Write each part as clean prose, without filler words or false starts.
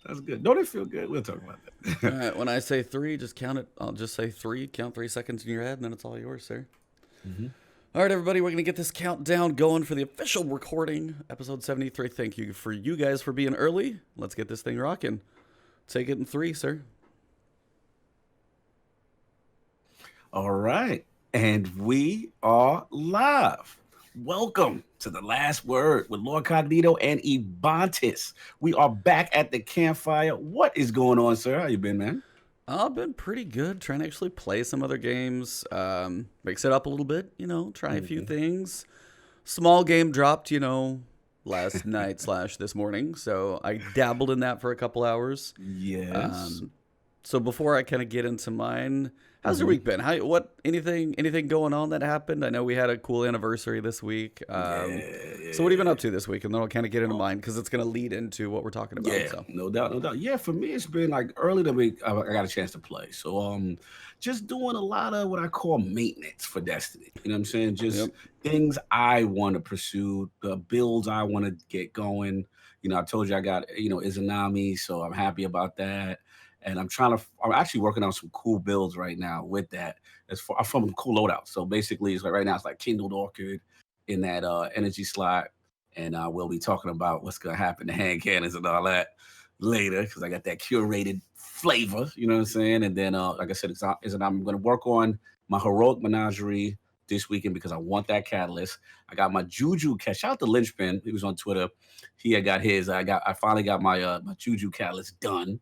That's good. Don't it feel good? We'll talk about All that. right, when I say three, just count it. I'll just say three. Count 3 seconds in your head, and then it's all yours, sir. hmm All right, everybody, we're going to get this countdown going for the official recording, episode 73. Thank you for you guys for being early. Let's get this thing rocking. Take it in three, sir. All right. And we are live. Welcome to the last word with Lord Cognito and Ebontis. We are back at the campfire. What is going on, sir? How you been, man? I've been pretty good trying to actually play some other games, mix it up a little bit, try a few hmm things. Small game dropped, last night slash this morning, so I dabbled in that for a couple hours. Yes. Um, so before I kind of get into mine, how's your hmm week been? Anything going on that happened? I know we had a cool anniversary this week. So what have you been Yeah. up to this week? And then I'll kind of get into mine because it's going to lead into what we're talking about. Yeah, So no doubt, no doubt. Yeah, for me, it's been like early the week. I got a chance to play, so just doing a lot of what I call maintenance for Destiny. You know what I'm saying? Just yep. things I want to pursue, the builds I want to get going. I told you I got Izanami, so I'm happy about that. And I'm actually working on some cool builds right now with that. I'm from cool loadout. So basically, it's like right now it's like Kindled Orchid in that energy slot, and we'll be talking about what's gonna happen to hand cannons and all that later because I got that curated flavor. You know what I'm saying? And then, like I said, I'm gonna work on my heroic menagerie this weekend because I want that catalyst. I got my Juju cat. Shout out to Lynchpin. He was on Twitter. He had got his. I finally got my Juju catalyst done.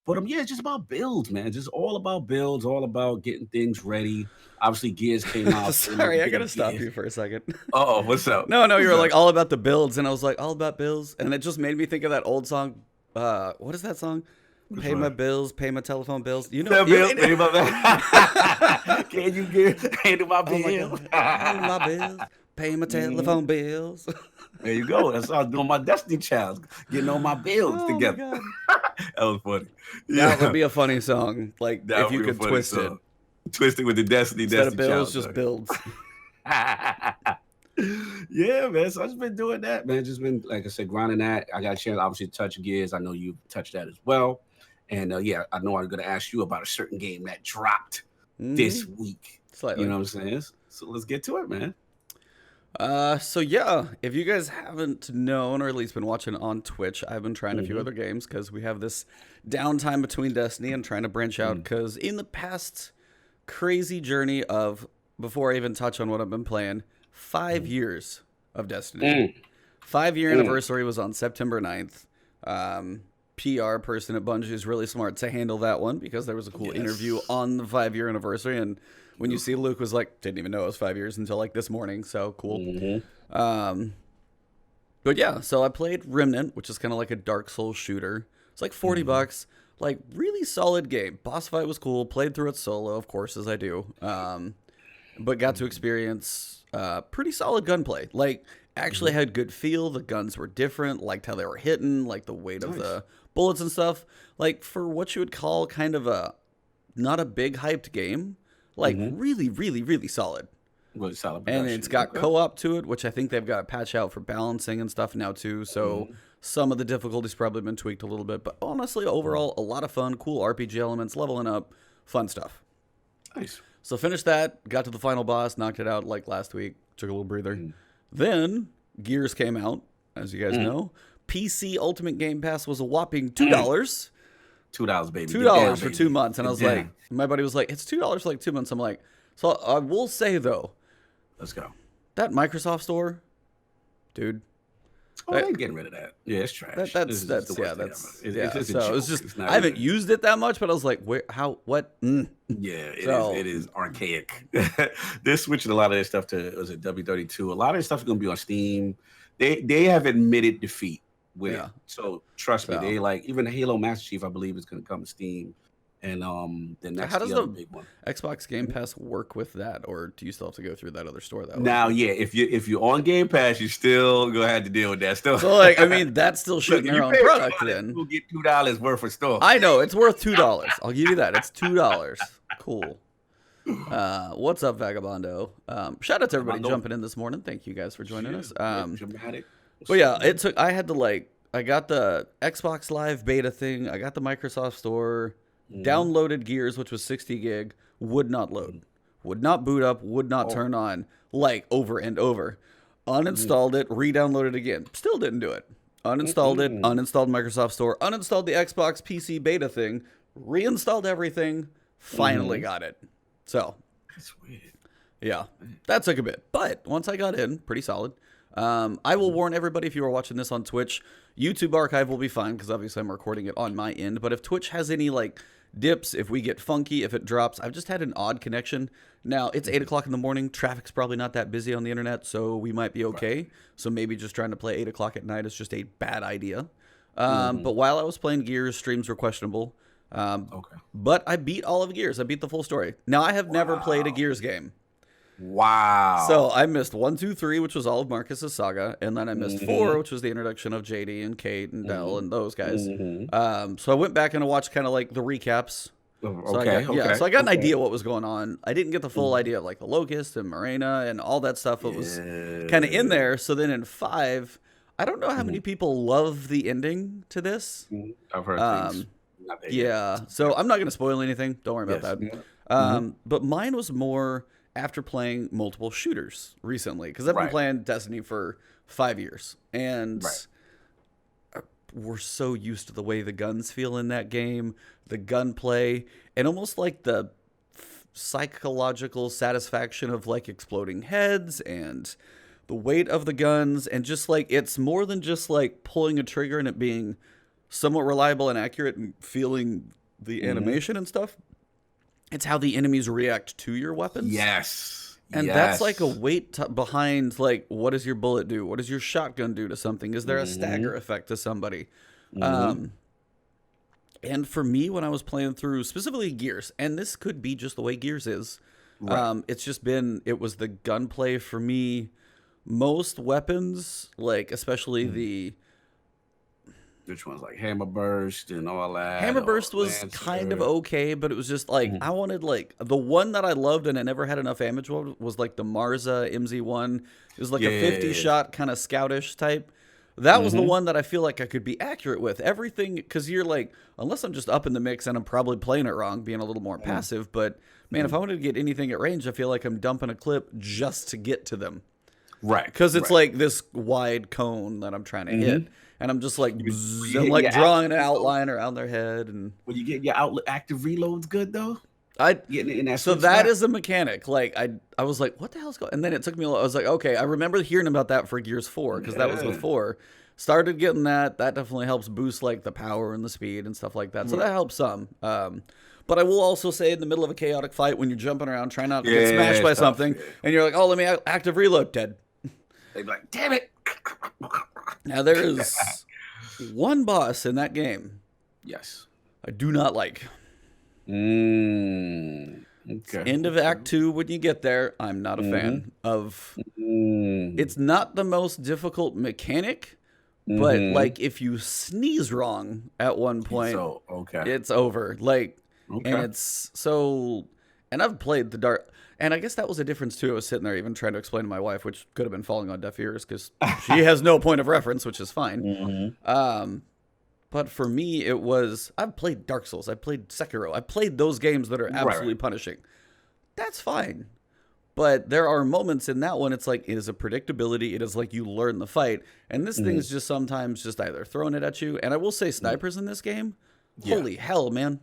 But yeah, it's just about builds, man. Just all about builds, all about getting things ready. Obviously, gears came out, so Sorry, I get a gotta stop gear. you for a second. Oh, what's up? No, you What's were up? like all about the builds, and I was like all about bills, and it just made me think of that old song. What is that song? Which Pay my one? bills, pay my telephone bills. The bill, pay my bill. Can you handle my Oh my bill? god, handle my bills, pay my Mhm. telephone bills. There you go. That's how I was doing my Destiny challenge, getting all my bills Oh my together. god, That was funny. that would Yeah, be a funny song. Like that if would you be a could funny twist it song. Twisted with the Destiny instead of Destiny bills, challenge. just builds. Yeah, man. So I've just been doing that, man. Just been, like I said, grinding that. I got a chance, obviously, to touch gears. I know you touched that as well. And yeah, I know I'm going to ask you about a certain game that dropped this Mm-hmm. week. You Slightly. know what I'm saying? So let's get to it, man. So yeah, if you guys haven't known or at least been watching on Twitch, I've been trying a few hmm other games because we have this downtime between Destiny and trying to branch out. mm Because in the past crazy journey of before I even touch on what I've been playing, 5 years of Destiny. mm 5 year mm. anniversary was on September 9th. PR person at Bungie is really smart to handle that one because there was a cool interview Yes. on the 5 year anniversary. And when you Yep. see Luke was like, didn't even know it was 5 years until like this morning. So cool. hmm Um, but yeah, so I played Remnant, which is kind of like a Dark Souls shooter. It's like 40 hmm bucks. Like really solid game. Boss fight was cool. Played through it solo, of course, as I do. But got to experience pretty solid gunplay. Like actually hmm had good feel. The guns were different. Liked how they were hitting. Like the weight of Nice. the bullets and stuff. Like for what you would call kind of a not a big hyped game. Like hmm really, really, really solid. Good solid And it's production. got Okay. co-op to it, which I think they've got a patch out for balancing and stuff now too. So hmm some of the difficulties probably been tweaked a little bit, but honestly, overall, a lot of fun, cool RPG elements, leveling up, fun stuff. Nice. So finished that, got to the final boss, knocked it out like last week, took a little breather. Then Gears came out, as you guys Mm. know. PC Ultimate Game Pass was a whopping $2. Mm. $2, baby. Two Get down, dollars for two baby. months, and I Get was like, down. my buddy was like, it's $2 for like 2 months. I'm like, so I will say though, Let's go. that Microsoft store, dude, Oh, that, they getting rid of that. Yeah, it's That, trash. This that's is just the that's yeah worst thing ever. that's It's, yeah. it's just a So it's joke. just It's I not haven't even. used it that much, but I was like, where, how, what? Yeah, it is. So It is archaic. They're switching a lot of their stuff to was it W32. A lot of their stuff is going to be on Steam. They have admitted defeat with it. yeah. So trust me, So they like even Halo Master Chief. I believe is going to come to Steam, and then so that's how does the other the big one. Xbox Game Pass work with that, or do you still have to go through that other store that way? Now, yeah, if you're on Game Pass, you still gonna have to deal with that stuff. So like, I mean, that's still Look, shooting if their you own pay product. $2, Then you'll get $2 worth of stuff. I know it's worth $2. I'll give you that. It's $2. Cool. What's up, Vagabondo? Shout out to everybody Armando, jumping in this morning. Thank you guys for joining us. dramatic. What's But up, yeah, it man? took. I had to like. I got the Xbox Live beta thing. I got the Microsoft Store. Downloaded Gears, which was 60 gig. Would not load. Would not boot up. Would not turn on. Like over and over. Uninstalled it. Re-downloaded it again. Still didn't do it. Uninstalled it. Uninstalled Microsoft Store. Uninstalled the Xbox PC beta thing. Reinstalled everything. Finally got it. So. That's weird. Yeah, that took a bit. But once I got in, pretty solid. I will warn everybody, if you are watching this on Twitch, YouTube archive will be fine because obviously I'm recording it on my end. But if Twitch has any like dips, if we get funky, if it drops, I've just had an odd connection. Now, it's 8 o'clock in the morning. Traffic's probably not that busy on the internet, so we might be okay. Right. So maybe just trying to play 8 o'clock at night is just a bad idea. But while I was playing Gears, streams were questionable. But I beat all of Gears. I beat the full story. Now, I have never played a Gears game. Wow. So I missed 1, 2, 3, which was all of Marcus's saga, and then I missed 4, which was the introduction of JD and Kate and Dell and those guys. So I went back and watched kind of like the recaps. So I got an idea what was going on. I didn't get the full idea of like the Locust and Morena and all that stuff. It was kind of in there. So then in 5, I don't know how many people love the ending to this. I've heard things. Yeah. So I'm not going to spoil anything. Don't worry about that. But mine was more after playing multiple shooters recently, because I've been playing Destiny for 5 years, and we're so used to the way the guns feel in that game, the gunplay, and almost like the psychological satisfaction of like exploding heads and the weight of the guns, and just like it's more than just like pulling a trigger and it being somewhat reliable and accurate and feeling the animation and stuff. It's how the enemies react to your weapons. Yes. And that's like a weight behind, like, what does your bullet do? What does your shotgun do to something? Is there a stagger effect to somebody? And for me, when I was playing through specifically Gears, and this could be just the way Gears is, it's just been, it was the gunplay for me. Most weapons, like, especially the... Which ones, like Hammer Burst and all that? Hammer Burst was Lancer. kind of okay, but it was just like, I wanted like, the one that I loved and I never had enough ammo was like the Marza MZ1. It was like a 50 shot kind of scoutish type. That was the one that I feel like I could be accurate with. Everything, because you're like, unless I'm just up in the mix and I'm probably playing it wrong, being a little more passive, but man, if I wanted to get anything at range, I feel like I'm dumping a clip just to get to them. Right. Because it's like this wide cone that I'm trying to hit. And I'm just like, I'm like drawing an outline around their head. And when you get your active reloads good though, so that is a mechanic. Like I was like, what the hell's going? And then it took me a while. I was like, okay, I remember hearing about that for Gears 4 because that was with 4. Started getting that. That definitely helps boost like the power and the speed and stuff like that. So that helps some. But I will also say, in the middle of a chaotic fight, when you're jumping around trying not to get smashed by something, and you're like, oh, let me active reload, dead. They'd be like, damn it. Now, there is one boss in that game. Yes. I do not like. Okay. End of Act 2, when you get there, I'm not a fan of. It's not the most difficult mechanic, but like if you sneeze wrong at one point, it's over. Like, and it's so. And I've played the dark. And I guess that was a difference, too. I was sitting there even trying to explain to my wife, which could have been falling on deaf ears because she has no point of reference, which is fine. But for me, it was, I've played Dark Souls. I played Sekiro. I played those games that are absolutely punishing. That's fine. But there are moments in that one, it's like, it is a predictability. It is like you learn the fight. And this thing is just sometimes just either throwing it at you. And I will say snipers in this game, holy hell, man.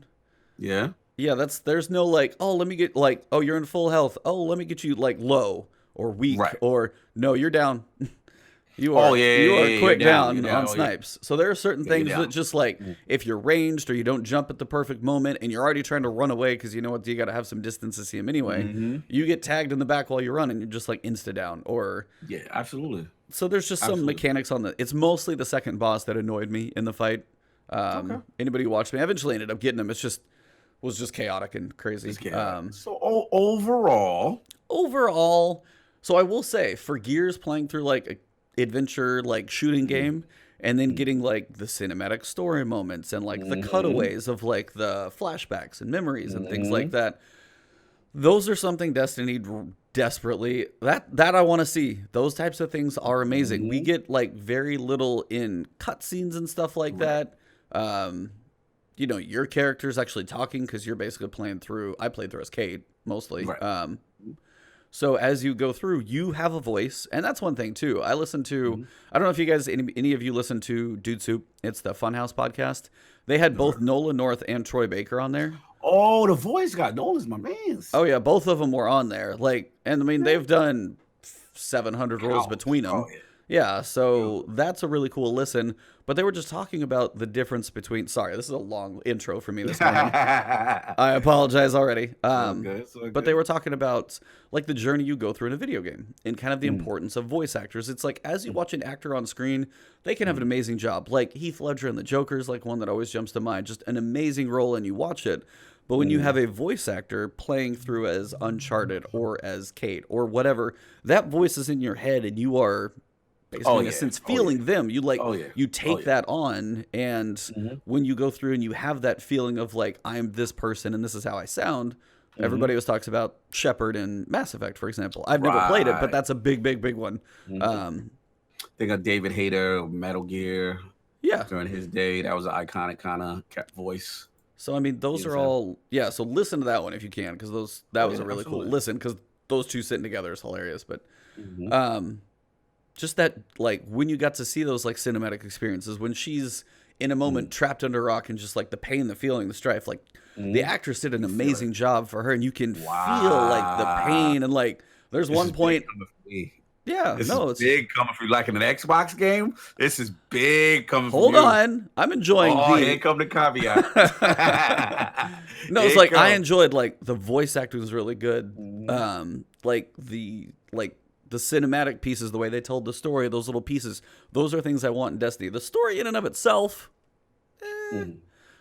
Yeah. Yeah, there's no like, oh, let me get like, oh, you're in full health. Oh, let me get you like low or weak or no, you're down. You are quick down on snipes. So there are certain things that just like if you're ranged or you don't jump at the perfect moment and you're already trying to run away because you know what, you got to have some distance to see him anyway. You get tagged in the back while you run and you're just like insta down or absolutely. So there's just some mechanics on it's mostly the second boss that annoyed me in the fight. Anybody who watched me, I eventually ended up getting him. It's just was just chaotic and crazy. So overall, so I will say for Gears playing through like a adventure, like shooting game, and then getting like the cinematic story moments and like the cutaways of like the flashbacks and memories and things like that. Those are something Destiny desperately. That I want to see. Those types of things are amazing. We get like very little in cutscenes and stuff like that. You know, your character's actually talking because you're basically playing through. I played through as Cade mostly. Right. So as you go through, you have a voice, and that's one thing too. I listen to. I don't know if you guys, any of you, listen to Dude Soup. It's the Funhouse podcast. They had both Nolan North and Troy Baker on there. Oh, the voice guy. Nolan's my man. Oh yeah, both of them were on there. Like, and I mean, they've done 700 roles between them. Yeah, so that's a really cool listen. But they were just talking about the difference between. Sorry, this is a long intro for me this morning. I apologize already. But they were talking about like the journey you go through in a video game and kind of the importance of voice actors. It's like as you watch an actor on screen, they can have an amazing job. Like Heath Ledger in The Joker is like one that always jumps to mind. Just an amazing role, and you watch it. But when you have a voice actor playing through as Uncharted or as Cade or whatever, that voice is in your head, and you are basically in a sense feeling them. You like you take that on, and when you go through and you have that feeling of like I'm this person and this is how I sound. Everybody always talks about Shepard in Mass Effect, for example. I've never played it, but that's a big one. They got David Hayter, Metal Gear. Yeah, during his day, that was an iconic kind of voice. So I mean, those are all So listen to that one if you can, because that was a really cool listen, because those two sitting together is hilarious. But just that, like, when you got to see those like cinematic experiences, when she's in a moment trapped under a rock and just like the pain, the feeling, the strife, like the actress did an amazing job for her, and you can feel like the pain, and like there's one point. Yeah, this is big coming from like in an Xbox game. This is big coming from Hold on. I'm enjoying here come the caveat. No, it's like I enjoyed like the voice acting was really good. Like the cinematic pieces, the way they told the story, those little pieces, those are things I want in Destiny. The story in and of itself,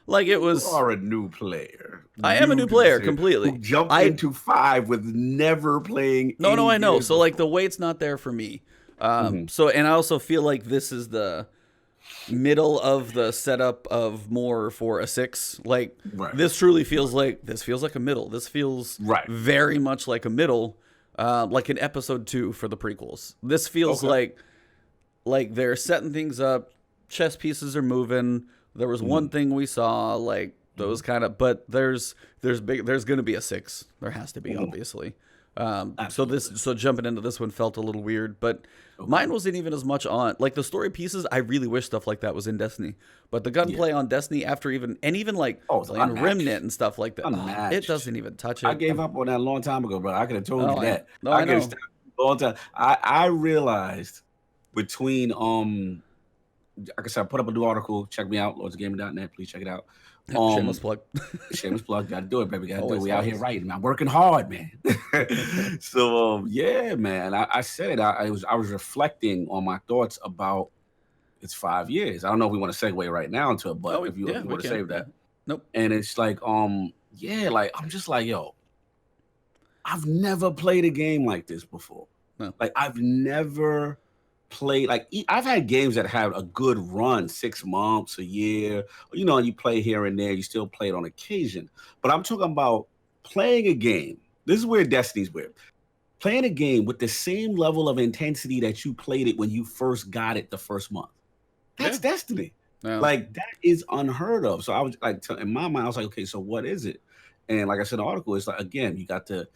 like it was. You are a new player. I am a new player completely. Who jumped into 5 with never playing. No, I know. So like the weight's not there for me. So, and I also feel like this is the middle of the setup of more for a 6. Like this truly feels like a middle. This feels very much like a middle, like an episode 2 for the prequels. This feels like they're setting things up. Chess pieces are moving. There was one thing we saw, like those kind of, but there's going to be a 6. There has to be, obviously. So jumping into this one felt a little weird, but mine wasn't even as much on like the story pieces. I really wish stuff like that was in Destiny, but the gunplay on Destiny after even like playing Remnant and stuff like that, it doesn't even touch it. I gave up on that a long time ago, bro. I could have told you that. I know. A long time. I realized between like I said, I put up a new article. Check me out, lordsofgaming.net. Please check it out. Shameless plug. Shameless plug. Gotta do it, baby. Gotta do it. We out here writing. I'm working hard, man. So yeah, man. I said it. I was reflecting on my thoughts about it's 5 years. I don't know if we want to segue right now into it, but if you want to save that. Nope. And it's like, like I'm just like, yo, I've never played a game like this before. No. Like I've never played, like I've had games that have a good run, 6 months, a year, and you play here and there, you still play it on occasion. But I'm talking about playing a game. This is where Destiny's weird. Playing a game with the same level of intensity that you played it when you first got it the first month. That's Destiny. Yeah. Like that is unheard of. So I was like, in my mind, I was like, okay, so what is it? And like I said, the article is like, again, you got the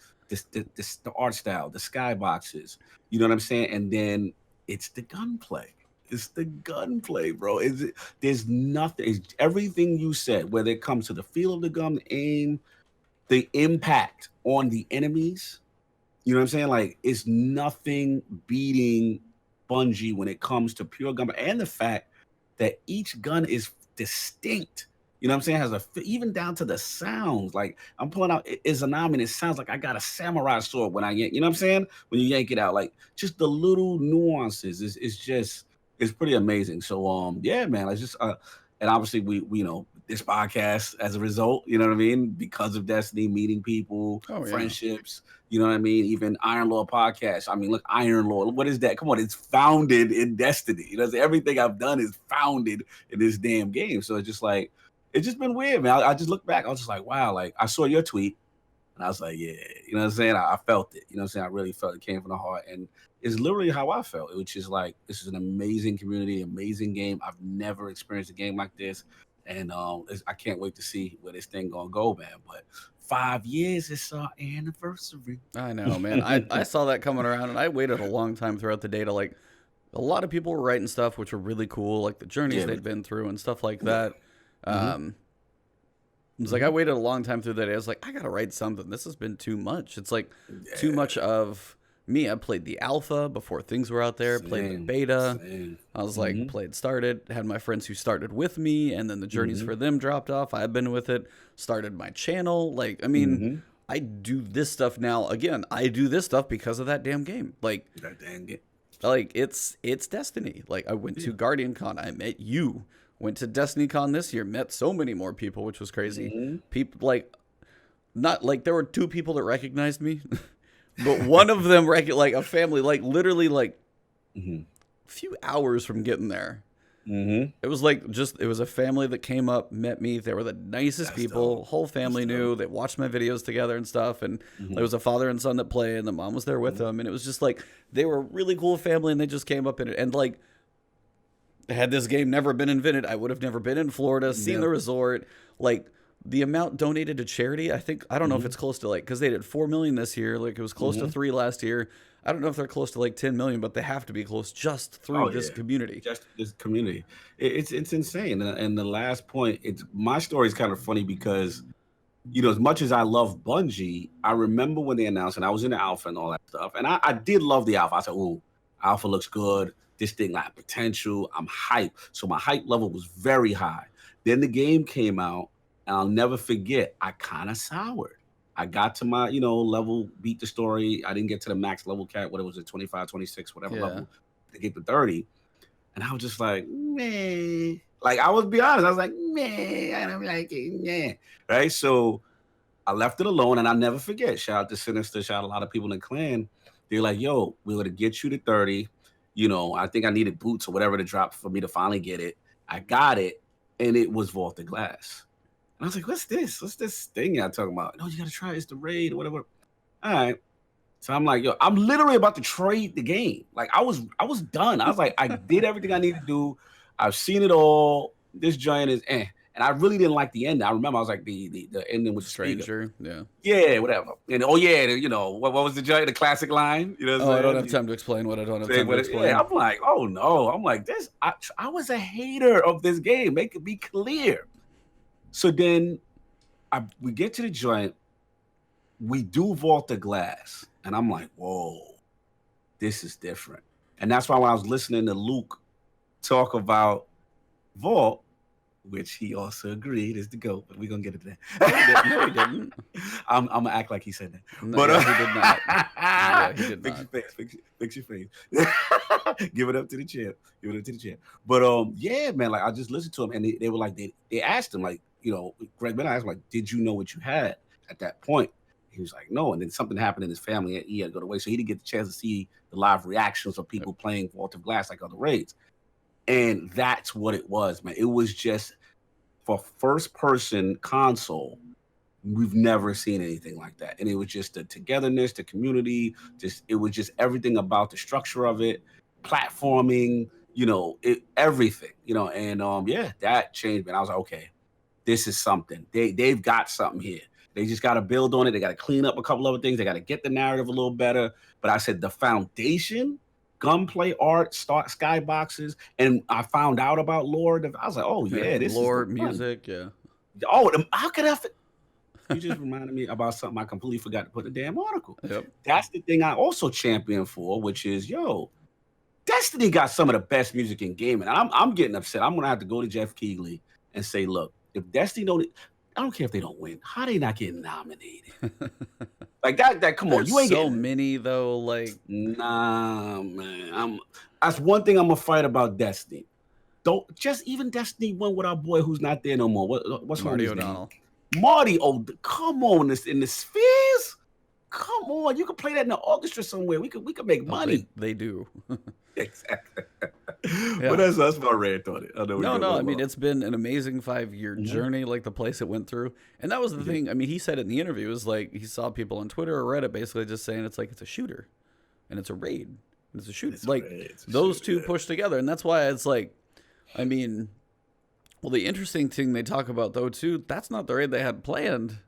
art style, the skyboxes, you know what I'm saying? And then it's the gunplay. It's the gunplay, bro. There's nothing. It's everything you said, whether it comes to the feel of the gun, the aim, the impact on the enemies. You know what I'm saying? Like, it's nothing beating Bungie when it comes to pure gunplay, and the fact that each gun is distinct. You know what I'm saying? Has even down to the sounds. Like I'm pulling out Izanami and it sounds like I got a samurai sword when I yank. You know what I'm saying? When you yank it out, like just the little nuances it's pretty amazing. So yeah, man. It's just and obviously we this podcast as a result. You know what I mean? Because of Destiny, meeting people, friendships. You know what I mean? Even Iron Lord podcast. I mean, look, Iron Lord. What is that? Come on, it's founded in Destiny. You know, everything I've done is founded in this damn game. So it's just like. It's just been weird, man. I just look back. I was just like, wow. Like I saw your tweet, And I was like, yeah, you know what I'm saying? I felt it. You know what I'm saying? I really felt it came from the heart. And it's literally how I felt, which is like, this is an amazing community, amazing game. I've never experienced a game like this. And I can't wait to see where this thing gonna go, man. But 5 years is our anniversary. I know, man. I saw that coming around, and I waited a long time throughout the day to like. A lot of people were writing stuff which were really cool, like the journeys Yeah, they'd been through and stuff like that. mm-hmm. It was like I waited a long time through that. I was like, I gotta write something. This has been too much. It's like too Yeah, much of me. I played the alpha before things were out there. Played the same, beta. same. I was like, Mm-hmm. started. Had my friends who started with me, and then the journeys Mm-hmm. for them dropped off. I've been with it. Started my channel. Like, I mean, Mm-hmm. I do this stuff now. Again, I do this stuff because of that damn game. That dang it. Like it's Destiny. Like I went to Guardian Con, I met you. Went to Destiny Con this year, met so many more people, which was crazy. Mm-hmm. People like not like there were 2 people that recognized me, but one of them like a family, like literally like Mm-hmm. a few hours from getting there. Mm-hmm. It was like it was a family that came up, met me. They were the nicest That's people. dope. Whole family That's knew. dope. They watched my videos together and stuff. And Mm-hmm. there was a father and son that played, and the mom was there with them. And it was just like they were a really cool family, and they just came up in it. And like had this game never been invented, I would have never been in Florida, seen Yeah. the resort. Like the amount donated to charity, I don't know if Mm-hmm. it's close to like because they did 4 million this year. Like it was close to 3 last year. I don't know if they're close to like 10 million, but they have to be close just through Oh this yeah, community. just this community. It's insane. And the last point, it's my story is kind of funny because as much as I love Bungie, I remember when they announced, and I was in the alpha and all that stuff, and I did love the alpha. I said, "Ooh, alpha looks good. This thing got potential. I'm hyped." So my hype level was very high. Then the game came out, and I'll never forget. I kind of soured. I got to my, level, beat the story. I didn't get to the max level cap. What it was, at 25, 26, whatever Yeah. level to get to 30. And I was just like, man. Like, I was be honest. I was like, man, I don't like it. Man. Right? So I left it alone, and I'll never forget. Shout out to Sinister. Shout out a lot of people in the clan. They're like, yo, we're going to get you to 30. I think I needed boots or whatever to drop for me to finally get it. I got it, and it was Vaulted Glass. And I was like, what's this? What's this thing y'all talking about? No, you got to try it. It's the raid or whatever. All right. So I'm like, yo, I'm literally about to trade the game. Like I was done. I was like, I did everything I need to do. I've seen it all. This giant is And I really didn't like the ending. I remember I was like the ending with the speaker. Stranger, yeah. Yeah, whatever. And what was the giant, the classic line? You know what I'm Oh, I saying? don't have time to explain what I don't have Say time to what explain. Yeah, I'm like, oh no. I'm like, this. I was a hater of this game. Make it be clear. So then we get to the joint. We do Vaulted Glass. And I'm like, whoa, this is different. And that's why when I was listening to Luke talk about Vault, which he also agreed is the GOAT, but we're going to get into that. No, he didn't. I'm going to act like he said that. No, But yeah, he did not. Yeah, he did fix not. your face. Fix your face. Give it up to the champ. Give it up to the champ. But yeah, man, like I just listened to him, and they were like, they asked him, like, Greg Ben asked him, like, did you know what you had at that point? He was like, no. And then something happened in his family, and he had to go away. So he didn't get the chance to see the live reactions of people playing Vault of Glass like other raids. And that's what it was, man. It was just for first-person console, we've never seen anything like that. And it was just the togetherness, the community, it was just everything about the structure of it, platforming, everything, and yeah, that changed me. And I was like, okay, this is something. They've got something here. They just got to build on it. They got to clean up a couple other things. They got to get the narrative a little better. But I said the foundation, gunplay, art, skyboxes, and I found out about lore. I was like, oh yeah, this lore, is the one. music, yeah. Oh, how could I? You just reminded me about something I completely forgot to put in the damn article. Yep. That's the thing I also champion for, which is, Destiny got some of the best music in gaming. I'm getting upset. I'm gonna have to go to Jeff Keighley and say, look, if Destiny don't, I don't care if they don't win. How they not getting nominated? Like that. Come on, you ain't so getting many though. Like, nah, man. That's one thing I'm gonna fight about Destiny. Don't just even Destiny won with our boy who's not there no more. What's Marty his name? O'Donnell. Marty, come on, in the spheres. come on, you could play that in the orchestra somewhere. We could make money. They do. Exactly. Yeah. But that's my rant on it. I know No, I mean, it's been an amazing 5-year journey, like the place it went through. And that was the thing. I mean, he said it in the interview, is like he saw people on Twitter or Reddit basically just saying it's like it's a shooter and it's a raid. And it's a shooter. Those two pushed together. And that's why it's like, I mean, well, the interesting thing they talk about, though, too, that's not the raid they had planned.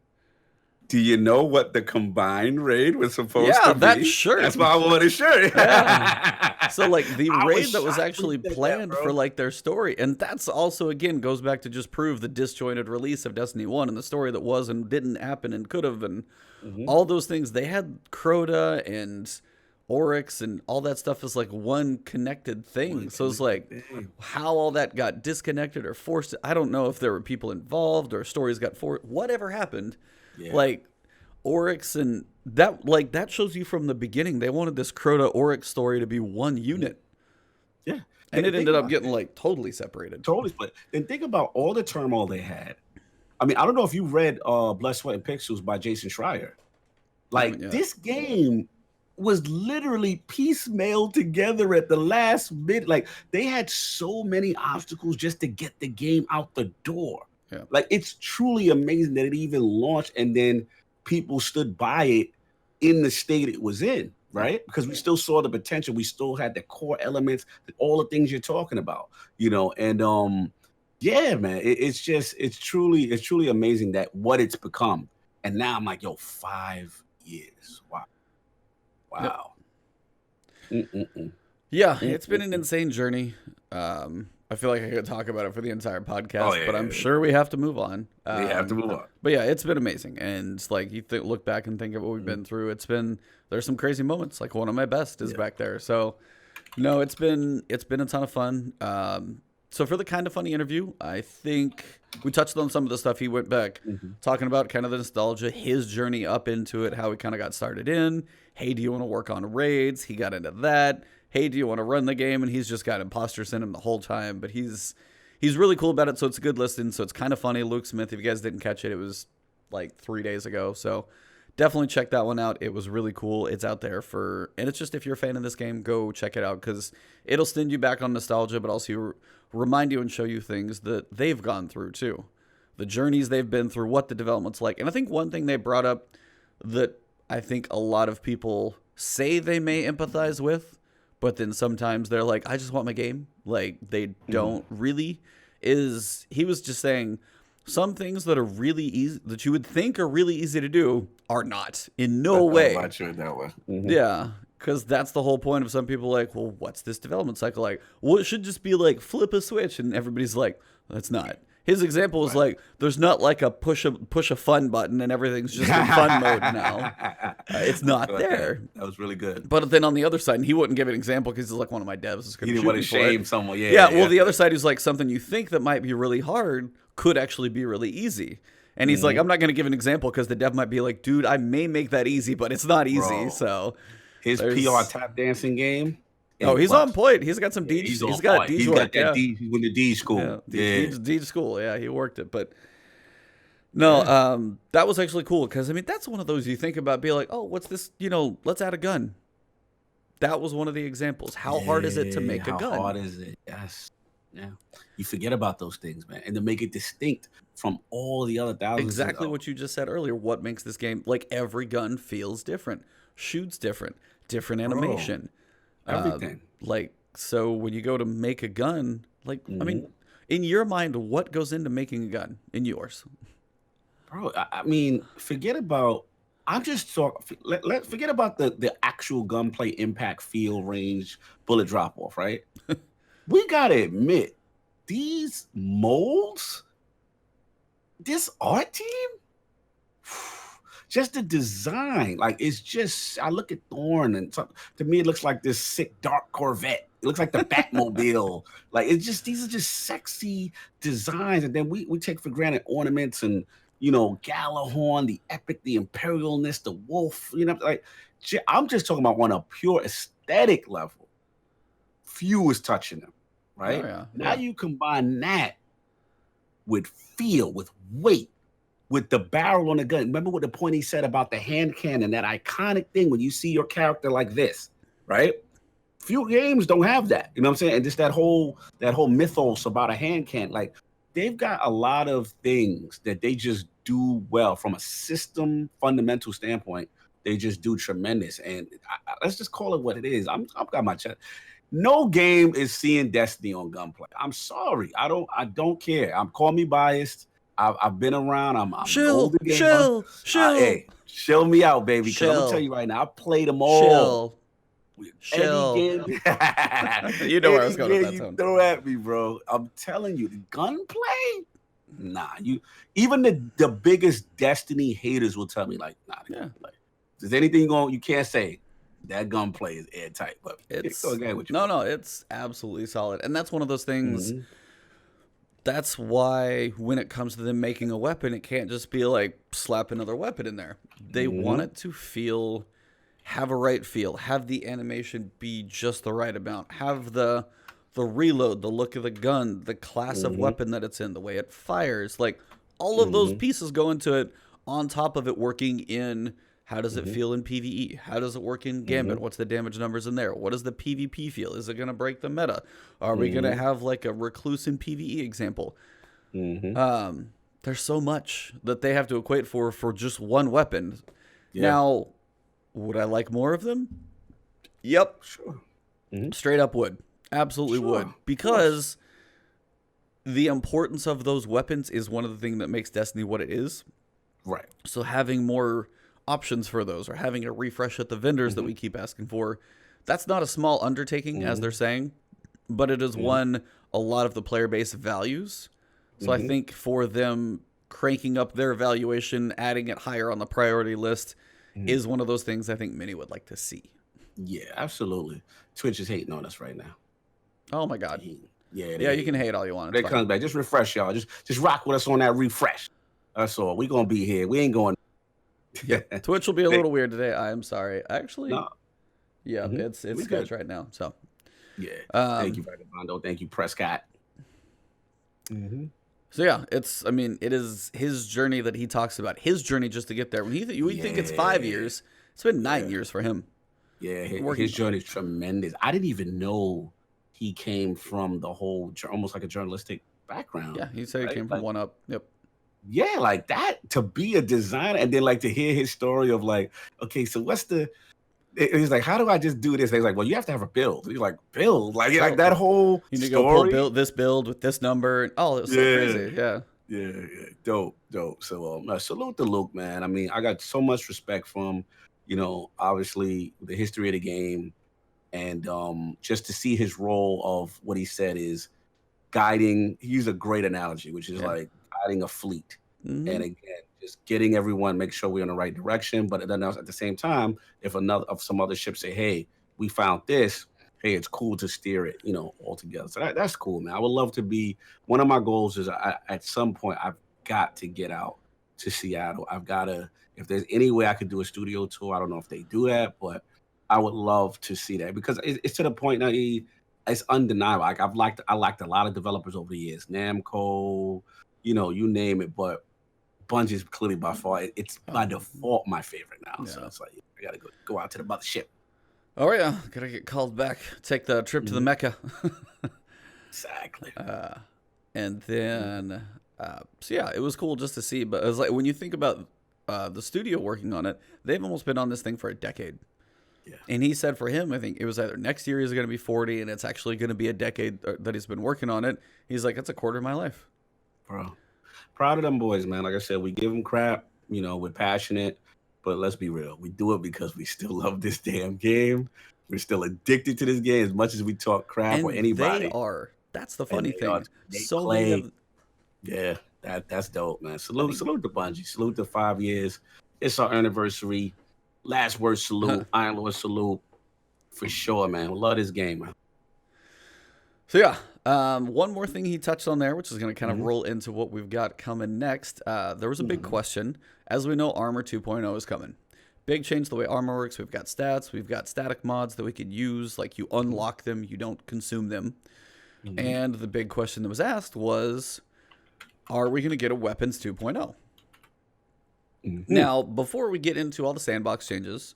Do you know what the combined raid was supposed to be? Yeah, that shirt. That's why I wanted a shirt. Yeah. So, like, the raid that was actually planned for, like, their story. And that's also, again, goes back to just prove the disjointed release of Destiny 1 and the story that was and didn't happen and could have. And all those things. They had Crota and Oryx and all that stuff is, like, one connected thing. So it's like, how all that got disconnected or forced. I don't know if there were people involved or stories got forced. Whatever happened. Yeah. Like Oryx and that, like that shows you from the beginning they wanted this Crota Oryx story to be one unit. Yeah, and it ended up getting like totally separated, totally split. And think about all the turmoil they had. I mean, I don't know if you read Blood, Sweat, and Pixels by Jason Schreier. Like this game was literally piecemealed together at the last minute. Like they had so many obstacles just to get the game out the door. Yeah. Like it's truly amazing that it even launched and then people stood by it in the state it was in, right? Because we still saw the potential. We still had the core elements, all the things you're talking about, you know. And yeah, man, it's truly amazing that what it's become. And now I'm like, yo, 5 years. Wow. Yeah, it's been an insane journey. I feel like I could talk about it for the entire podcast, but I'm sure we have to move on. We have to move on. But yeah, it's been amazing. And like you look back and think of what we've been through. There's some crazy moments. Like one of my best is back there. So no, it's been a ton of fun. So for the Kind of Funny interview, I think we touched on some of the stuff he went back talking about, kind of the nostalgia, his journey up into it, how he kind of got started in. Hey, do you want to work on raids? He got into that. Hey, do you want to run the game? And he's just got imposter syndrome the whole time. But he's really cool about it, so it's a good listen. So it's Kind of Funny. Luke Smith, if you guys didn't catch it, it was like 3 days ago. So definitely check that one out. It was really cool. It's out there and it's just if you're a fan of this game, go check it out because it'll send you back on nostalgia, but also remind you and show you things that they've gone through too. The journeys they've been through, what the development's like. And I think one thing they brought up that I think a lot of people say they may empathize with, but then sometimes they're like, I just want my game. Like they don't really he was just saying some things that are really easy, that you would think are really easy to do are not in no way. I'm not sure that way. Yeah. Because that's the whole point of some people like, well, what's this development cycle like? Well, it should just be like flip a switch. And everybody's like, that's not. His example is like, there's not like a push a fun button and everything's just in fun mode now. It's not there. That was really good. But then on the other side, and he wouldn't give an example because he's like one of my devs. He didn't want to shame someone. Yeah. Well, the other side is like something you think that might be really hard could actually be really easy. And he's like, I'm not going to give an example because the dev might be like, dude, I may make that easy, but it's not easy. Bro, so his PR tap dancing game. Oh, he's on point. He's got some D. He's got D. He's got that D. He went to D school. D school. Yeah, he worked it. But no, that was actually cool because I mean that's one of those you think about, be like, oh, what's this? You know, let's add a gun. That was one of the examples. How hard is it to make a gun? How hard is it? Yes. Yeah. You forget about those things, man, and to make it distinct from all the other thousands. Exactly what you just said earlier. What makes this game like every gun feels different, shoots different animation. Everything. Like, so when you go to make a gun, like, I mean, in your mind, what goes into making a gun in yours? Bro, I mean, forget about, I'm just talking, forget about the actual gunplay impact, feel, range, bullet drop off, right? We got to admit, these molds, this art team, just the design, like it's just, I look at Thorn and to me it looks like this sick dark Corvette. It looks like the Batmobile. Like it's just, these are just sexy designs. And then we take for granted ornaments and, you know, Galahorn, the epic, the imperialness, the wolf, you know, like I'm just talking about on a pure aesthetic level. Few is touching them, right? Oh, yeah. Now you combine that with feel, with weight, with the barrel on the gun. Remember what the point he said about the hand cannon, that iconic thing when you see your character like this, right? Few games don't have that. You know what I'm saying? And just that whole mythos about a hand cannon. Like, they've got a lot of things that they just do well from a system fundamental standpoint. They just do tremendous. And let's just call it what it is. I've got my chest. No game is seeing Destiny on gunplay. I'm sorry. I don't care. Call me biased. I've been around. I'm an older gamer. Hey, chill me out, baby. Because I'm gonna tell you right now, I played them all. Chill. Any game, you know where I was going with that you tone. throw at me, bro. I'm telling you, the gunplay. Nah, even the biggest Destiny haters will tell me like, nah. Yeah. If there's anything you can't say. That gunplay is airtight, but it's it's absolutely solid, and that's one of those things. Mm-hmm. That's why when it comes to them making a weapon, it can't just be like slap another weapon in there. They want it to have a right feel, have the animation be just the right amount, have the reload, the look of the gun, the class of weapon that it's in, the way it fires, like all of those pieces go into it. On top of it working in. How does it feel in PvE? How does it work in Gambit? What's the damage numbers in there? What does the PvP feel? Is it going to break the meta? Are we going to have like a recluse in PvE example? There's so much that they have to equate for just one weapon. Yeah. Now, would I like more of them? Yep. Sure. Straight up would. Absolutely would. Because the importance of those weapons is one of the things that makes Destiny what it is. Right. So having more options for those, or having a refresh at the vendors that we keep asking for, that's not a small undertaking, as they're saying, but it is one a lot of the player base values. So I think for them cranking up their evaluation, adding it higher on the priority list is one of those things I think many would like to see. Yeah, absolutely. Twitch is hating on us right now. Oh my God. Yeah, you can hate all you want. It comes back. Just refresh, y'all. Just rock with us on that refresh. That's all. We're going to be here. We ain't going. Yeah, Twitch will be a little weird today. I am sorry. Actually, no. Yeah, it's sketch right now. So, yeah. Thank you, Vagabondo. Thank you, Prescott. So yeah, it is his journey that he talks about. His journey just to get there. When you think it's 5 years, it's been 9 years for him. Yeah, his journey is tremendous. I didn't even know he came from the whole almost like a journalistic background. Yeah, he said he came from 1UP. Yep. Yeah, like that, to be a designer, and then like to hear his story of like, okay, so he's like, how do I just do this? And he's like, well, you have to have a build. He's like, build? Like that whole you need story. To go pull build with this number. Oh, it was so crazy. Yeah. Yeah. Dope. So salute to Luke, man. I mean, I got so much respect from, obviously the history of the game, and just to see his role of what he said is guiding. He used a great analogy, which is like guiding a fleet. And again, just getting everyone, make sure we're in the right direction. But then at the same time, if some other ships say, hey, we found this, hey, it's cool to steer it, all together. So that's cool, man. I would love to be, one of my goals is at some point, I've got to get out to Seattle. I've got to, if there's any way I could do a studio tour, I don't know if they do that, but I would love to see that, because it's to the point now, it's undeniable. Like I liked a lot of developers over the years, Namco, you name it, but Bungie's clearly by far, it's by default my favorite now. Yeah. So it's like, I gotta go out to the mothership. Oh yeah, gotta get called back. Take the trip to the Mecca. Exactly. And then, so yeah, it was cool just to see. But it was like, when you think about the studio working on it, they've almost been on this thing for a decade. Yeah. And he said for him, I think it was either next year he's going to be 40, and it's actually going to be a decade that he's been working on it. He's like, it's a quarter of my life. Bro, proud of them boys, man. Like I said, we give them crap. We're passionate, but let's be real. We do it because we still love this damn game. We're still addicted to this game as much as we talk crap or anybody. They are. That's the funny thing. So play. Yeah, that's dope, man. Salute to Bungie. Salute to 5 years. It's our anniversary. Last word salute. Iron Lord salute. For sure, man. We love this game, man. So yeah, one more thing he touched on there, which is going to kind of roll into what we've got coming next. There was a big question. As we know, Armor 2.0 is coming. Big change the way Armor works. We've got stats. We've got static mods that we could use. Like, you unlock them. You don't consume them. And the big question that was asked was, are we going to get a Weapons 2.0? Now, before we get into all the sandbox changes,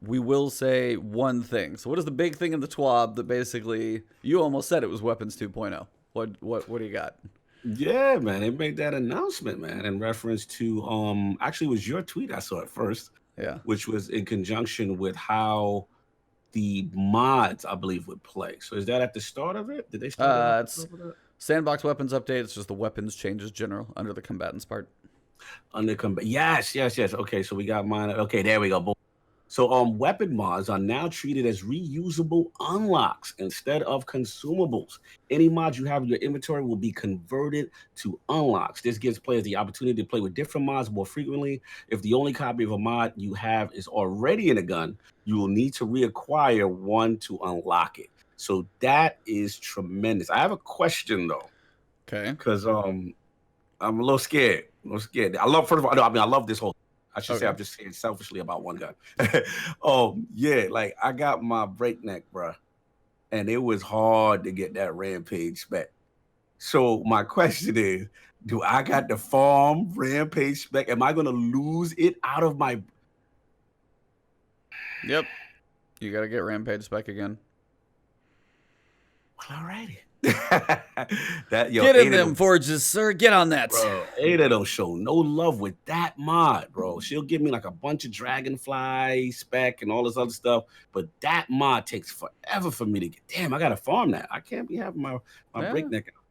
we will say one thing. So, what is the big thing in the TWAB that basically you almost said it was Weapons 2.0? What do you got? Yeah, man, they made that announcement, man, in reference to actually it was your tweet I saw it first, Yeah. which was in conjunction with how the mods, I believe, would play. So is that at the start of it? Did they start it off It's with that? sandbox weapons update. It's just the weapons changes general under the combatants part. Under combat. Yes. Okay, so we got mine. Okay, there we go. Boom. So weapon mods are now treated as reusable unlocks instead of consumables. Any mods you have in your inventory will be converted to unlocks. This gives players the opportunity to play with different mods more frequently. If the only copy of a mod you have is already in a gun, you will need to reacquire one to unlock it. So that is tremendous. I have a question though, Okay. because I'm a little scared. I love, first of all, I love this whole. I should say I'm just saying selfishly about one gun. Yeah, like I got my breakneck, bro, and it was hard to get that rampage spec. So my question is, do I got the farm rampage spec? Am I gonna lose it out of my? Yep. You got to get rampage spec again. Well, alrighty. Get in them forges, sir. Get on that. Bro, Ada don't show no love with that mod, bro. She'll give me like a bunch of dragonfly spec and all this other stuff, but that mod takes forever for me to get. Damn, I gotta farm that. I can't be having my breakneck out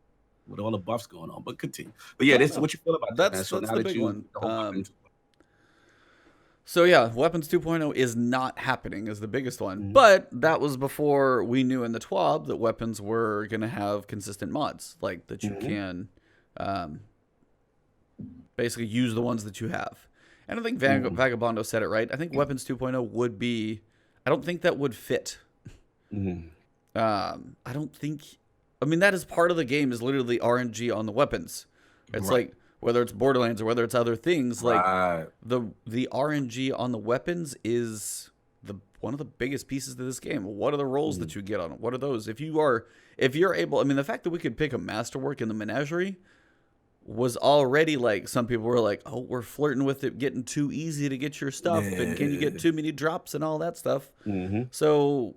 with all the buffs going on. But continue. But yeah, what you feel about that, man? So that's now the that big one. So yeah, Weapons 2.0 is not happening is the biggest one. But that was before we knew in the TWAB that weapons were going to have consistent mods, like that you can basically use the ones that you have. And I think Vagabondo said it right. I think Weapons 2.0 would be, I don't think that would fit. I don't think, I mean, that is part of the game is literally RNG on the weapons. It's like, whether it's Borderlands or whether it's other things, like the RNG on the weapons is one of the biggest pieces of this game. What are the rolls that you get on it? What are those? If you're able, I mean, the fact that we could pick a masterwork in the menagerie was already like, some people were like, oh, we're flirting with it getting too easy to get your stuff, and can you get too many drops and all that stuff? So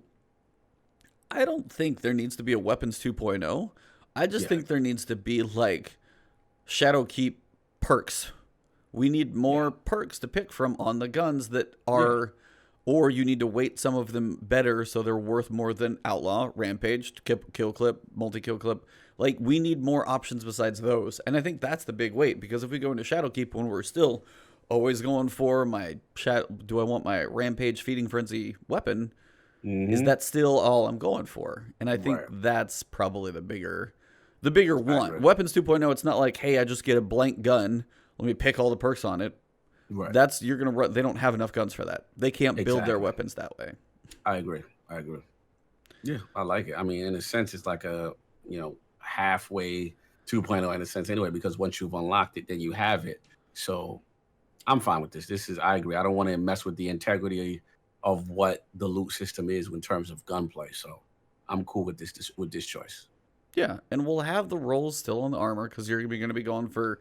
I don't think there needs to be a Weapons 2.0. I just think there needs to be like Shadowkeep perks. We need more perks to pick from on the guns that are, or you need to weight some of them better so they're worth more than Outlaw, Rampage, Kill Clip, Multi-Kill Clip. Like, we need more options besides those. And I think that's the big weight, because if we go into Shadowkeep when we're still always going for do I want my Rampage Feeding Frenzy weapon? Is that still all I'm going for? And I think that's probably the bigger one. Weapons 2.0, it's not like, hey, I just get a blank gun, let me pick all the perks on it. That's, you're gonna run. They don't have enough guns for that. They can't build their weapons that way. I agree. Yeah, I like it. I mean, in a sense, it's like a halfway 2.0 in a sense anyway, because once you've unlocked it, then you have it. So I'm fine with this. I agree. I don't want to mess with the integrity of what the loot system is in terms of gunplay. So I'm cool with this choice. Yeah, and we'll have the rolls still on the armor, because you're going to be going for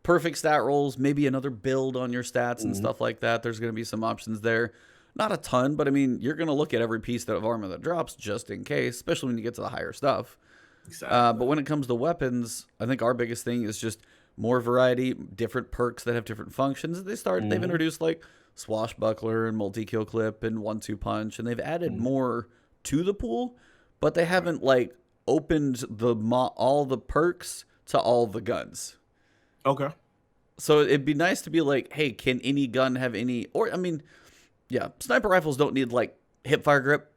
perfect stat rolls, maybe another build on your stats and stuff like that. There's going to be some options there. Not a ton, but I mean, you're going to look at every piece of armor that drops just in case, especially when you get to the higher stuff. Exactly. But when it comes to weapons, I think our biggest thing is just more variety, different perks that have different functions. They've introduced like Swashbuckler and Multi-Kill Clip and 1-2 Punch, and they've added more to the pool, but they haven't like opened all the perks to all the guns. Okay. So it'd be nice to be like, hey, can any gun have any, or I mean, yeah, sniper rifles don't need like hipfire grip.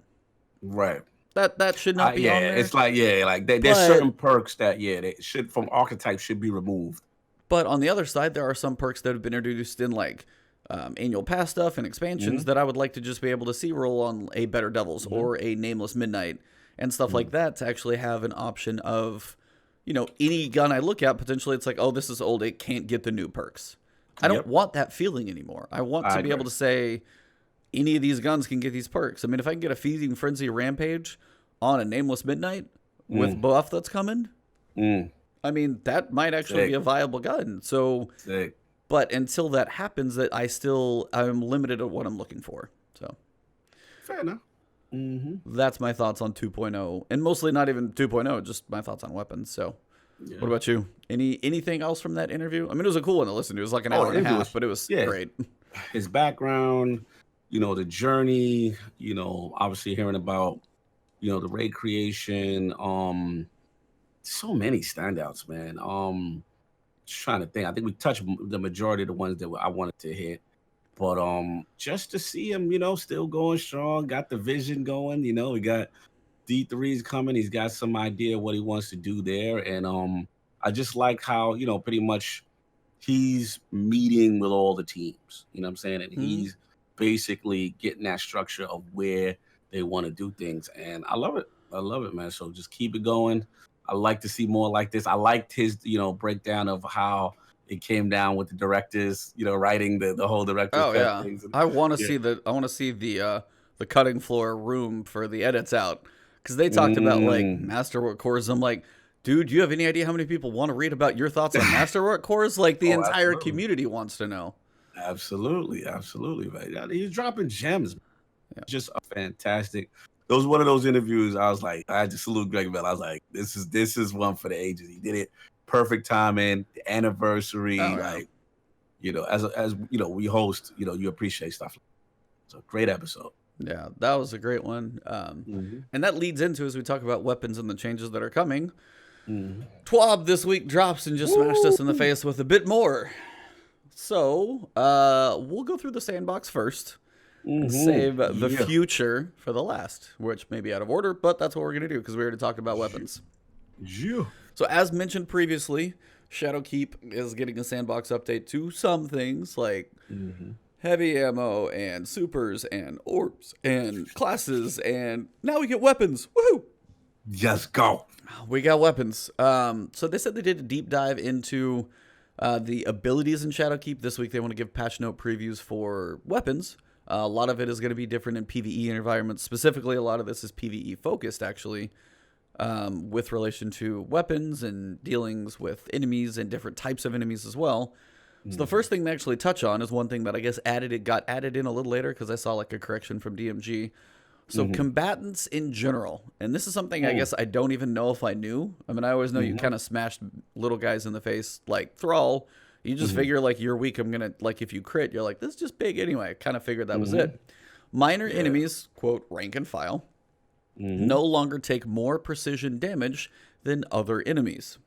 Right. That should not be on there. It's like, there's certain perks that, they should, from archetypes, should be removed. But on the other side, there are some perks that have been introduced in like annual pass stuff and expansions that I would like to just be able to see roll on a Better Devils or a Nameless Midnight and stuff like that, to actually have an option of, any gun I look at, potentially it's like, oh, this is old, it can't get the new perks. I don't want that feeling anymore. I want to be able to say any of these guns can get these perks. I mean, if I can get a Feeding Frenzy Rampage on a Nameless Midnight with buff that's coming, I mean, that might actually be a viable gun. So But until that happens, that I'm limited at what I'm looking for. So fair enough. That's my thoughts on 2.0, and mostly not even 2.0, just my thoughts on weapons. So, what about you? Anything else from that interview? I mean, it was a cool one to listen to. It was like an hour and a half, but it was great. His background, the journey, obviously hearing about, the raid creation. So many standouts, man. Just trying to think. I think we touched the majority of the ones that I wanted to hit. But just to see him, still going strong, got the vision going. We got D3's coming. He's got some idea of what he wants to do there. And I just like how, pretty much he's meeting with all the teams. You know what I'm saying? And he's basically getting that structure of where they want to do things. And I love it. I love it, man. So just keep it going. I like to see more like this. I liked his, breakdown of how it came down with the directors, writing the whole director's cut things. I want to see the cutting floor room for the edits out, because they talked about like masterwork cores. I'm like, dude, do you have any idea how many people want to read about your thoughts on masterwork cores? Like the entire community wants to know. Absolutely, man. He's dropping gems. Yeah. Just a fantastic. It was one of those interviews. I was like, I had to salute Greg Bell. I was like, this is one for the ages. He did it. Perfect timing, the anniversary, as we host, you appreciate stuff. So great episode. Yeah, that was a great one. And that leads into, as we talk about weapons and the changes that are coming, TWAB this week drops and just smashed us in the face with a bit more. So we'll go through the sandbox first and save the future for the last, which may be out of order, but that's what we're going to do because we already talked about weapons. Yeah. So as mentioned previously, Shadowkeep is getting a sandbox update to some things like heavy ammo and supers and orbs and classes, and now we get weapons. Woohoo! Just go. We got weapons. So they said they did a deep dive into the abilities in Shadowkeep. This week they want to give patch note previews for weapons. A lot of it is going to be different in PvE environments. Specifically, a lot of this is PvE focused, actually. With relation to weapons and dealings with enemies and different types of enemies as well. So the first thing they actually touch on is one thing that I guess got added in a little later because I saw like a correction from DMG. So combatants in general, and this is something I guess I don't even know if I knew. I mean, I always know you kind of smashed little guys in the face like Thrall. You just figure like you're weak. I'm gonna like if you crit, you're like this is just big anyway. I kind of figured that was it. Minor enemies, quote rank and file. No longer take more precision damage than other enemies.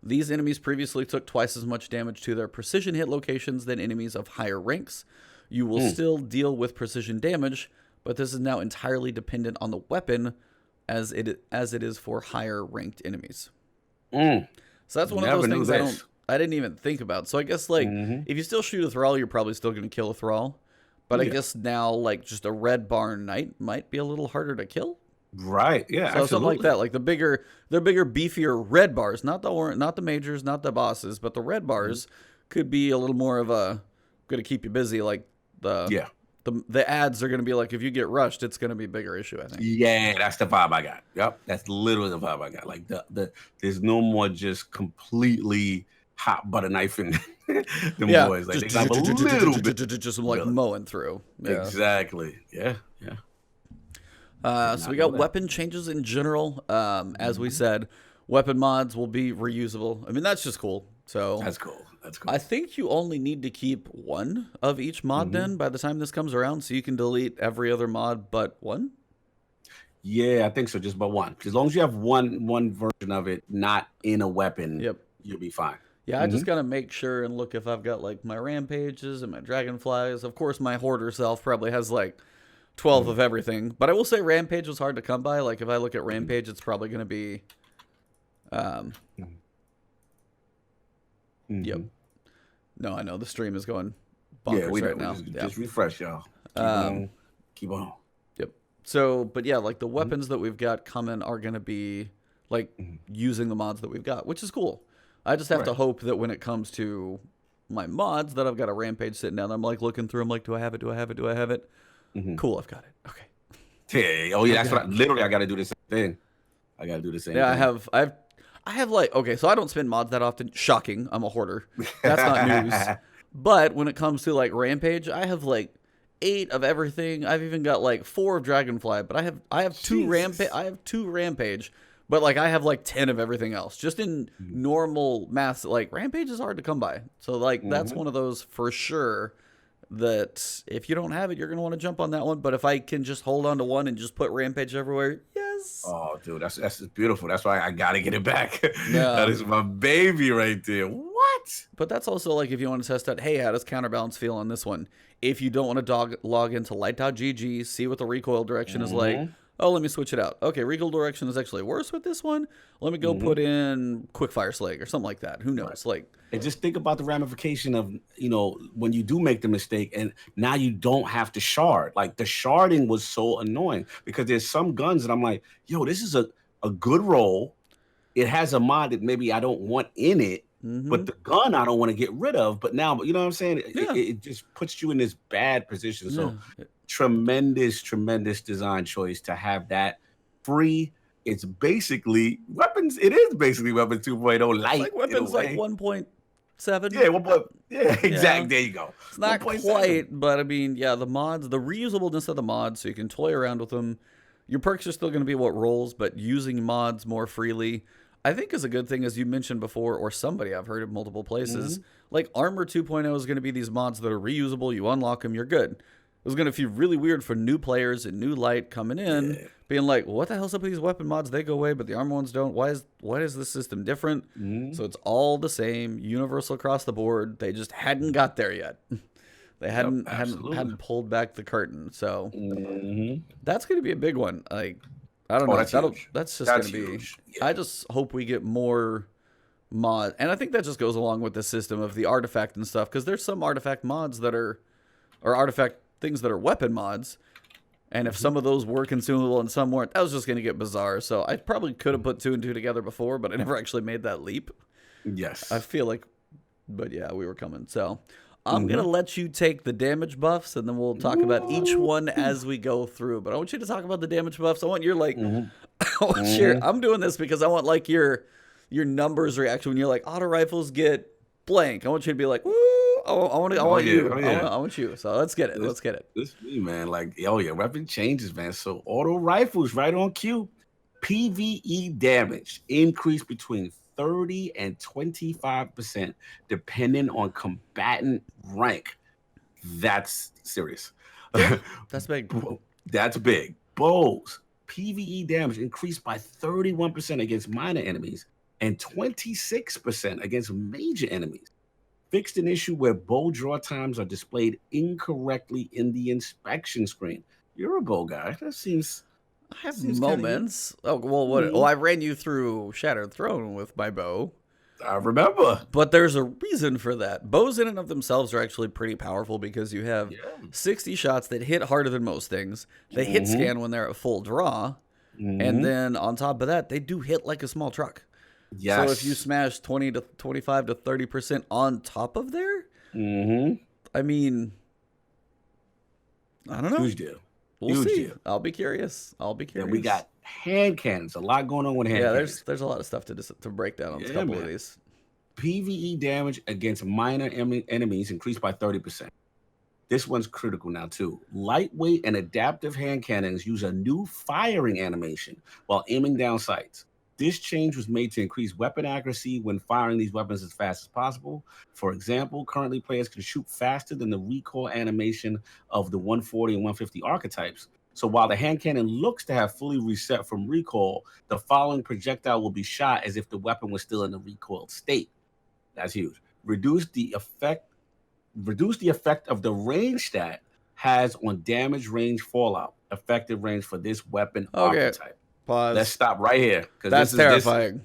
These enemies previously took twice as much damage to their precision hit locations than enemies of higher ranks. You will still deal with precision damage, but this is now entirely dependent on the weapon as it is for higher ranked enemies. So that's one of those things I didn't even think about. So I guess like if you still shoot a Thrall, you're probably still going to kill a Thrall. But I guess now, like, just a Red Barn Knight might be a little harder to kill. Right. Yeah. So absolutely. Something like that. Like the bigger, beefier red bars, not the majors, not the bosses, but the red bars could be a little more of a going to keep you busy. Like the ads are going to be like if you get rushed, it's going to be a bigger issue. I think. Yeah, that's the vibe I got. Yep, that's literally the vibe I got. Like there's no more just completely hot butter knifing them boys. Like they have a little bit just like mowing through. Yeah. Exactly. Yeah. So we got weapon changes in general. As we said, weapon mods will be reusable. I mean, that's just cool. So that's cool. I think you only need to keep one of each mod then by the time this comes around, so you can delete every other mod but one. Yeah, I think so. Just but one. As long as you have one version of it not in a weapon, you'll be fine. Yeah, I just gotta make sure and look if I've got like my rampages and my dragonflies. Of course, my hoarder self probably has like 12 of everything. But I will say rampage was hard to come by. Like if I look at rampage, it's probably gonna be Yep. No, I know the stream is going bonkers right now. Just refresh, y'all. Keep on. Yep. So, but yeah, like the weapons that we've got coming are gonna be like using the mods that we've got, which is cool. I just have to hope that when it comes to my mods that I've got a rampage sitting down, I'm like looking through, I'm like, do I have it? Do I have it? Do I have it? Cool, I've got it. Okay. Yeah. Oh yeah, that's what I got to do the same thing. I got to do the same thing. Yeah, I have like, okay, so I don't spin mods that often. Shocking. I'm a hoarder. That's not news. But when it comes to like Rampage, I have like 8 of everything. I've even got like 4 of Dragonfly, but I have 2 Rampage, but like I have like 10 of everything else. Just in normal math, like Rampage is hard to come by. So like that's one of those for sure that if you don't have it, you're going to want to jump on that one. But if I can just hold on to one and just put Rampage everywhere, yes. Oh, dude, that's just beautiful. That's why I got to get it back. Yeah. That is my baby right there. What? But that's also like if you want to test out, hey, how does counterbalance feel on this one? If you don't want to log into light.gg, see what the recoil direction is like. Oh, let me switch it out. Okay, recoil direction is actually worse with this one. Let me go put in quickfire slag or something like that. Who knows? Like, and just think about the ramification of, when you do make the mistake and now you don't have to shard. Like the sharding was so annoying because there's some guns that I'm like, yo, this is a good roll. It has a mod that maybe I don't want in it, but the gun I don't want to get rid of. But now, you know what I'm saying? It just puts you in this bad position. So tremendous design choice to have that free. It's basically weapons. It is basically Weapons 2.0 light. Like weapons like 1.7. Yeah, exactly. Yeah. There you go. It's not quite, but I mean, yeah, the mods, the reusableness of the mods, so you can toy around with them. Your perks are still going to be what rolls, but using mods more freely, I think is a good thing, as you mentioned before, or somebody I've heard of multiple places. Like Armor 2.0 is going to be these mods that are reusable. You unlock them, you're good. It was going to feel really weird for new players and new light coming in, being like, what the hell's up with these weapon mods? They go away, but the armor ones don't. Why is this system different? So it's all the same, universal across the board. They just hadn't got there yet. They hadn't pulled back the curtain. So that's going to be a big one. Like, I don't know. That's just going to be. Yeah. I just hope we get more mod, and I think that just goes along with the system of the artifact and stuff, because there's some artifact mods that are, or artifact things that are weapon mods, and if some of those were consumable and some weren't, that was just going to get bizarre. So I probably could have put 2 and 2 together before, but I never actually made that leap. Yes. I feel like, but yeah, we were coming. So I'm going to let you take the damage buffs, and then we'll talk about each one as we go through. But I want you to talk about the damage buffs. I want your, like, I'm doing this because I want, like, your numbers reaction when you're like, auto rifles get blank. I want you to be like, woo. I want you. So let's get it. This me, man. Like, weapon changes, man. So auto rifles, right on cue. PvE damage increased between 30 and 25%, depending on combatant rank. That's serious. Yeah, that's big. That's big. Bows. PvE damage increased by 31% against minor enemies and 26% against major enemies. Fixed an issue where bow draw times are displayed incorrectly in the inspection screen. You're a bow guy. That seems. I have moments. Oh well, what? Oh, I ran you through Shattered Throne with my bow. I remember. But there's a reason for that. Bows in and of themselves are actually pretty powerful because you have 60 shots that hit harder than most things. They hit scan when they're at full draw, and then on top of that, they do hit like a small truck. Yes. So if you smash 20 to 25 to 30% on top of there, I mean, I don't know. Huge deal. We'll see. I'll be curious. And we got hand cannons. A lot going on with hand cannons. There's a lot of stuff to break down on a couple of these. PvE damage against minor enemies increased by 30%. This one's critical now, too. Lightweight and adaptive hand cannons use a new firing animation while aiming down sights. This change was made to increase weapon accuracy when firing these weapons as fast as possible. For example, currently players can shoot faster than the recoil animation of the 140 and 150 archetypes. So while the hand cannon looks to have fully reset from recoil, the following projectile will be shot as if the weapon was still in the recoiled state. That's huge. Reduce the effect of the range stat has on damage range fallout. Effective range for this weapon archetype. Pause. Let's stop right here. That's terrifying.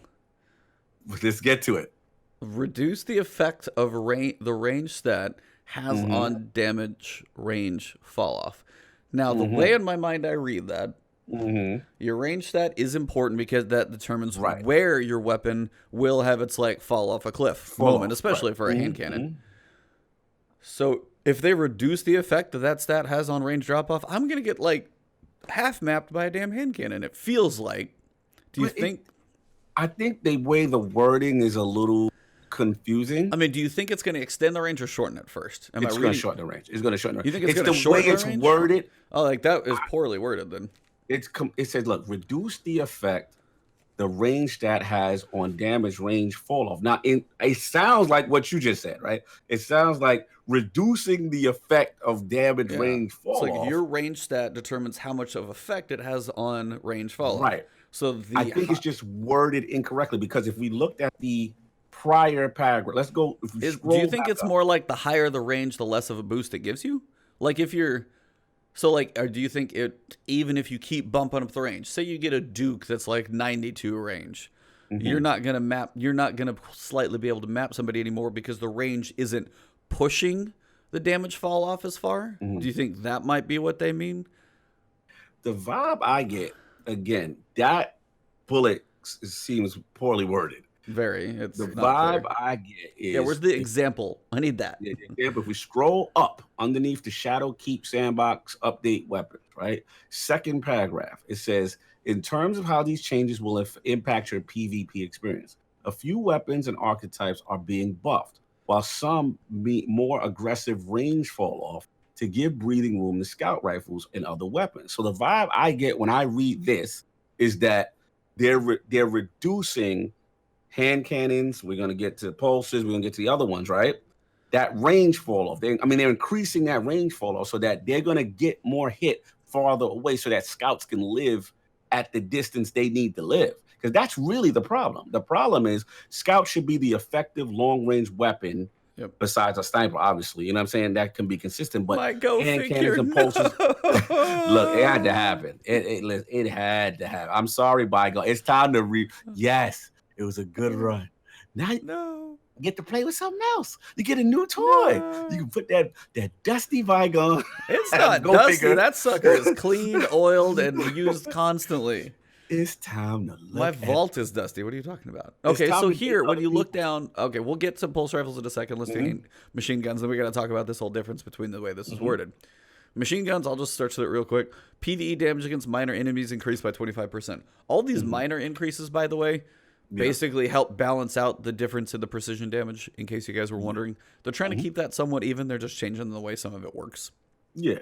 Let's get to it. Reduce the effect of the range stat has on damage range fall off. Now, the way in my mind I read that, your range stat is important because that determines where your weapon will have its like fall off a cliff moment, especially for a hand cannon. So if they reduce the effect that stat has on range drop off, I'm gonna get like half mapped by a damn hand cannon. It feels like. Do you think? I think the way the wording is a little confusing. I mean, do you think it's going to extend the range or shorten it first? It's going to shorten the range. It's going to shorten the range. You think it's going to the way shorten the it's range? worded. Oh, like that is poorly worded then. It says, look, reduce the effect the range stat has on damage range fall off. Now, it sounds like what you just said, right? It sounds like reducing the effect of damage range fall off. It's like your range stat determines how much of effect it has on range fall off. Right. So I think it's just worded incorrectly, because if we looked at the prior paragraph, let's go. If we scroll do you think it's up, more like the higher the range, the less of a boost it gives you? Like if you're, so like, or do you think it, even if you keep bumping up the range, say you get a Duke that's like 92 range, you're not going to slightly be able to map somebody anymore because the range isn't pushing the damage fall off as far? Do you think that might be what they mean? The vibe I get, again, that bullet seems poorly worded. Very. It's the not vibe clear. I get is, where's the example? I need that. Yeah, if we scroll up underneath the Shadowkeep sandbox update weapons, right? Second paragraph, it says, in terms of how these changes will impact your PvP experience, a few weapons and archetypes are being buffed, while some meet more aggressive range fall off to give breathing room to scout rifles and other weapons. So the vibe I get when I read this is that they're reducing hand cannons. We're going to get to pulses. We're going to get to the other ones, right? That range fall off. They're increasing that range fall off so that they're going to get more hit farther away so that scouts can live at the distance they need to live. Because that's really the problem. The problem is scouts should be the effective long-range weapon, besides a sniper, obviously. You know what I'm saying? That can be consistent. But hand cannons and pulses, look, it had to happen. It had to happen. I'm sorry, Bygone. It's time to Yes. It was a good run. Now you get to play with something else. You get a new toy. You can put that dusty Bygone. It's not dusty. That sucker is clean, oiled, and used constantly. It's time to look. My vault is dusty. What are you talking about? Okay, so here, when you look down, okay, we'll get to pulse rifles in a second. Let's do machine guns. Then we got to talk about this whole difference between the way this is worded. Machine guns, I'll just search it real quick. PvE damage against minor enemies increased by 25%. All these minor increases, by the way, basically help balance out the difference in the precision damage, in case you guys were wondering. They're trying to keep that somewhat even. They're just changing the way some of it works. Yeah.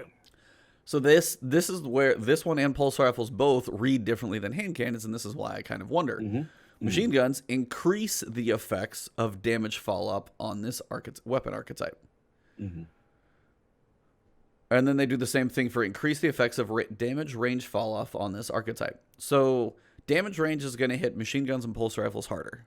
So this is where this one and pulse rifles both read differently than hand cannons, and this is why I kind of wonder. Machine guns increase the effects of damage fall up on this weapon archetype. And then they do the same thing for increase the effects of damage range fall off on this archetype. So damage range is going to hit machine guns and pulse rifles harder.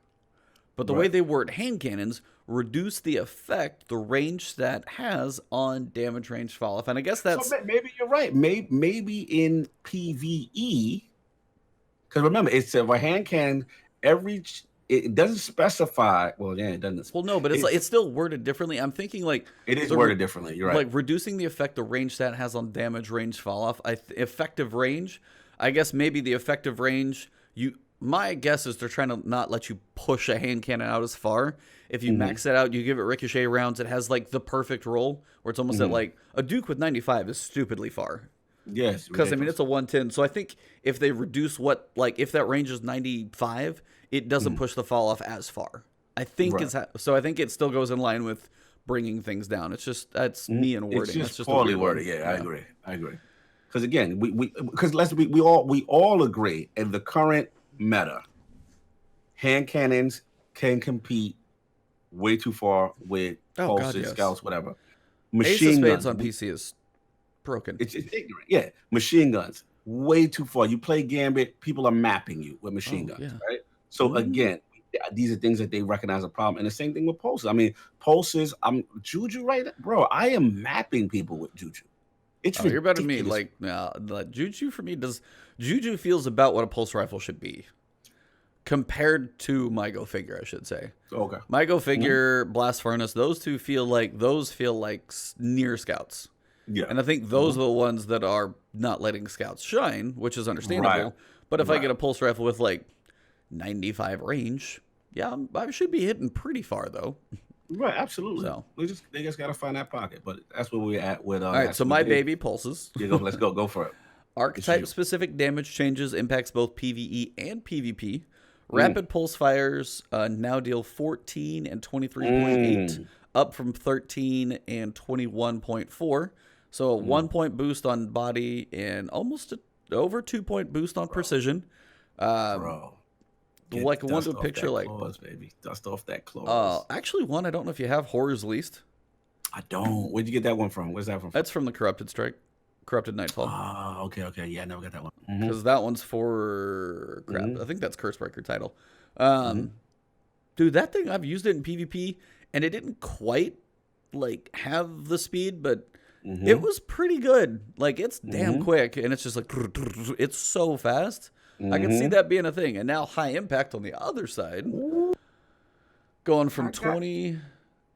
But the way they word hand cannons reduce the effect the range stat has on damage range fall off. And I guess that's... So maybe you're right. Maybe in PvE, because remember, it's a hand cannon, it doesn't specify... Well, yeah, it doesn't... Well, no, but it's still worded differently. I'm thinking like... It is worded differently. You're right. Like reducing the effect the range stat has on damage range fall off. Effective range... I guess maybe the effective range, my guess is they're trying to not let you push a hand cannon out as far. If you max it out, you give it ricochet rounds, it has like the perfect roll where it's almost at like a Duke with 95 is stupidly far. Yes. Because I mean, it's a 110. So I think if they reduce if that range is 95, it doesn't push the fall off as far. I think so I think it still goes in line with bringing things down. It's just, that's me and wording. It's just poorly worded. Yeah, I agree. Because again, we all agree in the current meta, hand cannons can compete way too far with pulses, scouts, whatever. Machine guns on PC is broken. It's ignorant. Yeah, machine guns way too far. You play Gambit, people are mapping you with machine guns, right? So again, these are things that they recognize a problem, and the same thing with pulses. I mean, pulses. I'm Juju, right, bro? I am mapping people with Juju. You're better than me. Like Juju for me Juju feels about what a pulse rifle should be compared to my Go Figure, I should say. Okay. My Go Figure, Blast Furnace, those feel like near scouts. Yeah. And I think those are the ones that are not letting scouts shine, which is understandable. Right. But if I get a pulse rifle with like 95 range, I should be hitting pretty far though. Right, absolutely. So they just gotta find that pocket, but that's where we're at with. All right, so my baby pulses. Let's go for it. Archetype specific damage changes impacts both PvE and PvP. Rapid pulse fires now deal 14 and 23.8, up from 13 and 21.4. So a 1 point boost on body and almost over 2 point boost on precision. Bro. Like one to a picture, like claws, baby. Dust off that claws. Actually, one I don't know if you have, Horror's Least. I don't. Where'd you get that one from? Where's that from? That's from the Corrupted Strike, Corrupted Nightfall. Oh, okay. Yeah, I never got that one. Because that one's for crap. I think that's Cursebreaker title. Dude, that thing, I've used it in PvP, and it didn't quite like have the speed, but it was pretty good. Like, it's damn quick, and it's just like it's so fast. I can see that being a thing. And now high impact on the other side, going from 20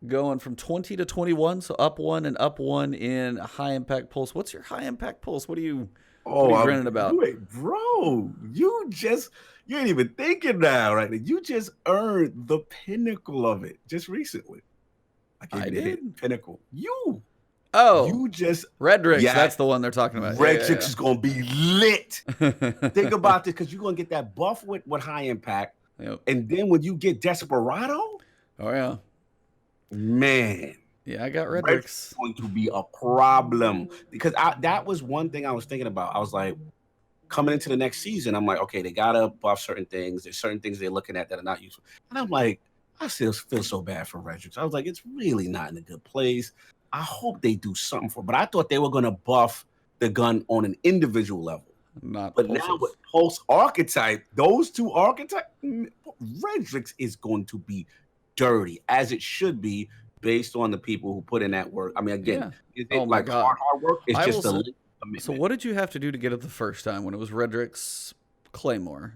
to 21, so up one and up one in a high impact pulse. What's your high impact pulse? What are you grinning about? Wait, bro, you ain't even thinking now, right? You just earned the pinnacle of it just recently. I did? Pinnacle. You just Redrix. That's the one they're talking about. Redrix is gonna be lit. Think about this, because you're gonna get that buff with high impact, and then when you get Desperado, man, I got Redrix. It's going to be a problem, because that was one thing I was thinking about. I was like, coming into the next season, I'm like, okay, they gotta buff certain things. There's certain things they're looking at that are not useful, and I'm like, I still feel so bad for Redrix. I was like, it's really not in a good place. I hope they do something for it. But I thought they were going to buff the gun on an individual level. But now with Pulse Archetype, those two archetypes, Redrix is going to be dirty, as it should be, based on the people who put in that work. I mean, again, hard work. It's just a commitment. So what did you have to do to get it the first time when it was Redrix Claymore?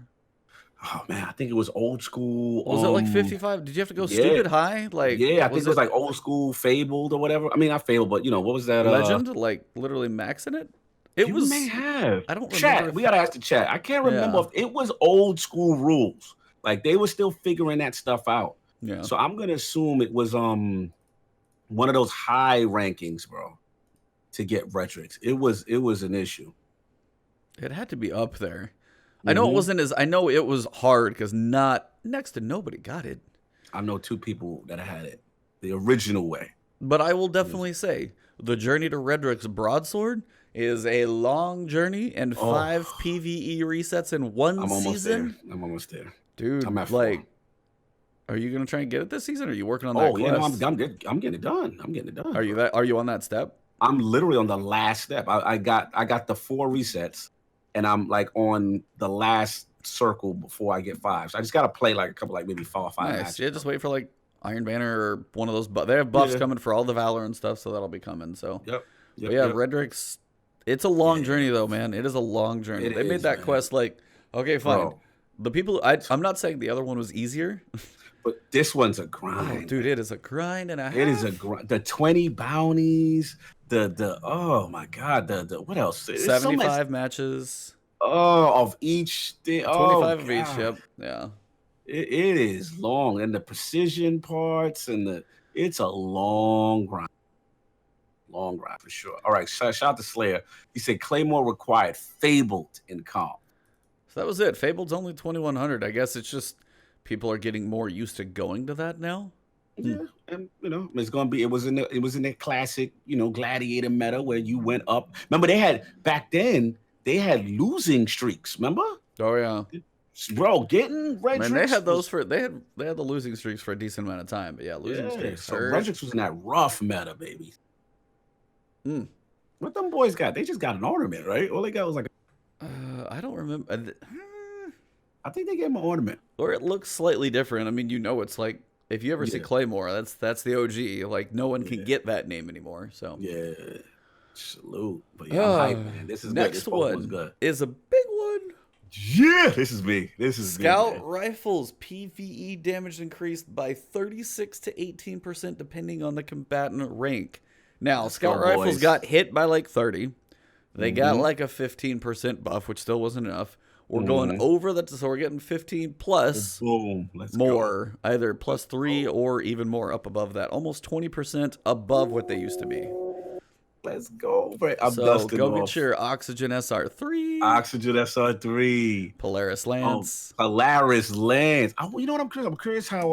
Oh man, I think it was old school. Was it like 55? Did you have to go stupid high? Like, I think it was like old school Fabled or whatever. I mean, not Fabled, but what was that? Legend? Like literally maxing it? You may have. I don't remember. Chat. We gotta ask the chat. I can't remember if it was old school rules. Like they were still figuring that stuff out. Yeah. So I'm gonna assume it was one of those high rankings, bro, to get Redrix. It was an issue. It had to be up there. I know it wasn't I know it was hard because next to nobody got it. I know two people that had it the original way. But I will definitely say the journey to Redrix Broadsword is a long journey, and 5 PvE resets in one season. I'm almost there. Dude, I'm at 4. Are you gonna try and get it this season? Or are you working on that quest? I'm getting it done. I'm getting it done. Are you on that step? I'm literally on the last step. I got the 4 resets. And I'm like on the last circle before I get 5. So I just got to play like a couple, like maybe 4 or 5 matches. Yeah, just wait for like Iron Banner or one of those. They have buffs coming for all the Valor and stuff, so that'll be coming. So Redrix. It's a long journey though, man. It is a long journey. They made that quest like, okay, fine. Bro. The people. I'm not saying the other one was easier, but this one's a grind. Oh, dude, it is a grind and a half. It is a grind. The 20 bounties. The oh my god, the what else? 75 matches. Of each thing. 25 of each, yep. Yeah. It is long, and the precision parts and it's a long grind. Long grind for sure. All right, shout out to Slayer. He said Claymore required Fabled in comp. So that was it. Fabled's only 2100. I guess it's just people are getting more used to going to that now. Yeah, and it's gonna be. It was in the classic, gladiator meta where you went up. Remember, back then they had losing streaks. Remember? Oh yeah, bro, getting Redrix. Man, they had those they had the losing streaks for a decent amount of time. But losing streaks. So Redrix was in that rough meta, baby. What them boys got? They just got an ornament, right? All they got was like. I don't remember. I think they gave him an ornament, or it looks slightly different. I mean, it's like. If you ever see Claymore, that's the OG. Like no one can get that name anymore. So salute. But I'm hyped, man. This is next good. one good. Is a big one. Yeah, this is big. This is Scout rifles PvE damage increased by 36 to 18% depending on the combatant rank. Now, Scout rifles got hit by like 30. They got like a 15% buff, which still wasn't enough. We're going over that, so we're getting 15 plus more, either +3 or even more up above that. Almost 20% above what they used to be. Let's go. Bro. I'm So dusting go get off. your Oxygen SR3. Oxygen SR3. Polaris Lance. Polaris Lance. You know what I'm curious? I'm curious how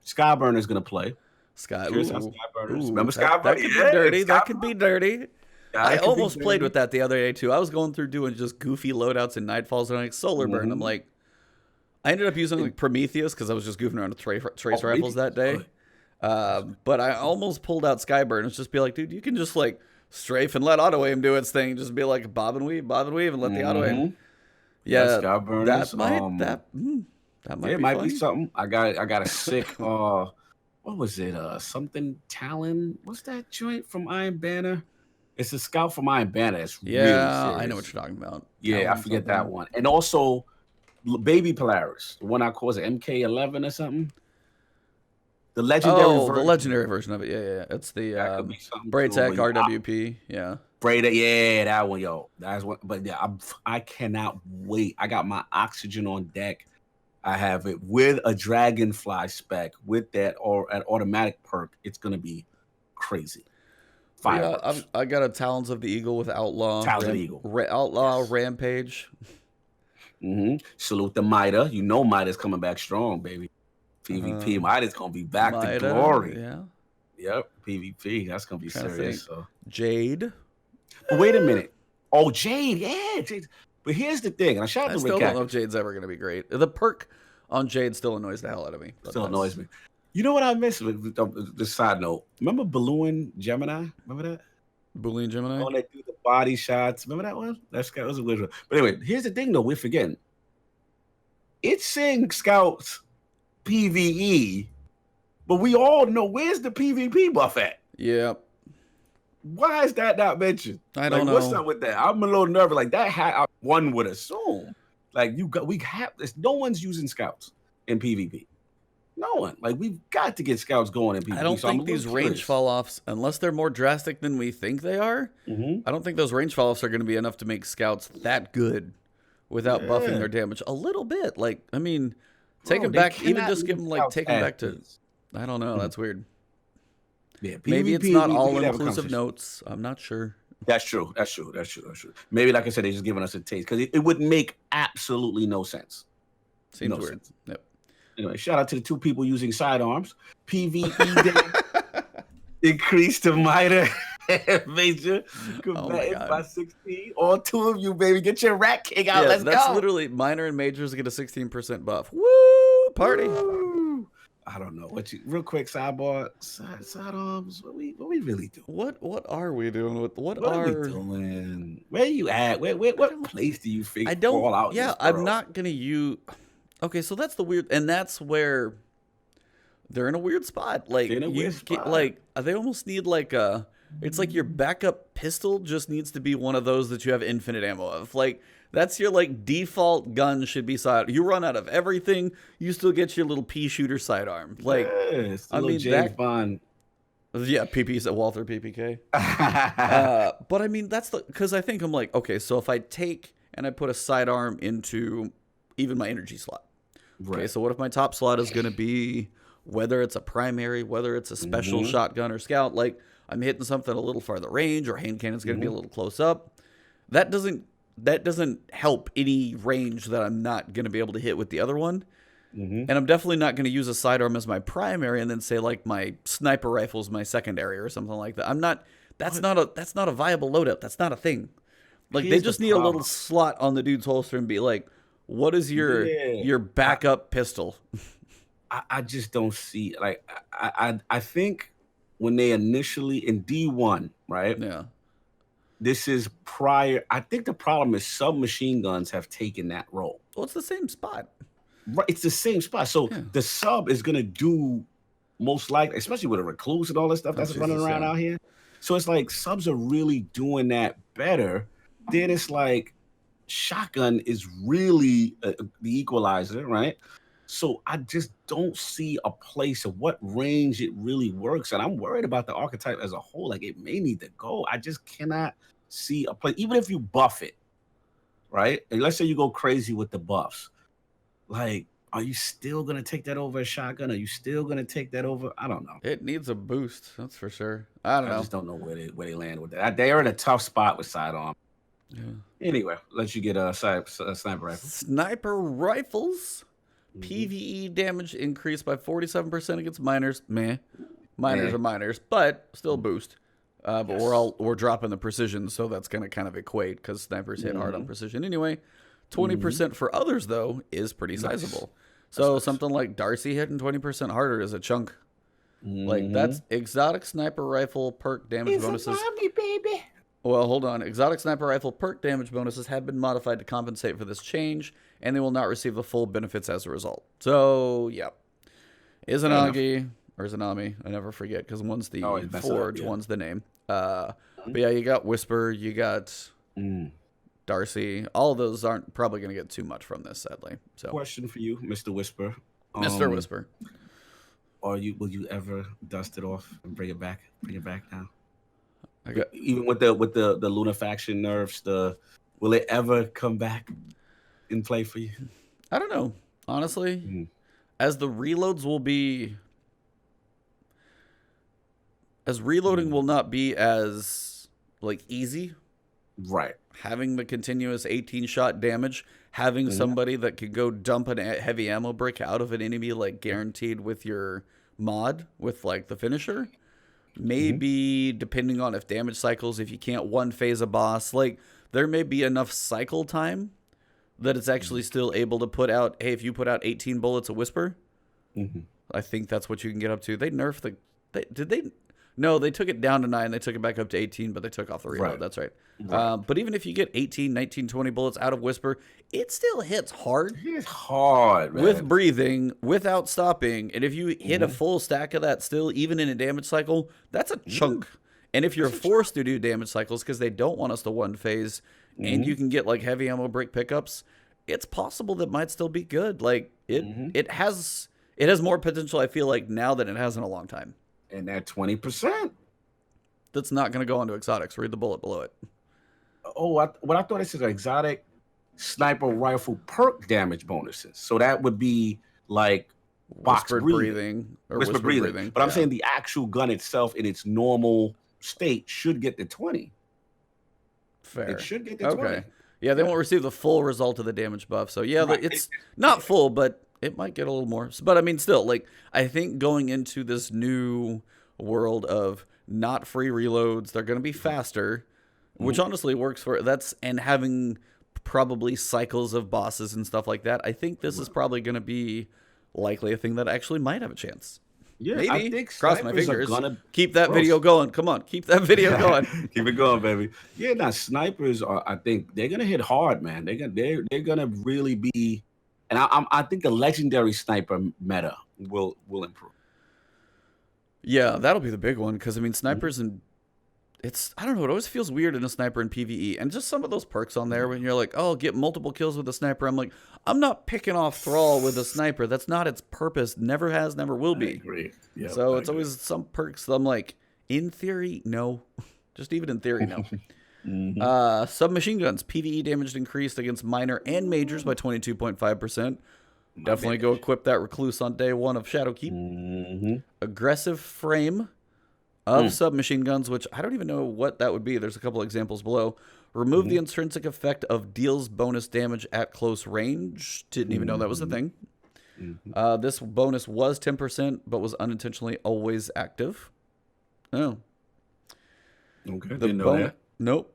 Skyburner's gonna play. Sky. Curious how Ooh, Skyburner's. ooh, Remember that Skyburner? could be Yeah, dirty. That could be Skyburner. dirty. Yeah, I that could be almost played dirty. with that the other day too. I was going through doing just goofy loadouts in Nightfalls and like Solar Burn. I'm like, I ended up using like Prometheus because I was just goofing around with trace rifles that day. But I almost pulled out Skyburn. It's just be like, dude, you can just like strafe and let auto aim do its thing. Just be like bob and weave, and let the auto aim. Yeah, Skyburners. that might it be might fun. be something. I got a sick what was it? Something Talon. What's that joint from Iron Banner? It's a scout from Iron Banner. It's really serious. I know what you're talking about. Yeah, Talon I forget something. that one. And also Baby Polaris, the one I call it MK11 or something. The legendary version. The legendary version of it. Yeah. It's the Braytech RWP. Yeah. Braytech, yeah, that one, yo. That's what. But yeah, I cannot wait. I got my Oxygen on deck. I have it with a Dragonfly spec with that or an automatic perk. It's gonna be crazy. Fireworks. Yeah, I got a Talons of the Eagle with Outlaw. Talons of the Eagle. Outlaw Rampage. Salute the Mida. You know Mida's coming back strong, baby. PvP. Mida's gonna be back to glory. Yeah. Yep. PvP. That's gonna be serious. So. Jade. But wait a minute. Oh, Jade. Yeah. Jade. But here's the thing. And I still don't know if Jade's ever gonna be great. The perk on Jade still annoys the hell out of me. Still annoys me. You know what I miss? This side note. Remember Balloon Gemini? Remember that? Boolean Gemini? Oh, they do the body shots. Remember that one? That was a weird one. But anyway, here's the thing, though. We're forgetting. It's saying Scouts PvE, but we all know where's the PvP buff at? Yeah. Why is that not mentioned? I don't know. What's up with that? I'm a little nervous. Like that, one would assume. Like no one's using Scouts in PvP. No one. Like we've got to get Scouts going in PvP. I don't think these range fall offs, unless they're more drastic than we think they are. I don't think those range fall offs are going to be enough to make Scouts that good without buffing their damage a little bit. Like, I mean, take them back, even just give them like take them back to. I don't know. That's weird. Yeah, PvP, maybe it's not all inclusive notes. I'm not sure. That's true. Maybe, like I said, they're just giving us a taste because it would make absolutely no sense. Seems weird. Sense. Yep. Anyway, shout out to the two people using sidearms. PvE day increased to minor major combatant by 16. All two of you, baby, get your rat king out. Let's go. That's literally minor and majors get a 16% buff. Woo! Party. Woo! I don't know real quick sidebar sidearms. What we really do? What are we doing with what are we doing? Where you at? What place do you think fall out? Yeah, I'm not gonna use. Okay, so that's the weird, and that's where they're in a weird spot. Like they almost need like a. It's like your backup pistol just needs to be one of those that you have infinite ammo of. Like that's your like default gun should be side. You run out of everything, you still get your little pea shooter sidearm. Like I mean James Bond. Yeah, PP's at Walther PPK. But I mean that's because I think I'm like, okay, so if I take and I put a sidearm into even my energy slot. Right. Okay, so what if my top slot is going to be whether it's a primary, whether it's a special shotgun or scout, like I'm hitting something a little farther range or hand cannon's going to be a little close up. That doesn't help any range that I'm not going to be able to hit with the other one. And I'm definitely not going to use a sidearm as my primary and then say like my sniper rifle is my secondary or something like that. I'm not. That's not a viable loadout. That's not a thing. Like they just need a little slot on the dude's holster and be like, what is your backup pistol? I just don't see like I think when they initially in D1, right? Yeah. This is prior. I think the problem is submachine guns have taken that role. Well, it's the same spot. Right, it's the same spot. So the sub is gonna do most likely, especially with a recluse and all this stuff that's running around out here. So it's like subs are really doing that better. Then it's like shotgun is really the equalizer, right? So I just don't see a place of what range it really works. And I'm worried about the archetype as a whole. Like it may need to go. I just cannot see a place, even if you buff it, right? And let's say you go crazy with the buffs. Like are you still gonna take that over a shotgun? Are you still gonna take that over? I don't know. It needs a boost, that's for sure. I don't I know. just don't know where they land with that. They are in a tough spot with sidearm. Yeah. Anyway, let you get a sniper rifle. Sniper rifles. Mhm. PvE damage increased by 47% against miners. Meh. Miners Eh. are miners, but still boost. But Yes. we're dropping the precision, so that's gonna kind of equate because snipers hit hard on precision anyway. 20% for others though is pretty Nice. sizable. So nice. something like Darcy hitting 20% harder is a chunk. Like that's exotic sniper rifle perk damage bonuses. Zombie, baby. Well, hold on. Exotic sniper rifle perk damage bonuses have been modified to compensate for this change, and they will not receive the full benefits as a result. So, yeah. Izanagi, or Izanami, I never forget, because one's the forge, one's the name. But yeah, you got Whisper, you got Darcy. All of those aren't probably going to get too much from this, sadly. So, Question for you, Mr. Whisper. Mr. Whisper. Will you ever dust it off and bring it back? Bring it back now. got, even with the Lunafaction nerfs, will it ever come back in play for you? I don't know, honestly. As the reloads will be, as reloading will not be as like easy. Right. Having the continuous 18 shot damage, having somebody that could go dump a heavy ammo brick out of an enemy like guaranteed with your mod with like the finisher. Maybe depending on if damage cycles, if you can't one phase a boss, like there may be enough cycle time that it's actually still able to put out, hey, if you put out 18 bullets a Whisper, I think that's what you can get up to. They nerfed no, they took it down to 9. They took it back up to 18, but they took off the reload. Right. That's right. But even if you get 18, 19, 20 bullets out of Whisper, it still hits hard. It hits hard, man. With breathing, without stopping. And if you hit a full stack of that still, even in a damage cycle, that's a chunk. And if you're forced to do damage cycles because they don't want us to one phase, and you can get like heavy ammo brick pickups, it's possible that might still be good. Like it has more potential, I feel like, now than it has in a long time. And that 20%. That's not going to go onto exotics. Read the bullet below it. Oh, I thought it said exotic sniper rifle perk damage bonuses. So that would be like box breathing. Or whisper breathing. But I'm saying the actual gun itself in its normal state should get the 20. Fair. It should get the 20. Yeah, they won't receive the full result of the damage buff. So yeah, it's not full, but it might get a little more. But I mean, still, like, I think going into this new world of not free reloads, they're going to be faster, which honestly works for that's, and having probably cycles of bosses and stuff like that. I think this is probably going to be likely a thing that actually might have a chance. Yeah, maybe. I think cross my fingers. Keep that video going. Come on, keep that video going. Keep it going, baby. Yeah, now snipers are. I think they're gonna hit hard, man. They're gonna really be. And I think the legendary sniper meta will improve. Yeah, that'll be the big one because I mean snipers and I don't know, it always feels weird in a sniper in PvE, and just some of those perks on there when you're like, oh, get multiple kills with a sniper. I'm like, I'm not picking off Thrall with a sniper. That's not its purpose. Never has, never will be. I agree. Yep, so it's always some perks that I'm like, in theory, no. Just even in theory, no. Submachine guns. PvE damage increased against minor and majors by 22.5%. Definitely go equip that recluse on day 1 of Shadowkeep. Aggressive frame of submachine guns, which I don't even know what that would be. There's a couple examples below. Remove the intrinsic effect of deals bonus damage at close range. Didn't even know that was a thing. This bonus was 10%, but was unintentionally always active. Oh. Okay, didn't know that. Nope.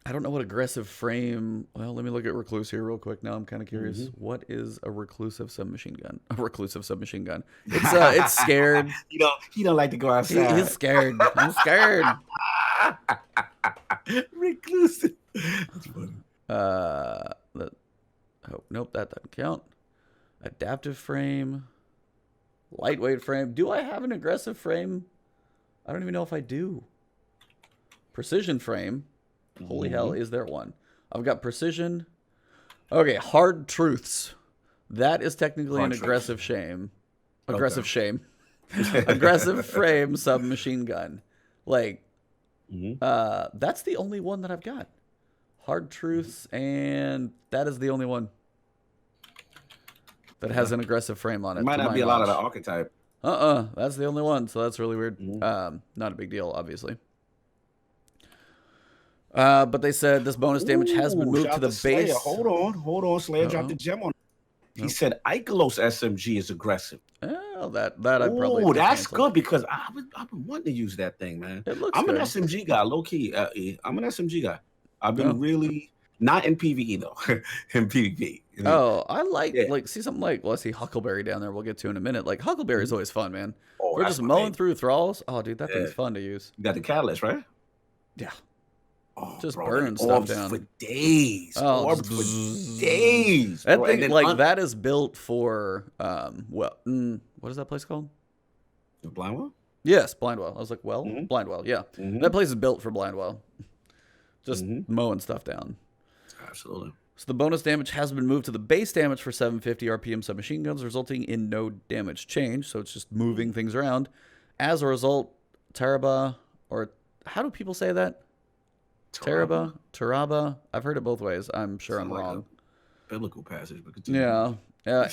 I don't know what aggressive frame. Well, let me look at recluse here real quick. Now I'm kind of curious. What is a reclusive submachine gun? A reclusive submachine gun. It's scared. He don't like to go outside. He's scared. I'm scared. Reclusive. That's funny. Nope, that doesn't count. Adaptive frame. Lightweight frame. Do I have an aggressive frame? I don't even know if I do. Precision frame. Holy hell, is there one? I've got precision. Okay, hard truths. That is technically an aggressive shame. Aggressive shame. Aggressive frame submachine gun. Like, that's the only one that I've got. Hard truths, and that is the only one. that has an aggressive frame on it. It might not be a lot of the archetype. That's the only one, so that's really weird. Not a big deal, obviously. But they said this bonus damage has been moved to the base. Hold on. Slayer dropped the gem on. He said Ikelos SMG is aggressive. Oh, that I probably. Oh, that's good because I've been wanting to use that thing, man. I'm an SMG guy, low key. I'm an SMG guy. I've been really not in PvE though, in PvP. Oh, I like see something like I see Huckleberry down there. We'll get to in a minute. Like Huckleberry is always fun, man. We're just mowing through thralls. Oh, dude, that thing's fun to use. You got the catalyst, right? Yeah. Oh, just burn stuff down for days. Orbs for days. That thing, like that is built for what is that place called? Blindwell? Yes, Blindwell. I was like, Blindwell. Yeah, that place is built for Blindwell. Just mowing stuff down. Absolutely. So the bonus damage has been moved to the base damage for 750 RPM submachine guns, resulting in no damage change. So it's just moving things around. As a result, Taraba, or how do people say that? Taraba. I've heard it both ways. I'm sure I'm wrong. Biblical passage, but continue. Yeah.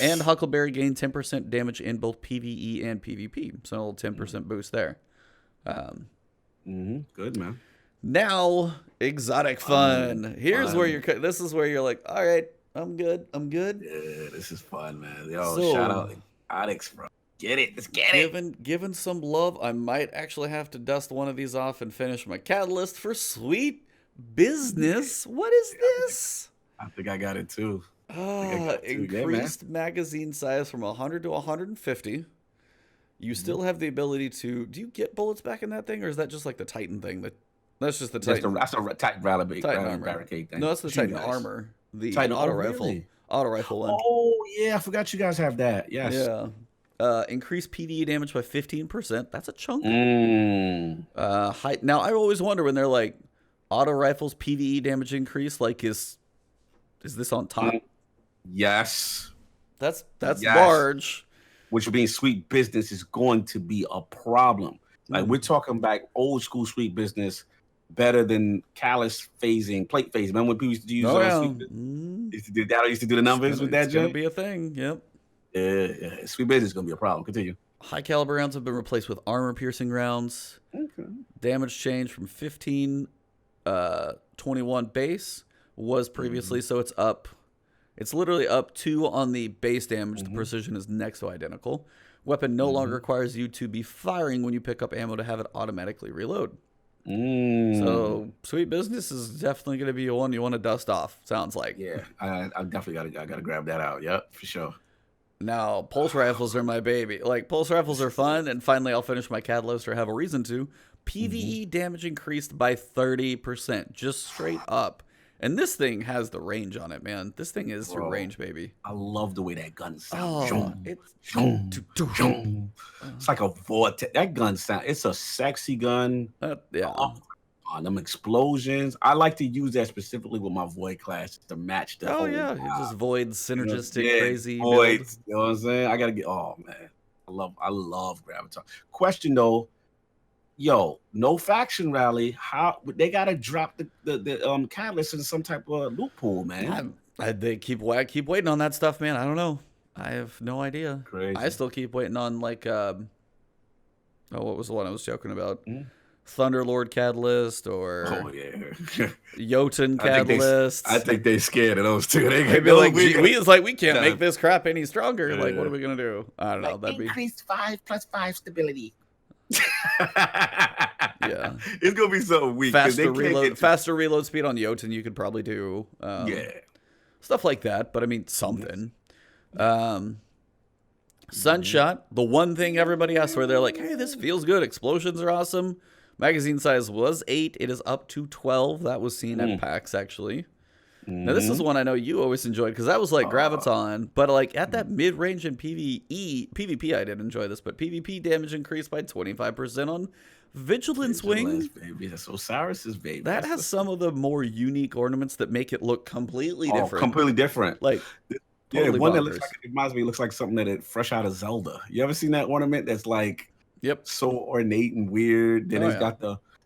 And Huckleberry gained 10% damage in both PvE and PvP. So a little 10% boost there. Good, man. Now, exotic fun. Here's where this is where you're like, all right, I'm good. Yeah, this is fun, man. Yo, shout out exotics, bro. Get it. Let's get it. Given some love, I might actually have to dust one of these off and finish my catalyst for sweet business. What is this? I think I got it too. Increased magazine size from 100 to 150. You still have the ability to. Do you get bullets back in that thing, or is that just like the Titan thing? That's just the Titan. That's a Titan barricade thing. No, that's the Titan armor. The Titan auto rifle. Really? Auto rifle one. Oh yeah, I forgot you guys have that. Yes. Yeah. Increased PvE damage by 15%. That's a chunk. Now I always wonder when they're like auto rifles PvE damage increase. Like is this on top? Yes. That's large. Which means sweet business is going to be a problem. Like we're talking back old school sweet business, better than callus phasing, plate phasing. Remember when people used to use used to do the numbers with that? It's gonna be a thing. Yep. Yeah. Sweet business is gonna be a problem. Continue. High caliber rounds have been replaced with armor piercing rounds. Okay. Damage change from 15, 21 base was previously, so it's up. It's literally up 2 on the base damage. The precision is next to identical. Weapon no longer requires you to be firing when you pick up ammo to have it automatically reload. So sweet business is definitely going to be one you want to dust off. Sounds like. Yeah, I definitely gotta grab that out. Yep, for sure. Now pulse rifles are my baby. Like pulse rifles are fun, and finally I'll finish my catalyst or have a reason to. PvE damage increased by 30%, just straight up. And this thing has the range on it, man. This thing is your range, baby. I love the way that gun sounds. It's like a vortex. That gun sound. It's a sexy gun. Yeah. On them explosions. I like to use that specifically with my void class to match the. Oh yeah, you just void synergistic crazy. Voids. You know what I'm saying? I gotta get. Oh man, I love Graviton. Question though. Yo, no faction rally. How they gotta drop the catalyst in some type of loophole, man? They keep waiting on that stuff, man. I don't know. I have no idea. Crazy. I still keep waiting on like what was the one I was joking about? Thunderlord catalyst or Jotun catalyst. I think they scared of those two. They'd be like, we can't make this crap any stronger. Like, what are we gonna do? I don't know. That'd increased 5 + 5 stability. Yeah, it's gonna be so weak. Faster reload speed on Jotun. You could probably do stuff like that. But I mean something. Sunshot, the one thing everybody asks for, they're like, hey, this feels good. Explosions are awesome. Magazine size was 8. It is up to 12. That was seen at PAX actually. Now this is one I know you always enjoyed because that was like Graviton, but like at that mid range in PvP I did enjoy this, but PvP damage increased by 25% on Vigilance Wing. Baby. That's Osiris's baby. That has some of the more unique ornaments that make it look completely different. Completely different. Like totally one that looks like, it reminds me, looks like something that fresh out of Zelda. You ever seen that ornament that's like so ornate and weird? Then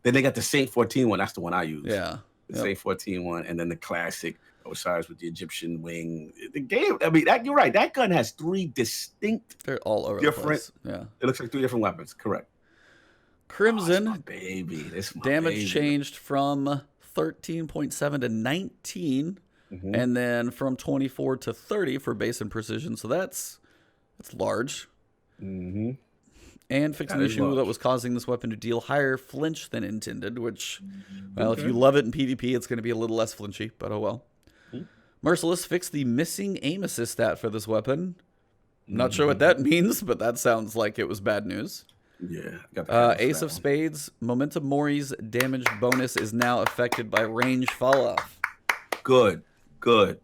they got the Saint 14 one. That's the one I use. Yeah. the same 14-1, and then the classic Osiris with the Egyptian wing. The game, I mean, you're right. That gun has 3 distinct, they're all over different. The place. Yeah, it looks like 3 different weapons. Correct. Crimson, my baby. This my damage baby. changed from 13.7 to 19, and then from 24 to 30 for base and precision. So that's large. And fixed an issue that was causing this weapon to deal higher flinch than intended, which, well, if you love it in PvP, it's going to be a little less flinchy, but oh well. Merciless fixed the missing aim assist stat for this weapon. Not sure what that means, but that sounds like it was bad news. Yeah. Got the Ace of Spades, Momentum Mori's damage bonus is now affected by range fall off. Good.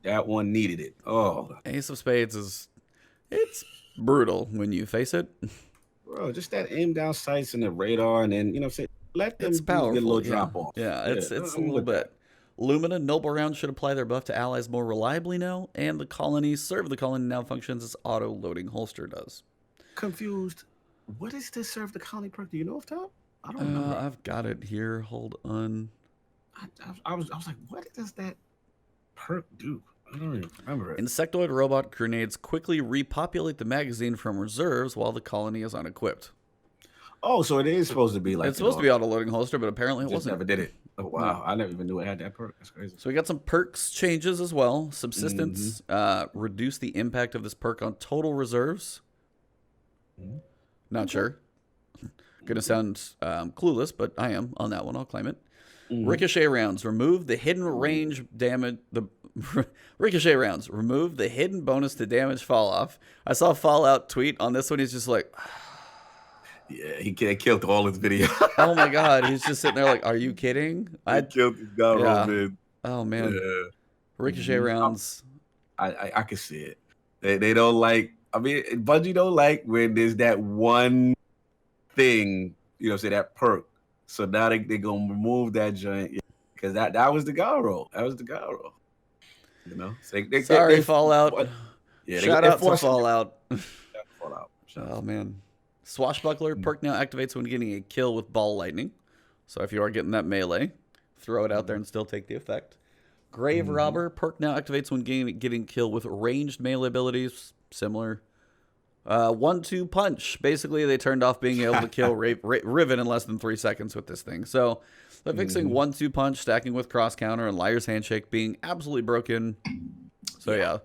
That one needed it. Oh. Ace of Spades it's brutal when you face it. Bro, just that aim down sights and the radar, and then, let them It's powerful, get a little drop off. Yeah, it's a little bit. Lumina, Noble Round should apply their buff to allies more reliably now, and the colony, Serve the Colony now functions as auto-loading holster does. Confused. What is this Serve the Colony perk? Do you know off top? I don't remember. I've got it here. Hold on. I was like, what does that perk do? I don't even remember it. Insectoid robot grenades quickly repopulate the magazine from reserves while the colony is unequipped. Oh, so it is supposed to be like... It's supposed to be auto-loading holster, but apparently it wasn't. Never did it. Oh, wow. I never even knew it had that perk. That's crazy. So we got some perks changes as well. Subsistence, reduce the impact of this perk on total reserves. Not sure. Gonna sound clueless, but I am on that one. I'll claim it. Ricochet rounds, remove the hidden range damage. Ricochet rounds, remove the hidden bonus to damage fall off. I saw Fallout tweet on this one. He's just like... Yeah, he killed all his videos. Oh my god, he's just sitting there like, are you kidding? I killed this guy, man. Oh man. Yeah. Ricochet rounds. I can see it. They don't like, I mean, Bungie don't like when there's that one thing, say that perk. So now they gonna remove that joint, because that was the guy roll. That was the guy roll. So sorry, Fallout. Yeah, shout out to Fallout. Fallout. Oh man. Swashbuckler perk now activates when getting a kill with ball lightning. So if you are getting that melee, throw it out there and still take the effect. Grave Robber perk now activates when getting kill with ranged melee abilities. Similar. 1-2 punch. Basically, they turned off being able to kill Riven in less than 3 seconds with this thing. So they're fixing 1-2 punch, stacking with cross counter, and Liar's Handshake being absolutely broken. So yeah,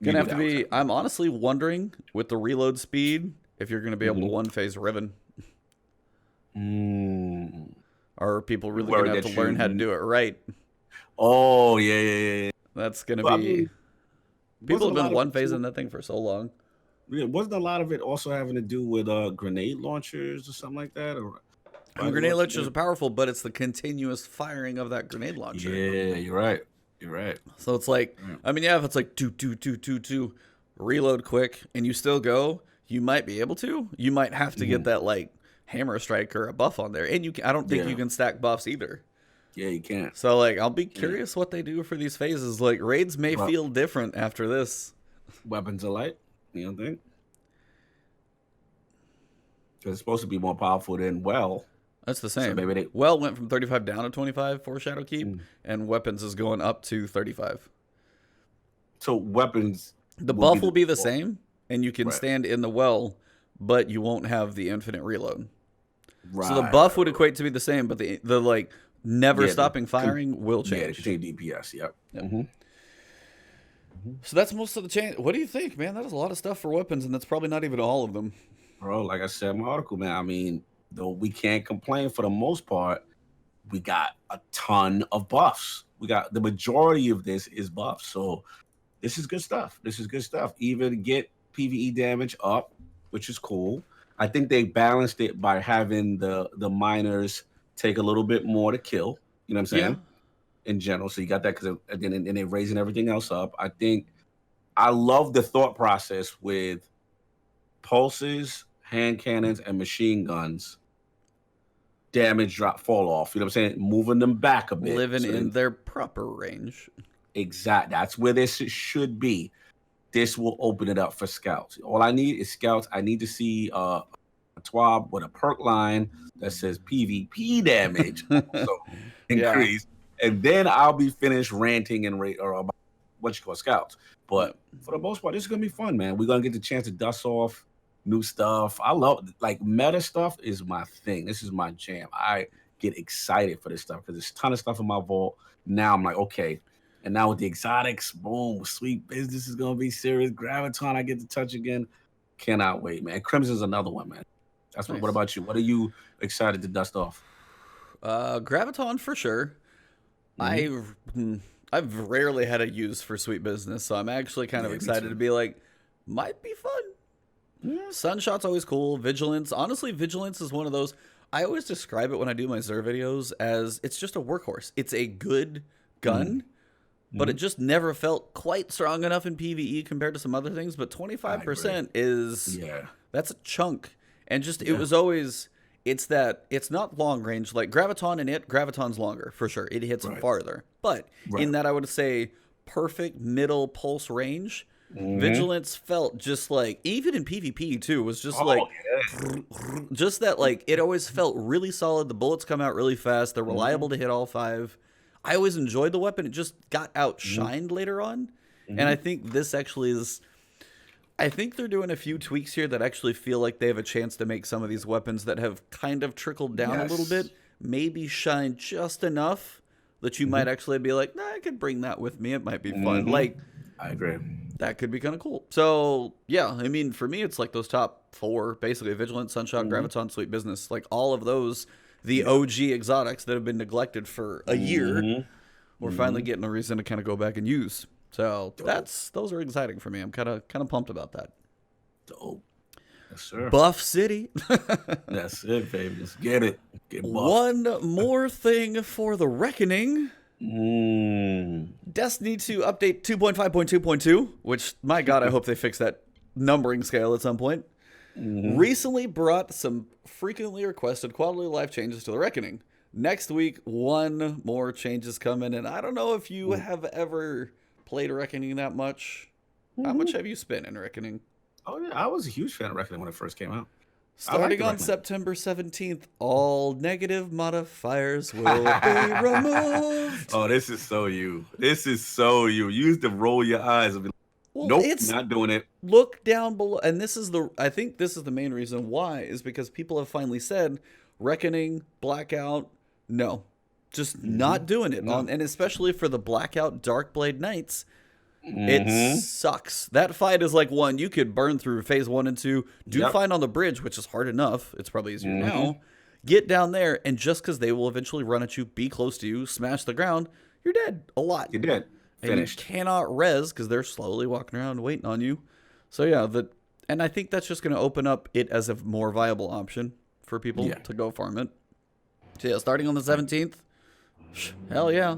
gonna have to be. I'm honestly wondering with the reload speed if you're gonna be able to one phase Riven. Are people really gonna have to learn how to do it right? Oh yeah. That's gonna be. I mean, people have been one phasing that thing for so long. Wasn't a lot of it also having to do with grenade launchers or something like that? Or grenade launchers are powerful, but it's the continuous firing of that grenade launcher. Yeah, you're right. You're right. So it's like, I mean, yeah, if it's like two, reload quick, and you still go, you might be able to. You might have to get that like hammer strike or a buff on there, and I don't think you can stack buffs either. Yeah, you can't. So like, I'll be curious what they do for these phases. Like raids may feel different after this. Weapons of light. You don't think? Because it's supposed to be more powerful than Well. That's the same. So maybe Well went from 35 down to 25 for Shadowkeep, and Weapons is going up to 35. So Weapons... The buff will be the same, and you can stand in the Well, but you won't have the infinite reload. Right. So the buff would equate to be the same, but the like never stopping firing will change. Yeah, DPS, yep. So that's most of the change. What do you think, man? That is a lot of stuff for weapons, and that's probably not even all of them. Bro, like I said in my article, man, I mean, though we can't complain for the most part, we got a ton of buffs. We got the majority of this is buffs. So this is good stuff. Even get PvE damage up, which is cool. I think they balanced it by having the miners take a little bit more to kill. You know what I'm saying? Yeah. In general, so you got that because then they're raising everything else up. I love the thought process with pulses, hand cannons, and machine guns. Damage fall off. You know what I'm saying? Moving them back a bit, living in their proper range. Exactly. That's where this should be. This will open it up for scouts. All I need is scouts. I need to see a TWAB with a perk line that says PvP damage so increase. and then I'll be finished ranting and or about what you call scouts. But for the most part, this is gonna be fun, man. We're gonna get the chance to dust off new stuff. I love like meta stuff is my thing. This is my jam. I get excited for this stuff because there's a ton of stuff in my vault. Now I'm like, okay. And now with the exotics, boom, sweet business is gonna be serious. Graviton, I get to touch again. Cannot wait, man. Crimson's another one, man. That's nice. What about you? What are you excited to dust off? Graviton for sure. I've rarely had a use for sweet business, so I'm actually kind of excited to be like, might be fun. Yeah. Sunshot's always cool. Vigilance. Honestly, Vigilance is one of those. I always describe it when I do my Xur videos as it's just a workhorse. It's a good gun, but it just never felt quite strong enough in PvE compared to some other things. But 25% is, that's a chunk. And just, it was always, it's not long range. Like Graviton and Graviton's longer, for sure. It hits farther. But in that, I would say perfect middle pulse range. Vigilance felt just like, even in PvP too, was just just that, like, it always felt really solid. The bullets come out really fast. They're reliable to hit all 5. I always enjoyed the weapon. It just got outshined later on. And I think this actually is, I think they're doing a few tweaks here that actually feel like they have a chance to make some of these weapons that have kind of trickled down a little bit, maybe shine just enough that you might actually be like, nah, I could bring that with me. It might be fun. Like, I agree. That could be kind of cool. So, yeah, I mean, for me, it's like those top 4, basically Vigilance, Sunshot, Graviton, Sweet Business. Like all of those, the OG exotics that have been neglected for a year, we're finally getting a reason to kind of go back and use. So those are exciting for me. I'm kind of pumped about that. Dope. Yes, sir. Buff City. That's it, baby. Let's get it. Get buffed. One more thing for the Reckoning. Destiny 2 update 2.5.2.2, which, my God, I hope they fix that numbering scale at some point. Recently brought some frequently requested quality of life changes to the Reckoning. Next week, one more change is coming, and I don't know if you have ever played Reckoning that much. How much have you spent in Reckoning? Oh, yeah, I was a huge fan of Reckoning when it first came out. Starting on September 17th, all negative modifiers will be removed. Oh, this is so you. This is so you. You used to roll your eyes and be like, nope, not doing it. Look down below. And I think this is the main reason why, is because people have finally said, Reckoning, Blackout, no. Just not doing it. And especially for the Blackout Darkblade Knights, it sucks. That fight is like one you could burn through phase 1 and 2. Do find on the bridge, which is hard enough. It's probably easier now. Get down there, and just because they will eventually run at you, be close to you, smash the ground, you're dead a lot. You're dead. Finished. And you cannot res because they're slowly walking around waiting on you. So yeah, and I think that's just going to open up it as a more viable option for people to go farm it. So yeah, starting on the 17th, hell yeah.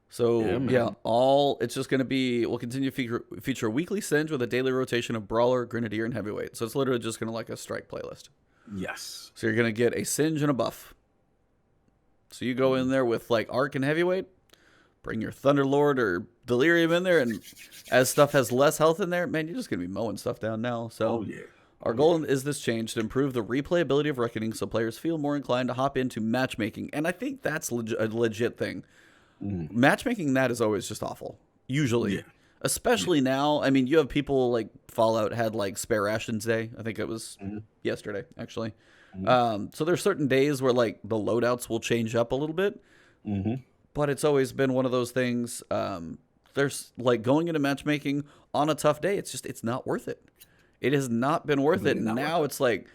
So it's just going to be, we'll continue to feature a weekly Singe with a daily rotation of Brawler, Grenadier, and Heavyweight. So it's literally just going to like a strike playlist. Yes. So you're going to get a Singe and a buff. So you go in there with like Arc and Heavyweight, bring your Thunderlord or Delirium in there, and as stuff has less health in there, man, you're just going to be mowing stuff down now. So our goal is this change to improve the replayability of Reckoning so players feel more inclined to hop into matchmaking. And I think that's a legit thing. Matchmaking that is always just awful, usually, especially now. I mean, you have people like Fallout had like Spare Rations Day. I think it was yesterday, actually. So there's certain days where like the loadouts will change up a little bit, but it's always been one of those things. There's like going into matchmaking on a tough day. It's not worth it. It has not been worth it. And now it's like,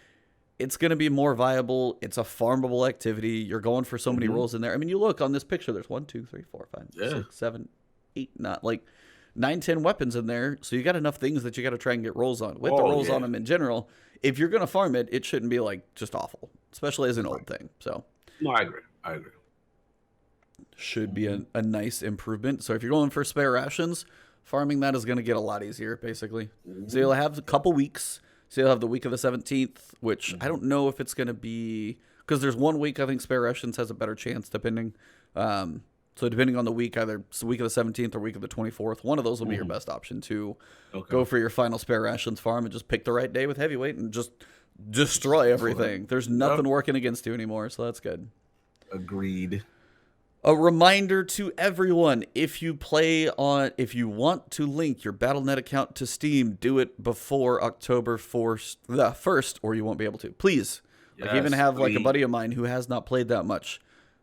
it's going to be more viable. It's a farmable activity. You're going for so many rolls in there. I mean, you look on this picture, there's 1, 2, 3, 4, 5, 6, 7, 8, not like 9, 10 weapons in there. So you got enough things that you got to try and get rolls on. With the rolls on them in general, if you're going to farm it, it shouldn't be like just awful, especially as an old thing. So no, I agree. Should be a nice improvement. So if you're going for Spare Rations, farming that is going to get a lot easier, basically. So you'll have a couple weeks. So you'll have the week of the 17th, which I don't know if it's going to be, because there's 1 week I think Spare Rations has a better chance, depending. So depending on the week, either it's the week of the 17th or week of the 24th, one of those will be your best option to go for your final Spare Rations farm and just pick the right day with Heavyweight and just destroy everything. There's nothing working against you anymore, so that's good. Agreed. A reminder to everyone, if you want to link your Battle.net account to Steam, do it before October 1st, or you won't be able to. Please. Like, I even have like a buddy of mine who has not played that much.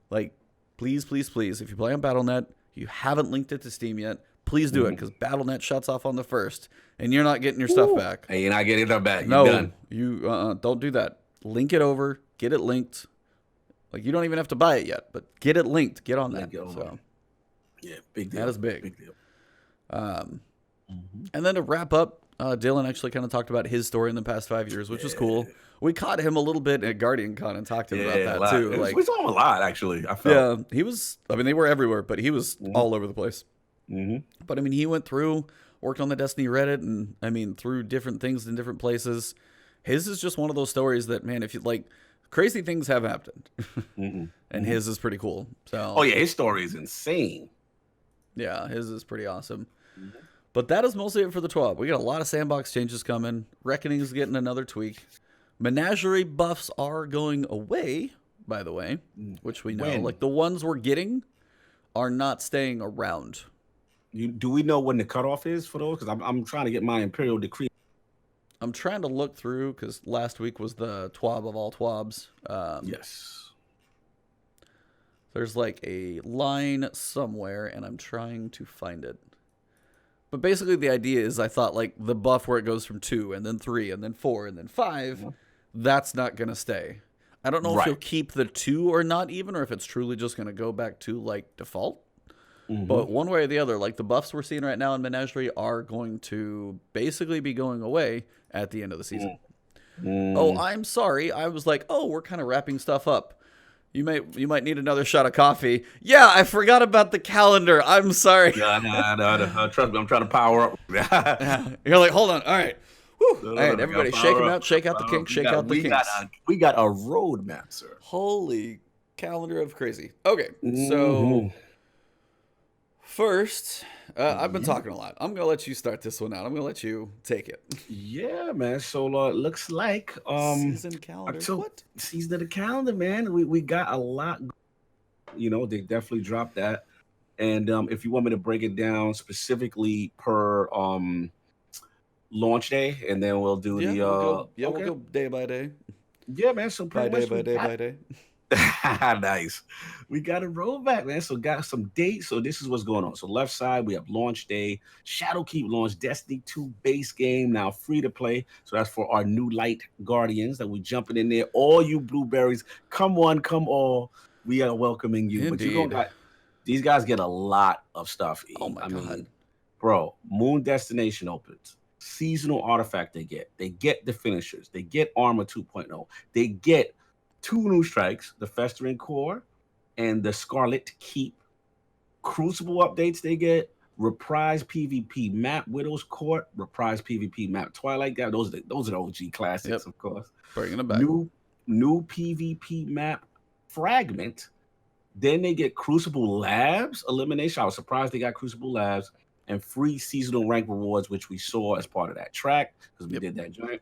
Like, please, please, please, if you play on Battle.net, you haven't linked it to Steam yet, please do it, because Battle.net shuts off on the 1st, and you're not getting your stuff back. Hey, you're not getting it back. No, you're done. You don't do that. Link it over, get it linked. Like, you don't even have to buy it yet, but get it linked. Get on that. So, yeah, big deal. That is big. Big deal. And then to wrap up, Dylan actually kind of talked about his story in the past 5 years, which is cool. We caught him a little bit at Guardian Con and talked to him about that too. We saw him a lot, actually. I felt. Yeah, he was. I mean, they were everywhere, but he was all over the place. But I mean, he went through, worked on the Destiny Reddit, and I mean, through different things in different places. His is just one of those stories that, man, if you like. Crazy things have happened, and his is pretty cool. So, oh yeah, his story is insane. Yeah, his is pretty awesome. But that is mostly it for the 12. We got a lot of sandbox changes coming. Reckoning is getting another tweak. Menagerie buffs are going away, by the way, which we know. When? Like the ones we're getting are not staying around. Do we know when the cutoff is for those? Because I'm trying to get my Imperial Decree. I'm trying to look through because last week was the TWAB of all TWABs. Yes. There's like a line somewhere, and I'm trying to find it. But basically the idea is I thought like the buff where it goes from 2 and then 3 and then 4 and then 5, that's not going to stay. I don't know if you'll keep the 2 or not even, or if it's truly just going to go back to like default. But one way or the other, like the buffs we're seeing right now in Menagerie are going to basically be going away at the end of the season. Oh, I'm sorry. I was like, oh, we're kind of wrapping stuff up. You might need another shot of coffee. Yeah, I forgot about the calendar. I'm sorry. No, trust me, I'm trying to power up. You're like, hold on. All right. Woo. All right, everybody, shake them out. Shake out the kinks. Shake out the kinks. We got a roadmap, sir. Holy calendar of crazy. Okay, so first, I've been talking a lot. I'm going to let you start this one out. I'm going to let you take it. Yeah, man. So looks like season calendar. What? Season of the calendar, man. We got a lot. You know, they definitely dropped that. And if you want me to break it down specifically per launch day, and then we'll do we'll go day by day. Yeah, man. So by day. Nice. We got a rollback, man. So got some dates. So this is what's going on. So left side, we have launch day. Shadowkeep launch, Destiny 2 base game, now free to play. So that's for our new light guardians that we jumping in there. All you blueberries, come one, come all. We are welcoming you. Indeed. But these guys get a lot of stuff. Oh my God. mean, bro, Moon Destination opens. Seasonal artifact they get the finishers, they get armor 2.0, they get 2 new strikes, the Festering Core and the Scarlet Keep. Crucible updates they get, Reprise PvP map, Widow's Court, Reprise PvP map, Twilight Gap. Those are the OG classics, of course. Bringing it back. New PvP map, Fragment. Then they get Crucible Labs elimination. I was surprised they got Crucible Labs. And free seasonal rank rewards, which we saw as part of that track because we did that joint.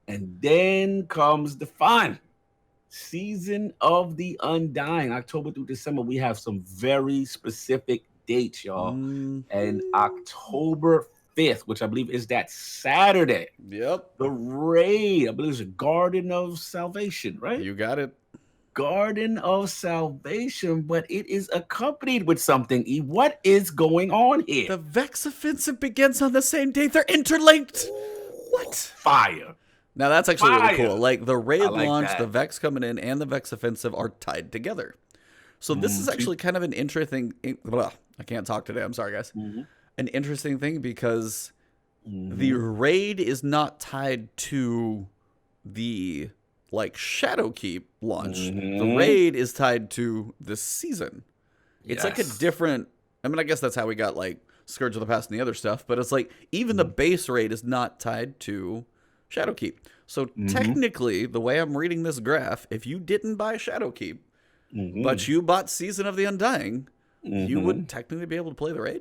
And then comes the fun. Season of the Undying, October through December. We have some very specific dates, y'all. And October 5th, which I believe is that Saturday. Yep. The raid, I believe it's a Garden of Salvation, right? You got it. Garden of Salvation, but it is accompanied with something. What is going on here? The Vex Offensive begins on the same day. They're interlinked. What? Fire. Now that's actually really cool. Like the raid launch, that. the Vex coming in, and the Vex Offensive are tied together. So this is actually kind of an interesting. I can't talk today. I'm sorry, guys. An interesting thing because the raid is not tied to the Shadowkeep launch. The raid is tied to the season. It's like a different. I mean, I guess that's how we got like Scourge of the Past and the other stuff. But it's like even the base raid is not tied to Shadowkeep. So technically, the way I'm reading this graph, if you didn't buy Shadowkeep, but you bought Season of the Undying, you would technically be able to play the raid?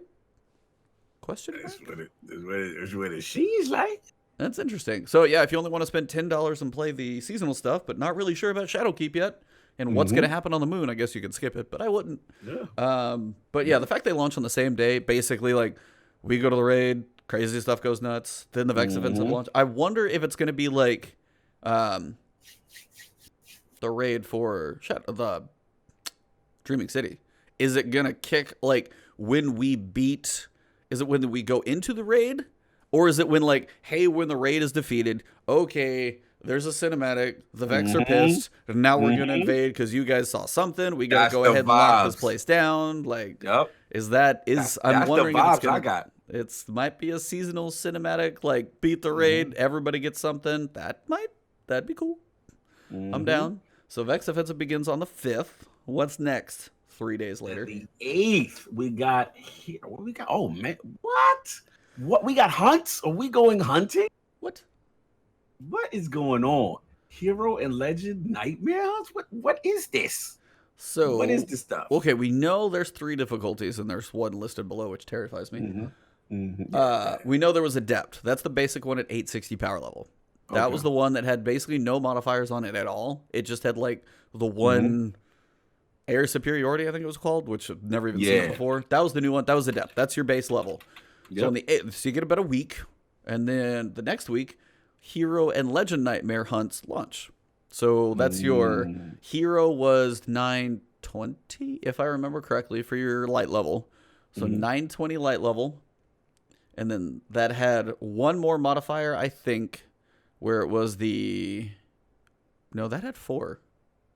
Question mark? That's what it seems like. That's interesting. So yeah, if you only want to spend $10 and play the seasonal stuff, but not really sure about Shadowkeep yet, And what's going to happen on the moon? I guess you could skip it, but I wouldn't. Yeah. But yeah, the fact they launch on the same day, basically like we go to the raid, crazy stuff goes nuts. Then the Vex events have launched. I wonder if it's going to be like the raid for the Dreaming City. Is it going to kick like when we beat? Is it when we go into the raid? Or is it when like, hey, when the raid is defeated, okay, there's a cinematic, the Vex are pissed, and now we're going to invade because you guys saw something. We got to go ahead and lock this place down. Like, I'm wondering if it's gonna, it's might be a seasonal cinematic, like beat the raid, everybody gets something. That'd be cool. I'm down. So Vex Offensive begins on the 5th. What's next? 3 days later. The 8th, we got here. What we got? Oh man, what we got? Hunts? Are we going hunting? What is going on? Hero and Legend Nightmare Hunts? What is this? So what is this stuff? Okay, we know there's 3 difficulties and there's 1 listed below, which terrifies me. We know there was Adept. That's the basic one at 860 power level. That was the one that had basically no modifiers on it at all. It just had like the one air superiority, I think it was called, which I've never even seen it before. That was the new one. That was Adept. That's your base level. So on the 8th, so you get about a week, and then the next week, Hero and Legend Nightmare Hunts launch. So that's your Hero was 920, if I remember correctly, for your light level. So 920 light level. And then that had 1 more modifier, I think, where it was the... No, that had 4.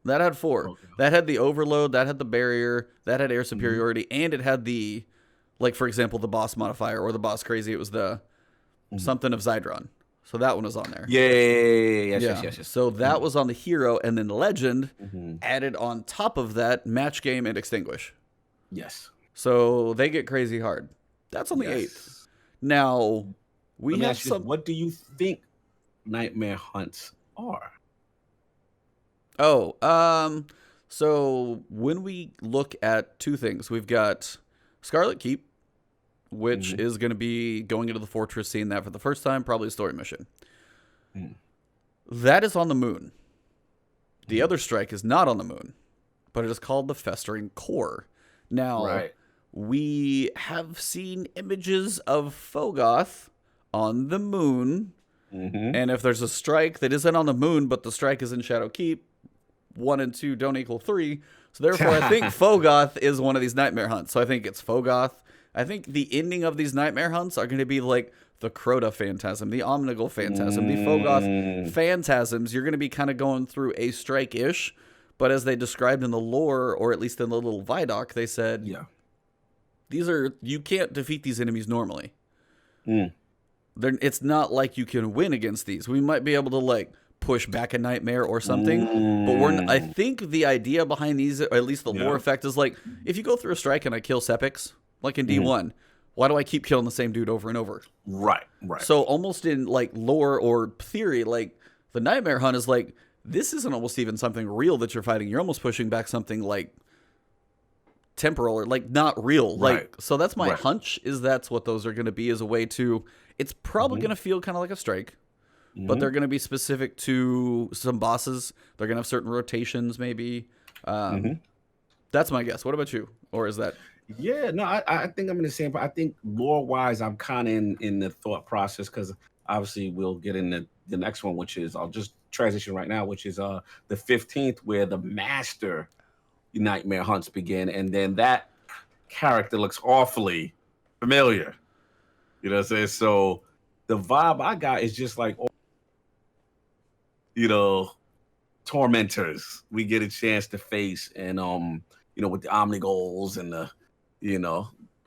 That had 4. Okay. That had the overload, that had the barrier, that had air superiority, and it had the, like, for example, the boss modifier or the boss crazy. It was the something of Zydron. So that one was on there. Yes. So that was on the Hero, and then Legend added on top of that Match Game and Extinguish. Yes. So they get crazy hard. That's on the 8th. Now, we have some... What do you think Nightmare Hunts are? So when we look at 2 things, we've got Scarlet Keep, which is going to be going into the fortress, seeing that for the first time, probably a story mission. That is on the moon. The other strike is not on the moon, but it is called the Festering Core. Now, we have seen images of Fogoth on the moon, and if there's a strike that isn't on the moon, but the strike is in Shadowkeep, 1 and 2 don't equal 3. So therefore, I think Fogoth is one of these Nightmare Hunts. So I think it's Fogoth. I think the ending of these Nightmare Hunts are going to be like the Crota Phantasm, the Omnigul Phantasm, the Fogoth Phantasms. You're going to be kind of going through a strike-ish, but as they described in the lore, or at least in the little Vidoc, they said, you can't defeat these enemies normally. It's not like you can win against these. We might be able to like push back a nightmare or something, but I think the idea behind these, or at least the lore effect, is like if you go through a strike and I kill Sepix, like in D1, why do I keep killing the same dude over and over? Right. So almost in like lore or theory, like the Nightmare Hunt is like, this isn't almost even something real that you're fighting. You're almost pushing back something like temporal or like not real. Like, so that's my hunch, is that's what those are going to be, as a way to, it's probably going to feel kind of like a strike, but they're going to be specific to some bosses. They're going to have certain rotations maybe. That's my guess. What about you? Or is that... Yeah, no, I think I'm in the same. I think lore-wise, I'm kind of in the thought process, because obviously we'll get in the next one, which is, I'll just transition right now, which is the 15th, where the Master Nightmare Hunts begin, and then that character looks awfully familiar. You know what I'm saying? So the vibe I got is just like, tormentors we get a chance to face, and with the Omnigul's and the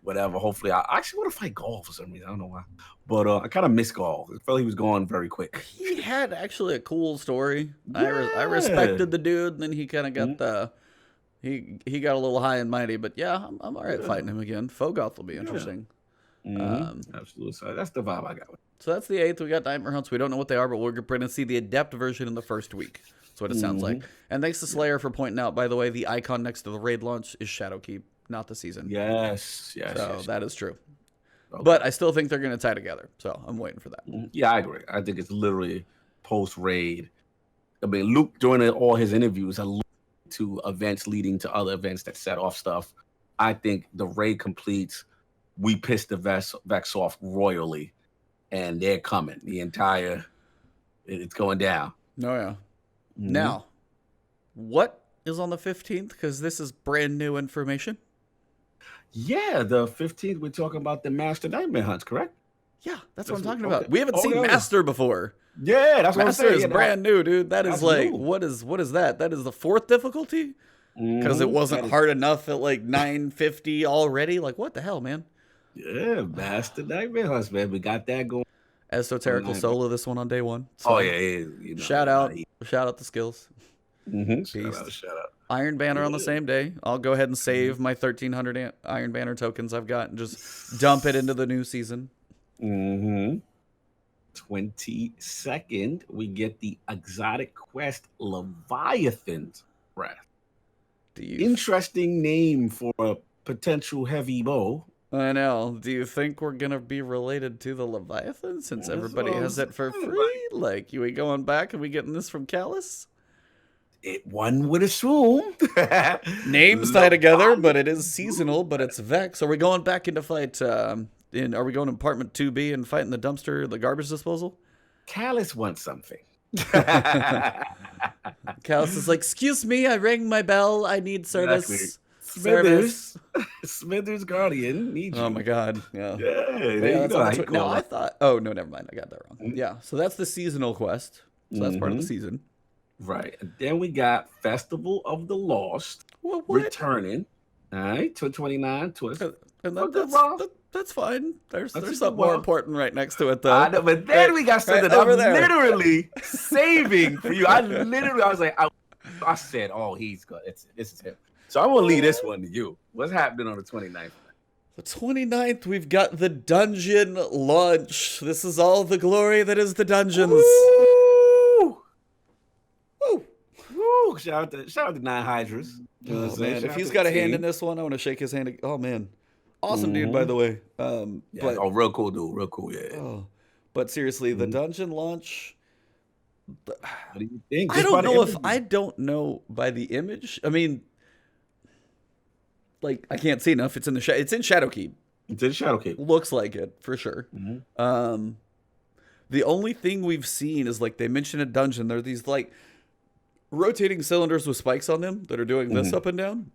whatever. Hopefully, I actually want to fight Gaul for some reason. I don't know why, but I kind of miss Gaul. I felt he was going very quick. He had actually a cool story. I respected the dude, and then he kind of got he got a little high and mighty. But yeah, I'm all right fighting him again. Fogoth will be interesting. Absolutely. So that's the vibe I got. So that's the 8th. We got Nightmare Hunts. We don't know what they are, but we're going to see the Adept version in the first week. That's what it sounds like. And thanks to Slayer for pointing out, by the way, the icon next to the raid launch is Shadowkeep, not the season. Yes. That is true. Okay. But I still think they're going to tie together. So I'm waiting for that. Yeah, I agree. I think it's literally post-raid. I mean, Luke, during all his interviews, to events leading to other events that set off stuff. I think the raid completes. We piss the Vex off royally, and they're coming. It's going down. Oh, yeah. Mm-hmm. Now, what is on the 15th? Because this is brand new information. Yeah, the 15th, we're talking about the Master Nightmare hunts, correct? Yeah, that's what I'm talking about. We haven't seen Master before. Yeah, that's what I'm saying. Master is brand new, dude. That is like, new. What is that? That is the 4th difficulty? Because it wasn't hard enough at like 950 already. Like, what the hell, man? Yeah, Master Nightmare hunts, man. We got that going. Esoterical solo this one on day 1. So, yeah. Shout out the skills. Shout out. Iron Banner on the same day. I'll go ahead and save my 1,300 Iron Banner tokens I've got and just dump it into the new season. 22nd, we get the exotic quest Leviathan's Breath. Interesting name for a potential heavy bow. I know. Do you think we're going to be related to the Leviathan since everybody has it for free? Like, we going back and we getting this from Callus? One would assume. Names tie together, but it is seasonal, but it's Vex. Are we going back into fight? Are we going to apartment 2B and fighting the dumpster, the garbage disposal? Callus wants something. Callus is like, excuse me, I rang my bell. I need service. Exactly. Smithers Guardian needs you. Oh my God. Yeah. No, I thought. Oh no, never mind. I got that wrong. Yeah. So that's the seasonal quest. So that's part of the season. Right. And then we got Festival of the Lost returning. All right. To 29. That's fine. There's something more important right next to it, though. I know, but then we got something over there. Literally saving for you. I was like, I said, oh, he's good. This is him. So I'm going to leave this one to you. What's happening on the 29th? The 29th, we've got the dungeon launch. This is all the glory that is the dungeons. Woo! Woo! Woo! Shout out to Nine Hydras. You know man, if he's got a hand in this one, I want to shake his hand. Oh, man. Awesome dude, by the way. But, real cool dude. Real cool, yeah. Oh, but seriously, the dungeon launch... What do you think? I don't know by the image. I mean... Like, I can't see enough. It's in it's in Shadowkeep. It's in Shadowkeep. Looks like it, for sure. The only thing we've seen is, like, they mentioned a dungeon. There are these, like, rotating cylinders with spikes on them that are doing this up and down.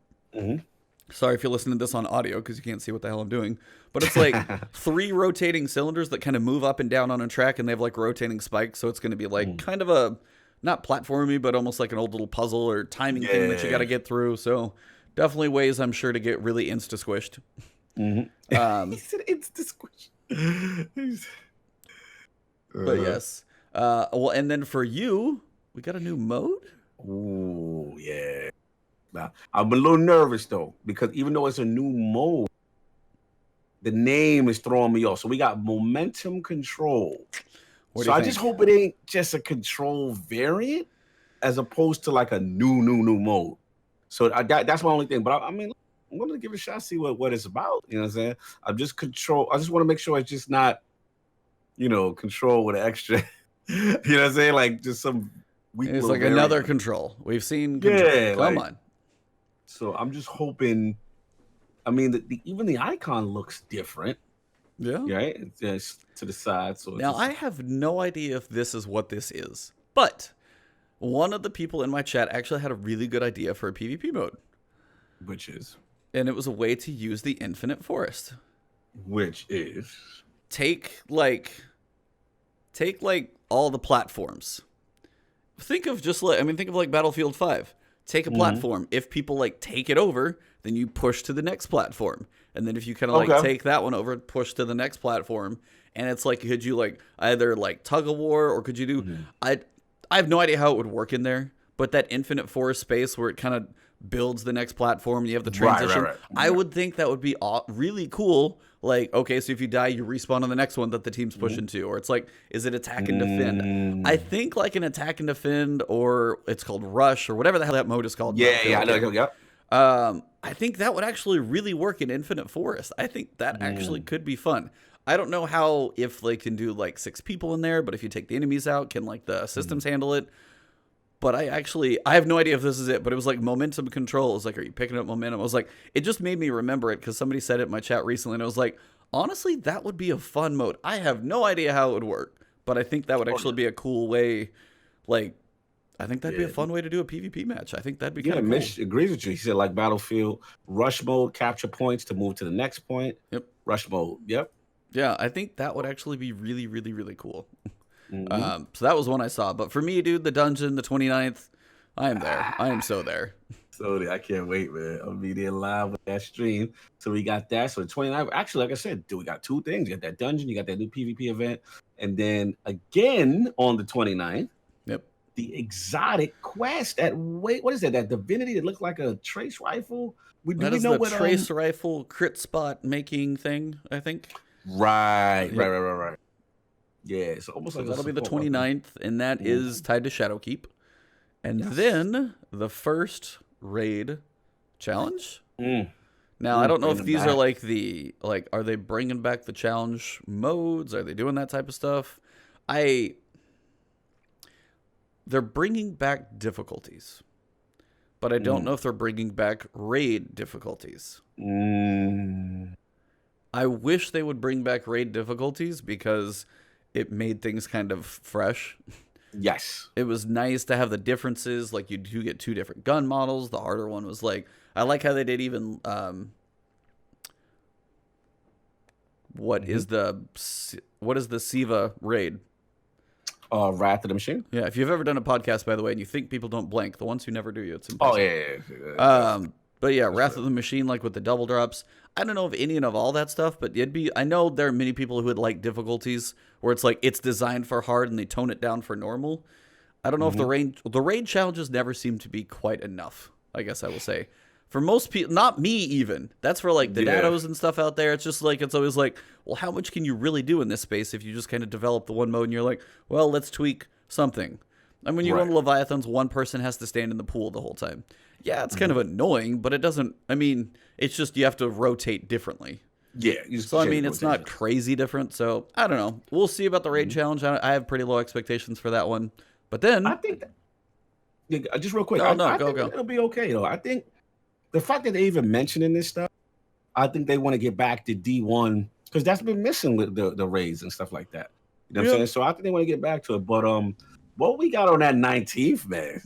Sorry if you're listening to this on audio because you can't see what the hell I'm doing. But it's, like, 3 rotating cylinders that kind of move up and down on a track, and they have, like, rotating spikes. So it's going to be, like, kind of a, not platformy, but almost like an old little puzzle or timing thing that you got to get through. So... definitely ways, I'm sure, to get really insta-squished. He said insta-squished. But yes. Well, and then for you, we got a new mode? Ooh, yeah. Now, I'm a little nervous, though, because even though it's a new mode, the name is throwing me off. So we got momentum control. So I just hope it ain't just a control variant as opposed to like a new mode. So that's my only thing. But I mean, I'm going to give it a shot, see what it's about. You know what I'm saying? I just want to make sure it's just not, control with an extra. You know what I'm saying? Like just some weak. It's like another control. We've seen control. Yeah, come on. So I'm just hoping. I mean, even the icon looks different. Yeah. Right? It's just to the side. So now I have no idea if this is what this is, but one of the people in my chat actually had a really good idea for a PvP mode. Which is? And it was a way to use the Infinite Forest. Which is? Take all the platforms. Think of Battlefield 5. Take a platform. If people take it over, then you push to the next platform. And then if you kind of take that one over, push to the next platform. And it's like, could you either tug of war, or could you do, I have no idea how it would work in there, but that infinite forest space where it kind of builds the next platform, you have the transition. Right. I would think that would be really cool. Like, okay, so if you die, you respawn on the next one that the team's pushing to. Or it's like, is it attack and defend? I think like an attack and defend, or it's called rush, or whatever the hell that mode is called. Yeah, I know. Yeah. I think that would actually really work in Infinite Forest. I think that actually could be fun. I don't know how, if they can do 6 people in there, but if you take the enemies out, can the systems handle it? But I have no idea if this is it, but it was like momentum control. It was like, are you picking up momentum? I was like, it just made me remember it because somebody said it in my chat recently, and I was like, honestly, that would be a fun mode. I have no idea how it would work, but I think that would actually be a cool way. Like, I think that'd be a fun way to do a PvP match. I think that'd be kind of cool. Mitch agrees with you. He said, like Battlefield, rush mode, capture points to move to the next point. Yep. Rush mode. Yep. Yeah, I think that would actually be really, really, really cool. So that was one I saw. But for me, dude, the dungeon, the 29th, I am there. I am so there. So I can't wait, man. I'll be there live with that stream. So we got that. So the 29th, actually, like I said, dude, we got two things. You got that dungeon, you got that new PvP event. And then again on the 29th, the exotic quest what is that? That divinity that looks like a trace rifle? That is the trace rifle crit spot making thing, I think. Right. Yeah, it's almost like that'll be the 29th, and that is tied to Shadowkeep. And then the first raid challenge. Now, I don't know if these are like are they bringing back the challenge modes? Are they doing that type of stuff? They're bringing back difficulties, but I don't know if they're bringing back raid difficulties. I wish they would bring back raid difficulties because it made things kind of fresh. Yes. It was nice to have the differences. Like, you do get two different gun models. The harder one was like, I like how they did even, what is the Siva raid? Wrath of the Machine. Yeah, if you've ever done a podcast, by the way, and you think people don't blank, the ones who never do, it's impossible. Oh, yeah. But yeah, Wrath of the Machine, like with the double drops. I don't know of any of all that stuff, but I know there are many people who would like difficulties where it's like it's designed for hard and they tone it down for normal. I don't know if the raid challenges never seem to be quite enough, I guess I will say. For most people, not me even. That's for like the dados and stuff out there. It's just like, it's always like, well, how much can you really do in this space if you just kind of develop the one mode and you're like, well, let's tweak something. And when you go into Leviathans, one person has to stand in the pool the whole time. Yeah, it's kind of annoying, but it doesn't, I mean, it's just you have to rotate differently. Yeah. So, I mean, it's not crazy different. So, I don't know. We'll see about the raid challenge. I have pretty low expectations for that one. But then... I think just real quick. I think it'll be okay, though. I think the fact that they even mentioning this stuff, I think they want to get back to D1 because that's been missing with the raids and stuff like that. You know what I'm saying? So I think they want to get back to it. But what we got on that 19th, man?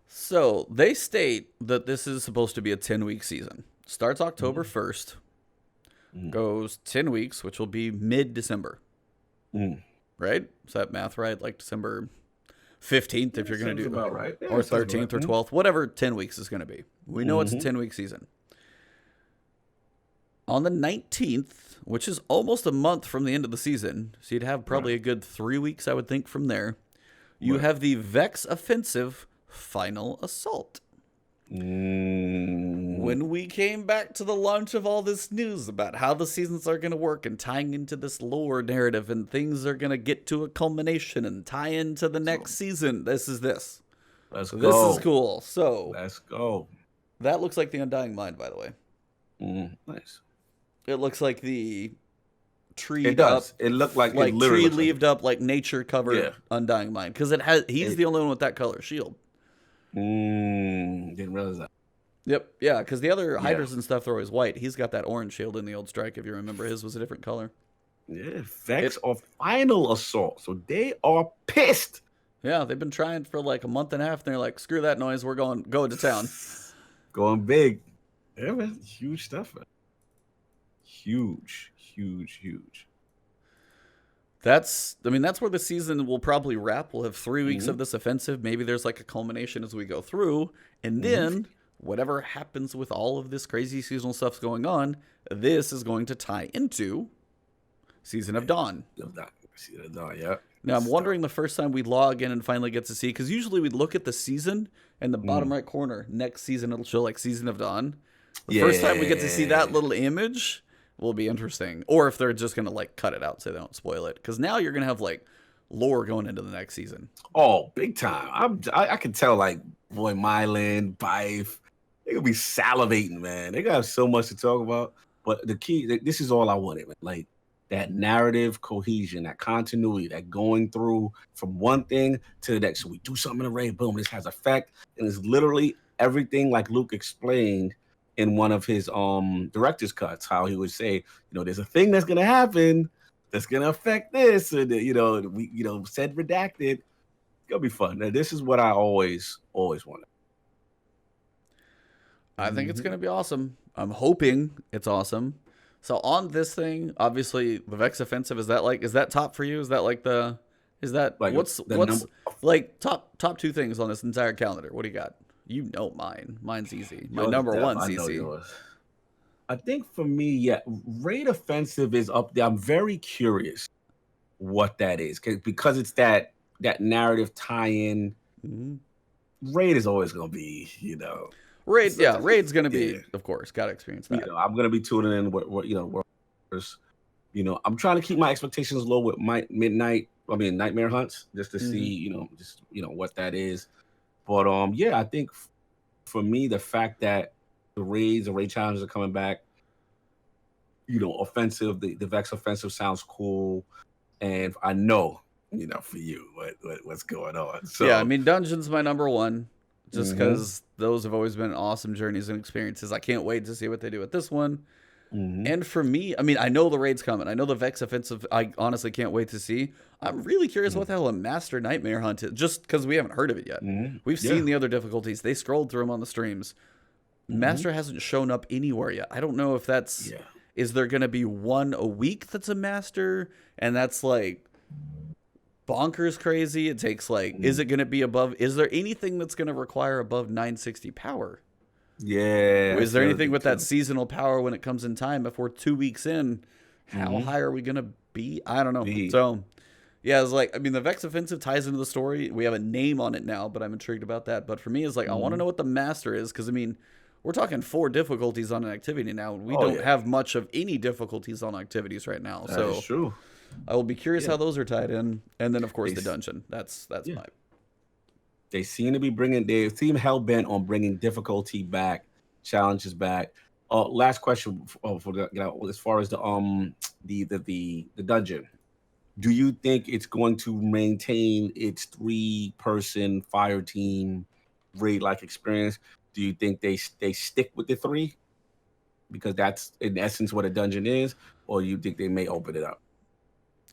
So they state that this is supposed to be a 10-week season. Starts October 1st, goes 10 weeks, which will be mid-December. Right? Is that math right? Like December 15th if you're going to do about right. or 13th or 12th, whatever 10 weeks is going to be. We know it's a 10-week season. On the 19th, which is almost a month from the end of the season, so you'd have probably a good 3 weeks, I would think, from there. You have the Vex Offensive Final Assault. When we came back to the launch of all this news about how the seasons are going to work and tying into this lore narrative and things are going to get to a culmination and tie into the next season, this is this. Let's go. This is cool. So let's go. That looks like the Undying Mind, by the way. Nice. It looks like the tree. It does. It looked like it literally tree-leaved up, like nature covered Undying Mind, because he's the only one with that color shield. Didn't realize that. Yep. Yeah, because the other hydras and stuff are always white. He's got that orange shield in the old strike. If you remember, his was a different color. Yeah, Vex or Final Assault. So they are pissed. Yeah, they've been trying for like a month and a half. And they're like, screw that noise. We're going to town. Going big. Yeah, man. Huge stuff, man. Huge. That's where the season will probably wrap. We'll have 3 weeks of this offensive. Maybe there's like a culmination as we go through. And then whatever happens with all of this crazy seasonal stuff going on, this is going to tie into Season of Dawn. Season of Dawn, yeah. Now, I'm wondering the first time we log in and finally get to see, because usually we'd look at the season and the bottom right corner, next season, it'll show like Season of Dawn. The first time we get to see that little image will be interesting. Or if they're just going to like cut it out so they don't spoil it. Because now you're going to have like lore going into the next season. Oh, big time. I can tell like, boy, Mylan, Bife, they're going to be salivating, man. They got so much to talk about. But the key, this is all I wanted, man. Like, that narrative cohesion, that continuity, that going through from one thing to the next. So we do something in a raid, boom, this has effect, and it's literally everything like Luke explained in one of his director's cuts, how he would say, there's a thing that's gonna happen that's gonna affect this, and we said redacted. It's gonna be fun. Now, this is what I always wanted. I think it's gonna be awesome. I'm hoping it's awesome. So on this thing, obviously the Vex Offensive, is that top for you? Is that like what's like top two things on this entire calendar? What do you got? You know mine. Mine's easy. My number one, CC. I think for me, yeah, Raid Offensive is up there. I'm very curious what that is because it's that narrative tie-in. Raid is always gonna be, Raid, yeah, Raid's gonna be, of course, gotta experience that. I'm gonna be tuning in. I'm trying to keep my expectations low with my Nightmare Hunts, just to see, what that is. But I think for me, the fact that the raid challenges are coming back, offensive, the Vex Offensive sounds cool, and I know, for you, what's going on. So yeah, I mean, Dungeon's my number one. Just because those have always been awesome journeys and experiences. I can't wait to see what they do with this one. And for me, I mean, I know the raid's coming. I know the Vex Offensive, I honestly can't wait to see. I'm really curious what the hell a Master Nightmare Hunt is, just because we haven't heard of it yet. We've seen the other difficulties. They scrolled through them on the streams. Master hasn't shown up anywhere yet. I don't know if that's... Is there going to be one a week that's a Master? And that's like... bonkers crazy. It takes is it going to be above? Is there anything that's going to require above 960 power? Yeah. Is there anything with that seasonal power when it comes in time? If we're 2 weeks in, how high are we going to be? I don't know. So, yeah, it's the Vex Offensive ties into the story. We have a name on it now, but I'm intrigued about that. But for me, it's I want to know what the Master is because, we're talking 4 difficulties on an activity now. We don't have much of any difficulties on activities right now. That's true. I will be curious how those are tied in, and then of course the dungeon. That's my. They seem to be they seem hell bent on bringing difficulty back, challenges back. Last question as far as the dungeon. Do you think it's going to maintain its 3-person fire team raid-like experience? Do you think they stick with the 3 because that's in essence what a dungeon is, or you think they may open it up?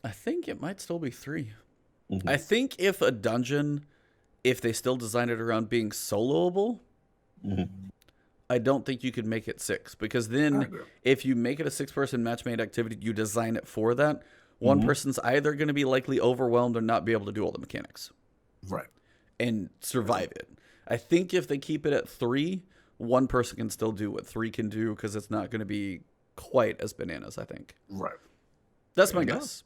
I think it might still be 3. I think if a dungeon, if they still design it around being soloable, I don't think you could make it 6. Because then if you make it a 6-person match-made activity, you design it for that. One person's either going to be likely overwhelmed or not be able to do all the mechanics. Right. And survive it. I think if they keep it at 3, one person can still do what 3 can do because it's not going to be quite as bananas, I think. Right. That's my guess.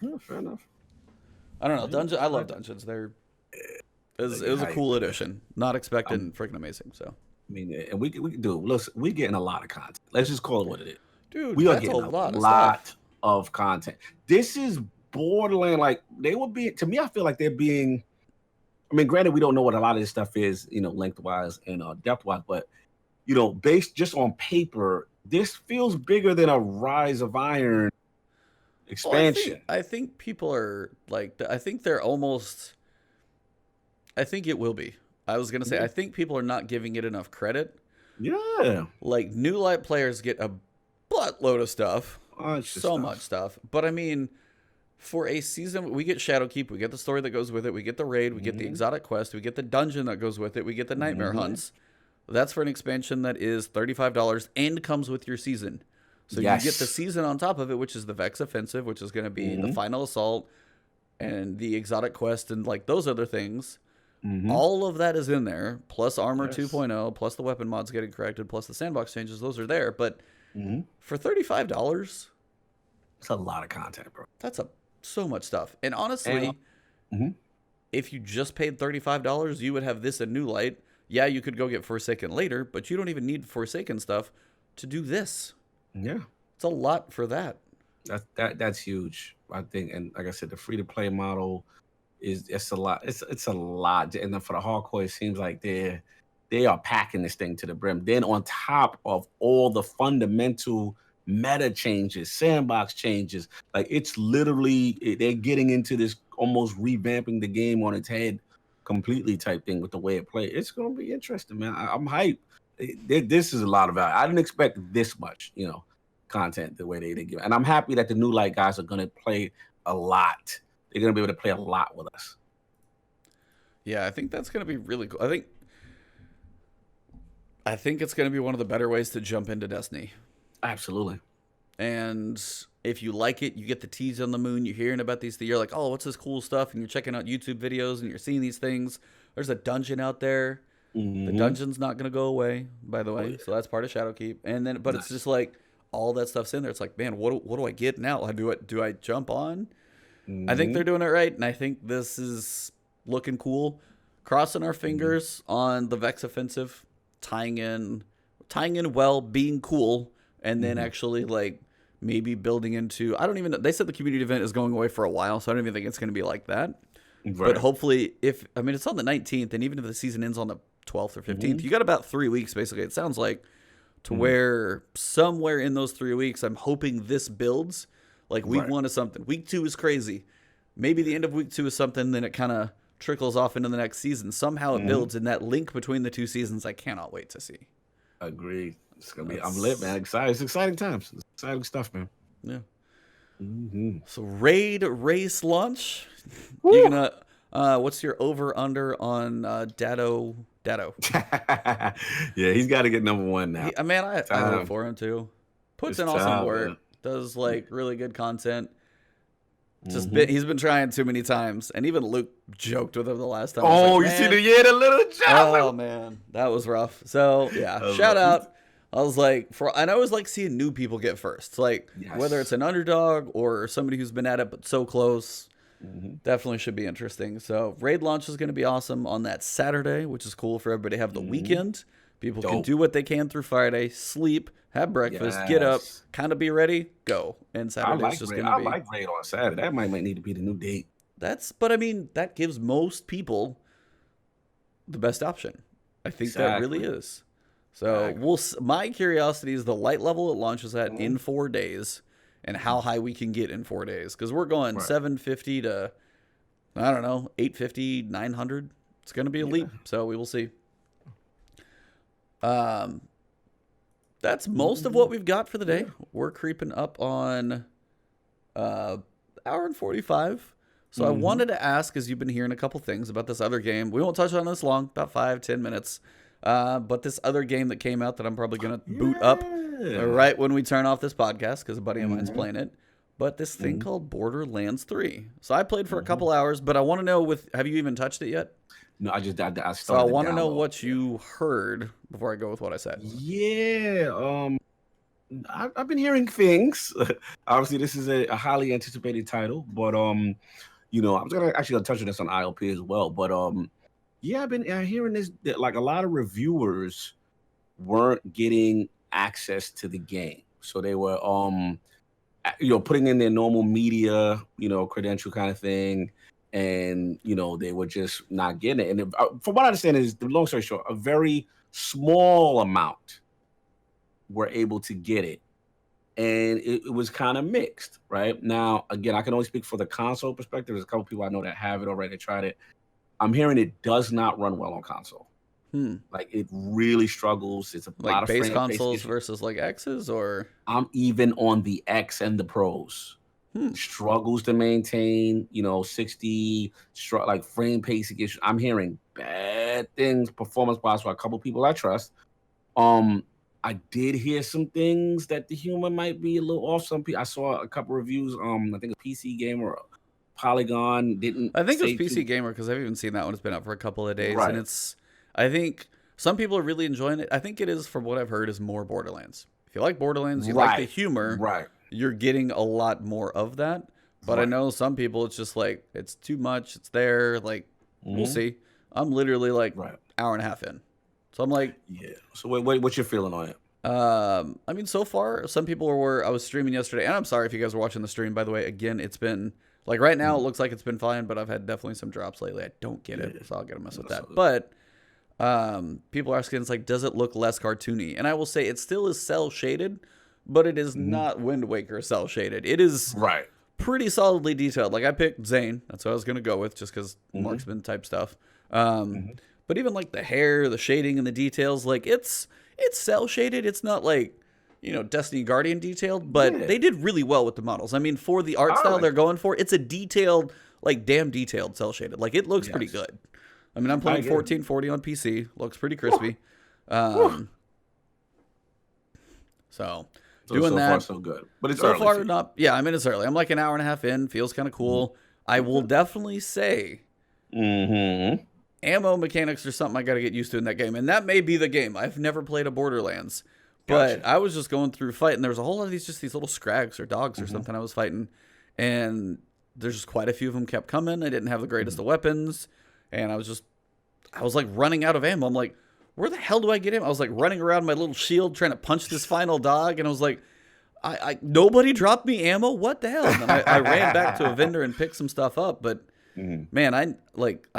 Yeah, fair enough. I don't know. Dungeon. I love dungeons. It was a cool addition. Not expecting freaking amazing. So and we can do it. Listen, we're getting a lot of content. Let's just call it what it is. Dude, we are getting a lot of content. This is borderline they will be. To me, I feel like they're being. Granted, we don't know what a lot of this stuff is, lengthwise and depthwise, but based just on paper, this feels bigger than a Rise of Iron expansion. Well, I think people are I think they're almost. I think it will be. I was gonna say I think people are not giving it enough credit. Yeah. New light players get a buttload of stuff, much stuff. But for a season, we get Shadowkeep, we get the story that goes with it, we get the raid, we get the exotic quest, we get the dungeon that goes with it, we get the nightmare hunts. That's for an expansion that is $35 and comes with your season. So you get the season on top of it, which is the Vex Offensive, which is going to be the final assault and the exotic quest and those other things. All of that is in there, plus Armor 2.0, plus the weapon mods getting corrected, plus the sandbox changes. Those are there. But for $35, it's a lot of content, bro. That's so much stuff. And honestly, if you just paid $35, you would have this in New Light. Yeah, you could go get Forsaken later, but you don't even need Forsaken stuff to do this. Yeah. It's a lot for that. That's huge, I think. And like I said, the free-to-play model it's a lot. It's a lot. And then for the hardcore, it seems like they are packing this thing to the brim. Then on top of all the fundamental meta changes, sandbox changes. Like it's literally they're getting into this almost revamping the game on its head completely type thing with the way it plays. It's gonna be interesting, man. I'm hyped. This is a lot of value. I didn't expect this much, content the way they give it. And I'm happy that the new light guys are gonna play a lot. They're gonna be able to play a lot with us. Yeah, I think that's gonna be really cool. I think it's gonna be one of the better ways to jump into Destiny. Absolutely. And if you like it, you get the tease on the moon. You're hearing about these things. You're like, oh, what's this cool stuff? And you're checking out YouTube videos and you're seeing these things. There's a dungeon out there. Mm-hmm. The dungeon's not going to go away, by the way. Oh, yeah. So that's part of Shadowkeep. And then, but nice. It's just like all that stuff's in there. It's like, man, what do I get now? Do I jump on? Mm-hmm. I think they're doing it right. And I think this is looking cool. Crossing our fingers on the Vex offensive, tying in well, being cool. And then actually, like, maybe building into... I don't even know. They said the community event is going away for a while, so I don't even think it's going to be like that. Right. But hopefully, it's on the 19th, and even if the season ends on the 12th or 15th, you got about 3 weeks, basically. It sounds like, to where somewhere in those 3 weeks, I'm hoping this builds. Like, week 1 is something. Week 2 is crazy. Maybe the end of week 2 is something, then it kind of trickles off into the next season. Somehow it builds, and that link between the 2 seasons, I cannot wait to see. Agreed. It's gonna be. I'm lit, man. Excited. It's exciting times. It's exciting stuff, man. Yeah. Mm-hmm. So raid race launch. Woo! You're gonna. What's your over under on Dado? Yeah, he's got to get number 1 now. I vote for him too. Puts in awesome work. Man. Does like really good content. Just he's been trying too many times, and even Luke joked with him the last time. Oh, like, you see the little joke. Oh man, that was rough. So yeah, shout out. I was like, and I always like seeing new people get first. Like, whether it's an underdog or somebody who's been at it but so close, definitely should be interesting. So, raid launch is going to be awesome on that Saturday, which is cool for everybody to have the weekend. People can do what they can through Friday, sleep, have breakfast, get up, kind of be ready, go. And Saturday's just going to be. I like raid on Saturday. That might need to be the new date. But I mean, that gives most people the best option. I think that really is. So my curiosity is the light level it launches at in 4 days and how high we can get in 4 days. Because we're going 750 to, I don't know, 850, 900. It's going to be a leap. So we will see. That's most of what we've got for the day. We're creeping up on hour and 45. So I wanted to ask, as you've been hearing a couple things about this other game. We won't touch on this long, about 5-10 minutes. But this other game that came out that I'm probably going to boot up right when we turn off this podcast because a buddy of mine's playing it. But this thing called Borderlands 3. So I played for a couple hours, but I want to know have you even touched it yet? No, I started. So I want to know what you heard before I go with what I said. Yeah. I've been hearing things. Obviously, this is a highly anticipated title, but I was gonna touch on this on ILP as well, but yeah, I've been hearing this that like a lot of reviewers weren't getting access to the game, so they were putting in their normal media credential kind of thing, and they were just not getting it. And from what I understand is, the long story short, a very small amount were able to get it, and it was kind of mixed. Right now, again, I can only speak for the console perspective. There's a couple people I know that have it already, they tried it. I'm hearing it does not run well on console. Like it really struggles. It's a lot of base consoles versus like X's, or I'm even on the X and the Pros. Struggles to maintain, 60 like frame pacing issues. I'm hearing bad things performance wise for a couple people I trust. I did hear some things that the humor might be a little off. Some people, I saw a couple reviews. I think a PC Gamer. Polygon didn't. I think it was PC Gamer because I've even seen that one. It's been up for a couple of days, and I think some people are really enjoying it. I think it is, from what I've heard, is more Borderlands. If you like Borderlands, you like the humor, you're getting a lot more of that. But I know some people, it's just like it's too much. It's there. Like we'll see. I'm literally like hour and a half in, so I'm like, yeah. So what's your feeling on it? I mean, so far, some people were. I was streaming yesterday, and I'm sorry if you guys were watching the stream. By the way, again, it's been. Like right now, it looks like it's been fine, but I've had definitely some drops lately. I don't get it, so I'll get a mess with that. But people are asking, it's like, does it look less cartoony? And I will say it still is cell shaded, but it is not Wind Waker cell shaded. It is Right. pretty solidly detailed. Like I picked Zane. That's what I was going to go with just because marksman type stuff. But even like the hair, the shading and the details, like it's cell shaded. It's not like, Destiny Guardian detailed, but they did really well with the models. I mean, for the art style they're going for, it's a detailed, like damn detailed cell shaded. Like it looks pretty good. I mean, I'm playing 1440 on PC. Looks pretty crispy. So doing that. So far, so good. But it's so early far not. Yeah, I mean it's early. I'm like an hour and a half in. Feels kind of cool. I will definitely say, ammo mechanics are something I got to get used to in that game, and that may be the game. I've never played a Borderlands, but I was just going through fighting. There was a whole lot of these little scrags or dogs or something I was fighting, and there's just quite a few of them kept coming. I didn't have the greatest of weapons, and I was like running out of ammo. I'm like, where the hell do I get him? I was like running around my little shield trying to punch this final dog, and I was like, nobody dropped me ammo. What the hell? And I ran back to a vendor and picked some stuff up, but man, I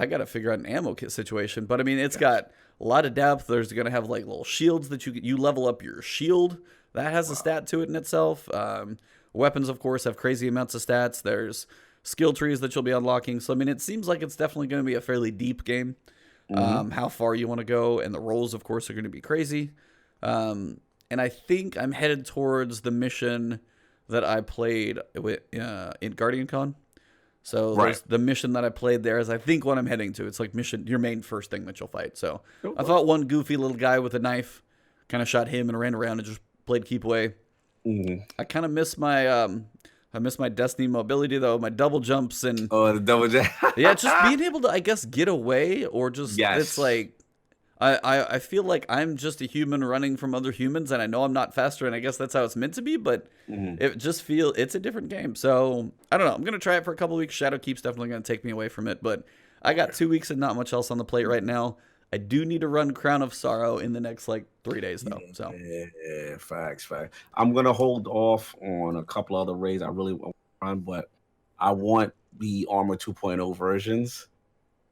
got to figure out an ammo kit situation. But I mean, it's got a lot of depth. There's going to have like little shields that you level up your shield. That has a stat to it in itself. Weapons, of course, have crazy amounts of stats. There's skill trees that you'll be unlocking. So I mean, it seems like it's definitely going to be a fairly deep game. How far you want to go, and the roles, of course, are going to be crazy. And I think I'm headed towards the mission that I played with in Guardian Con. So there's the mission that I played there is I think what I'm heading to. It's like your main first thing that you'll fight. So I fought one goofy little guy with a knife, kind of shot him and ran around and just played keep away. I kind of miss my Destiny mobility though, my double jumps and the double jump. yeah, just being able to I guess get away or just it's like I feel like I'm just a human running from other humans, and I know I'm not faster, and I guess that's how it's meant to be, but it just it's a different game. So, I don't know. I'm going to try it for a couple weeks. Shadowkeep's definitely going to take me away from it, but I got 2 weeks and not much else on the plate right now. I do need to run Crown of Sorrow in the next, 3 days, though. So Yeah, facts. I'm going to hold off on a couple other raids I really want to run, but I want the Armor 2.0 versions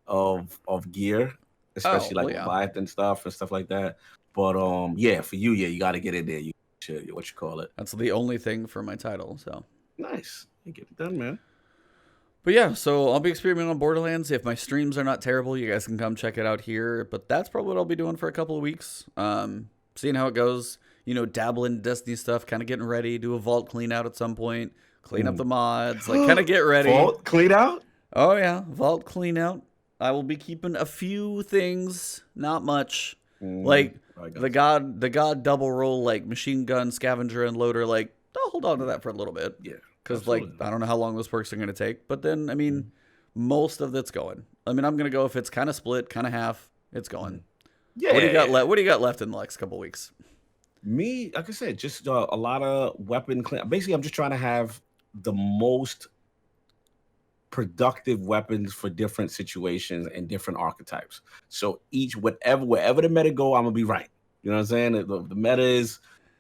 of gear. Especially Leviathan stuff and stuff like that. But for you, you got to get in there. You should, what you call it. That's the only thing for my title. So nice, you get it done, man. But yeah, so I'll be experimenting on Borderlands. If my streams are not terrible, you guys can come check it out here. But that's probably what I'll be doing for a couple of weeks. Seeing how it goes. Dabble in Destiny stuff, kind of getting ready. Do a vault clean out at some point. Clean up the mods, kind of get ready. Vault clean out? Oh yeah, vault clean out. I will be keeping a few things, not much. Like the god double roll, like machine gun, scavenger, and loader. Like I'll hold on to that for a little bit. Yeah, because I don't know how long those perks are going to take. But then I mean, most of it's going. I mean, I'm going to go if it's kind of split, kind of half. It's going. Yeah. What do you got left? What do you got left in the next couple weeks? Me, like I said, just a lot of weapon clean. Basically, I'm just trying to have the most productive weapons for different situations and different archetypes. So wherever the meta go, I'm gonna be right. You know what I'm saying? The meta is,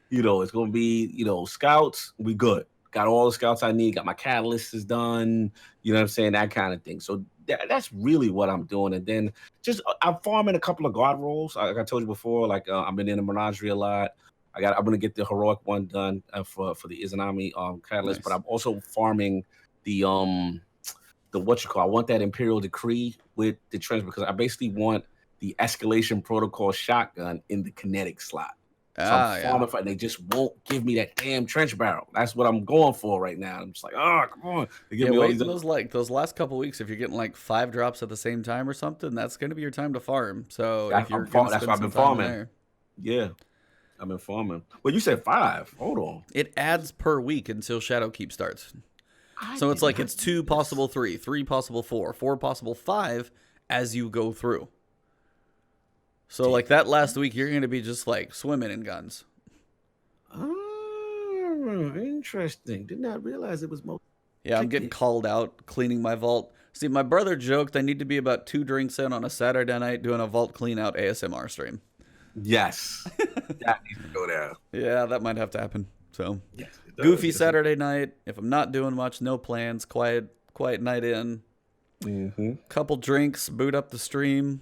it's gonna be, scouts. We good. Got all the scouts I need. Got my catalysts done. You know what I'm saying? That kind of thing. So that's really what I'm doing. And then I'm farming a couple of guard rolls. Like I told you before, I've been in the menagerie a lot. I'm gonna get the heroic one done for the Izanami catalyst. Nice. But I'm also farming the I want that Imperial Decree with the trench because I basically want the escalation protocol shotgun in the kinetic slot. So I'm farming for, and they just won't give me that damn trench barrel. That's what I'm going for right now. I'm just like, come on. Wait those last couple weeks, if you're getting 5 drops at the same time or something, that's going to be your time to farm. So that's what I've been farming. Yeah, I've been farming. Well, you said 5. Hold on. It adds per week until Shadowkeep starts. So it's 2 possible 3, 3 possible 4, 4 possible 5 as you go through. So that last week, you're going to be just swimming in guns. Oh, interesting. Did not realize it was most. Yeah, I'm getting called out cleaning my vault. See, my brother joked I need to be about 2 drinks in on a Saturday night doing a vault clean out ASMR stream. Yes. That needs to go down. Yeah, that might have to happen. So, yes, goofy Saturday night. If I'm not doing much, no plans, quiet night in. Couple drinks, boot up the stream,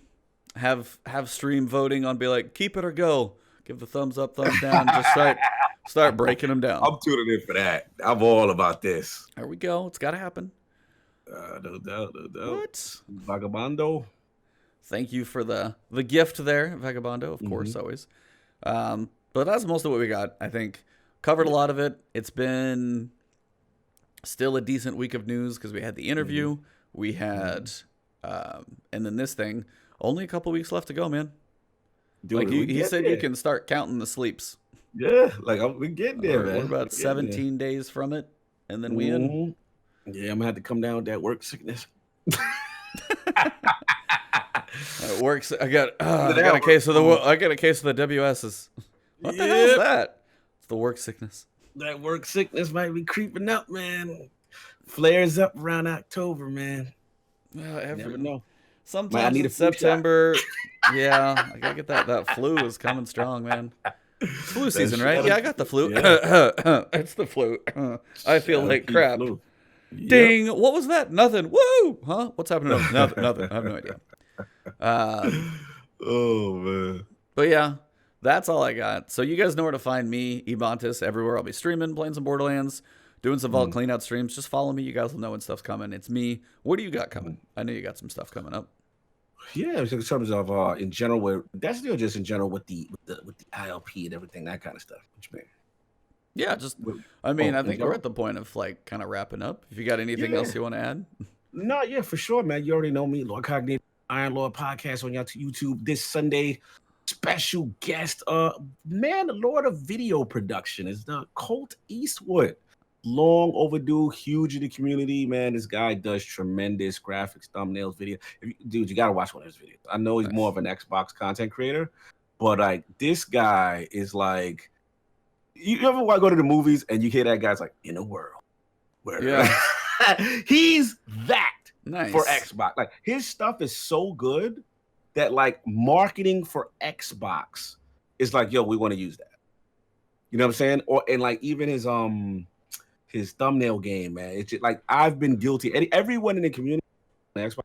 have stream voting on be like, keep it or go. Give the thumbs up, thumbs down. Just Start breaking them down. I'm tuning in for that. I'm all about this. There we go. It's got to happen. No doubt, no doubt. What? Vagabondo. Thank you for the gift there, Vagabondo, of course, always. But that's most of what we got, I think. Covered a lot of it. It's been still a decent week of news because we had the interview. We had, and then this thing. Only a couple weeks left to go, man. Dude, like he said, you can start counting the sleeps. Yeah, like we getting there, man. We're about 17 days from it, and then we in. Yeah, I'm gonna have to come down with that work sickness. It works. I got a case of the WS's. What the hell is that? It's the work sickness. That work sickness might be creeping up, man. Flares up around October, man. Never know. Sometimes in September. Yeah, I gotta get that flu is coming strong, man. It's flu season, right? Yeah, I got the flu. Yeah. It's the flu. I feel like crap. Yep. Ding! What was that? Nothing. Woo! Huh? What's happening? Nothing. I have no idea. Oh man. But yeah, that's all I got. So you guys know where to find me, Ebontis, everywhere. I'll be streaming, playing some Borderlands, doing some vault cleanout streams. Just follow me. You guys will know when stuff's coming. It's me. What do you got coming? I know you got some stuff coming up. Yeah, in terms of in general, that's still just in general with the ILP and everything, that kind of stuff. What you mean? Yeah, just I think we're at the point of like kind of wrapping up. If you got anything else you want to add? No, yeah, for sure, man. You already know me, Lord Cognate, Iron Lord Podcast on YouTube this Sunday. Special guest, man, the Lord of Video Production is the Colt Eastwood. Long overdue, huge in the community, man. This guy does tremendous graphics, thumbnails, video. Dude, you gotta watch one of his videos. I know he's more of an Xbox content creator, but like this guy is like, you ever want to go to the movies and you hear that guy's like, in a world where he's that for Xbox. Like his stuff is so good that like marketing for Xbox is like, yo, we want to use that. You know what I'm saying? And like even his thumbnail game, man. It's just like I've been guilty. Everyone in the community Xbox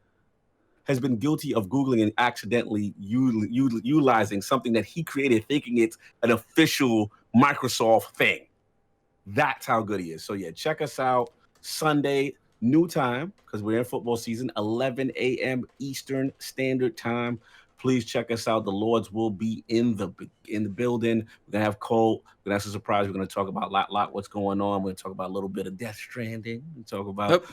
has been guilty of Googling and accidentally utilizing something that he created, thinking it's an official Microsoft thing. That's how good he is. So yeah, check us out Sunday, new time, because we're in football season, 11 a.m. Eastern Standard Time. Please check us out. The Lords will be in the building. We're gonna have Cole. We're gonna have some surprise. We're gonna talk about lot what's going on. We're gonna talk about a little bit of Death Stranding. We talk about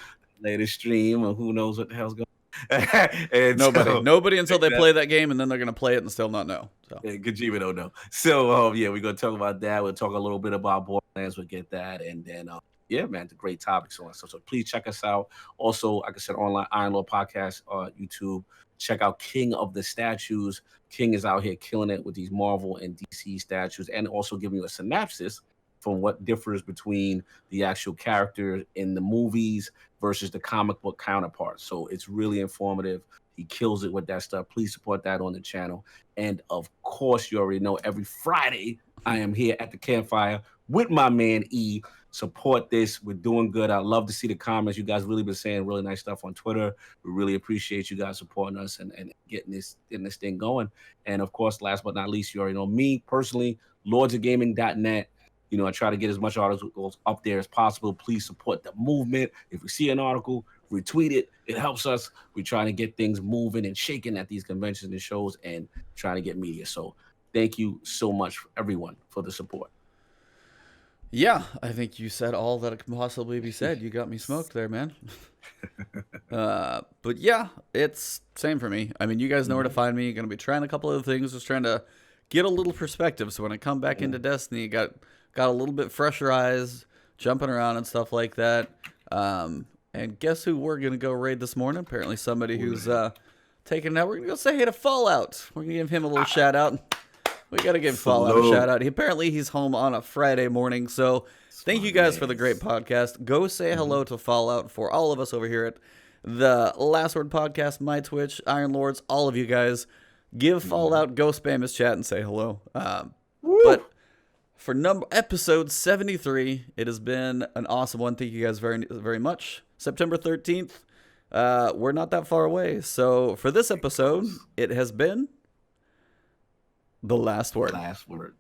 latest stream and who knows what the hell's going on. Nobody until they play that game, and then they're gonna play it and still not know. So Kojima don't know. So yeah, we're gonna talk about that. We'll talk a little bit about Borderlands. We'll get that, and then yeah, man, the great topics on stuff. So please check us out. Also, like I said, online Iron Lord Podcast, YouTube. Check out King of the Statues. King is out here killing it with these Marvel and DC statues, and also giving you a synopsis from what differs between the actual characters in the movies versus the comic book counterparts. So it's really informative. He kills it with that stuff. Please support that on the channel. And of course, you already know every Friday I am here at the campfire with my man E. Support this. We're doing good. I love to see the comments. You guys really been saying really nice stuff on Twitter. We really appreciate you guys supporting us and getting this thing going. And of course, last but not least, you already know me personally, lordsofgaming.net. You know, I try to get as much articles up there as possible. Please support the movement. If you see an article, retweet it. It helps us. We're trying to get things moving and shaking at these conventions and shows and trying to get media. So thank you so much, everyone, for the support. Yeah, I think you said all that can possibly be said. You got me smoked there, man. But yeah, it's same for me. I mean, you guys know where to find me. Going to be trying a couple of things, just trying to get a little perspective. So when I come back into Destiny, got a little bit fresher eyes, jumping around and stuff like that. And guess who we're going to go raid this morning? Apparently somebody who's taking it out. We're going to go say hey to Fallout. We're going to give him a little shout out. We got to give Fallout a shout out. Apparently he's home on a Friday morning. So thank you guys for the great podcast. Go say hello to Fallout for all of us over here at the Last Word Podcast, my Twitch, Iron Lords, all of you guys. Give Fallout, go spam his chat and say hello. But for episode 73, it has been an awesome one. Thank you guys very, very much. September 13th, we're not that far away. So for this episode, it has been The Last Word. Last Word.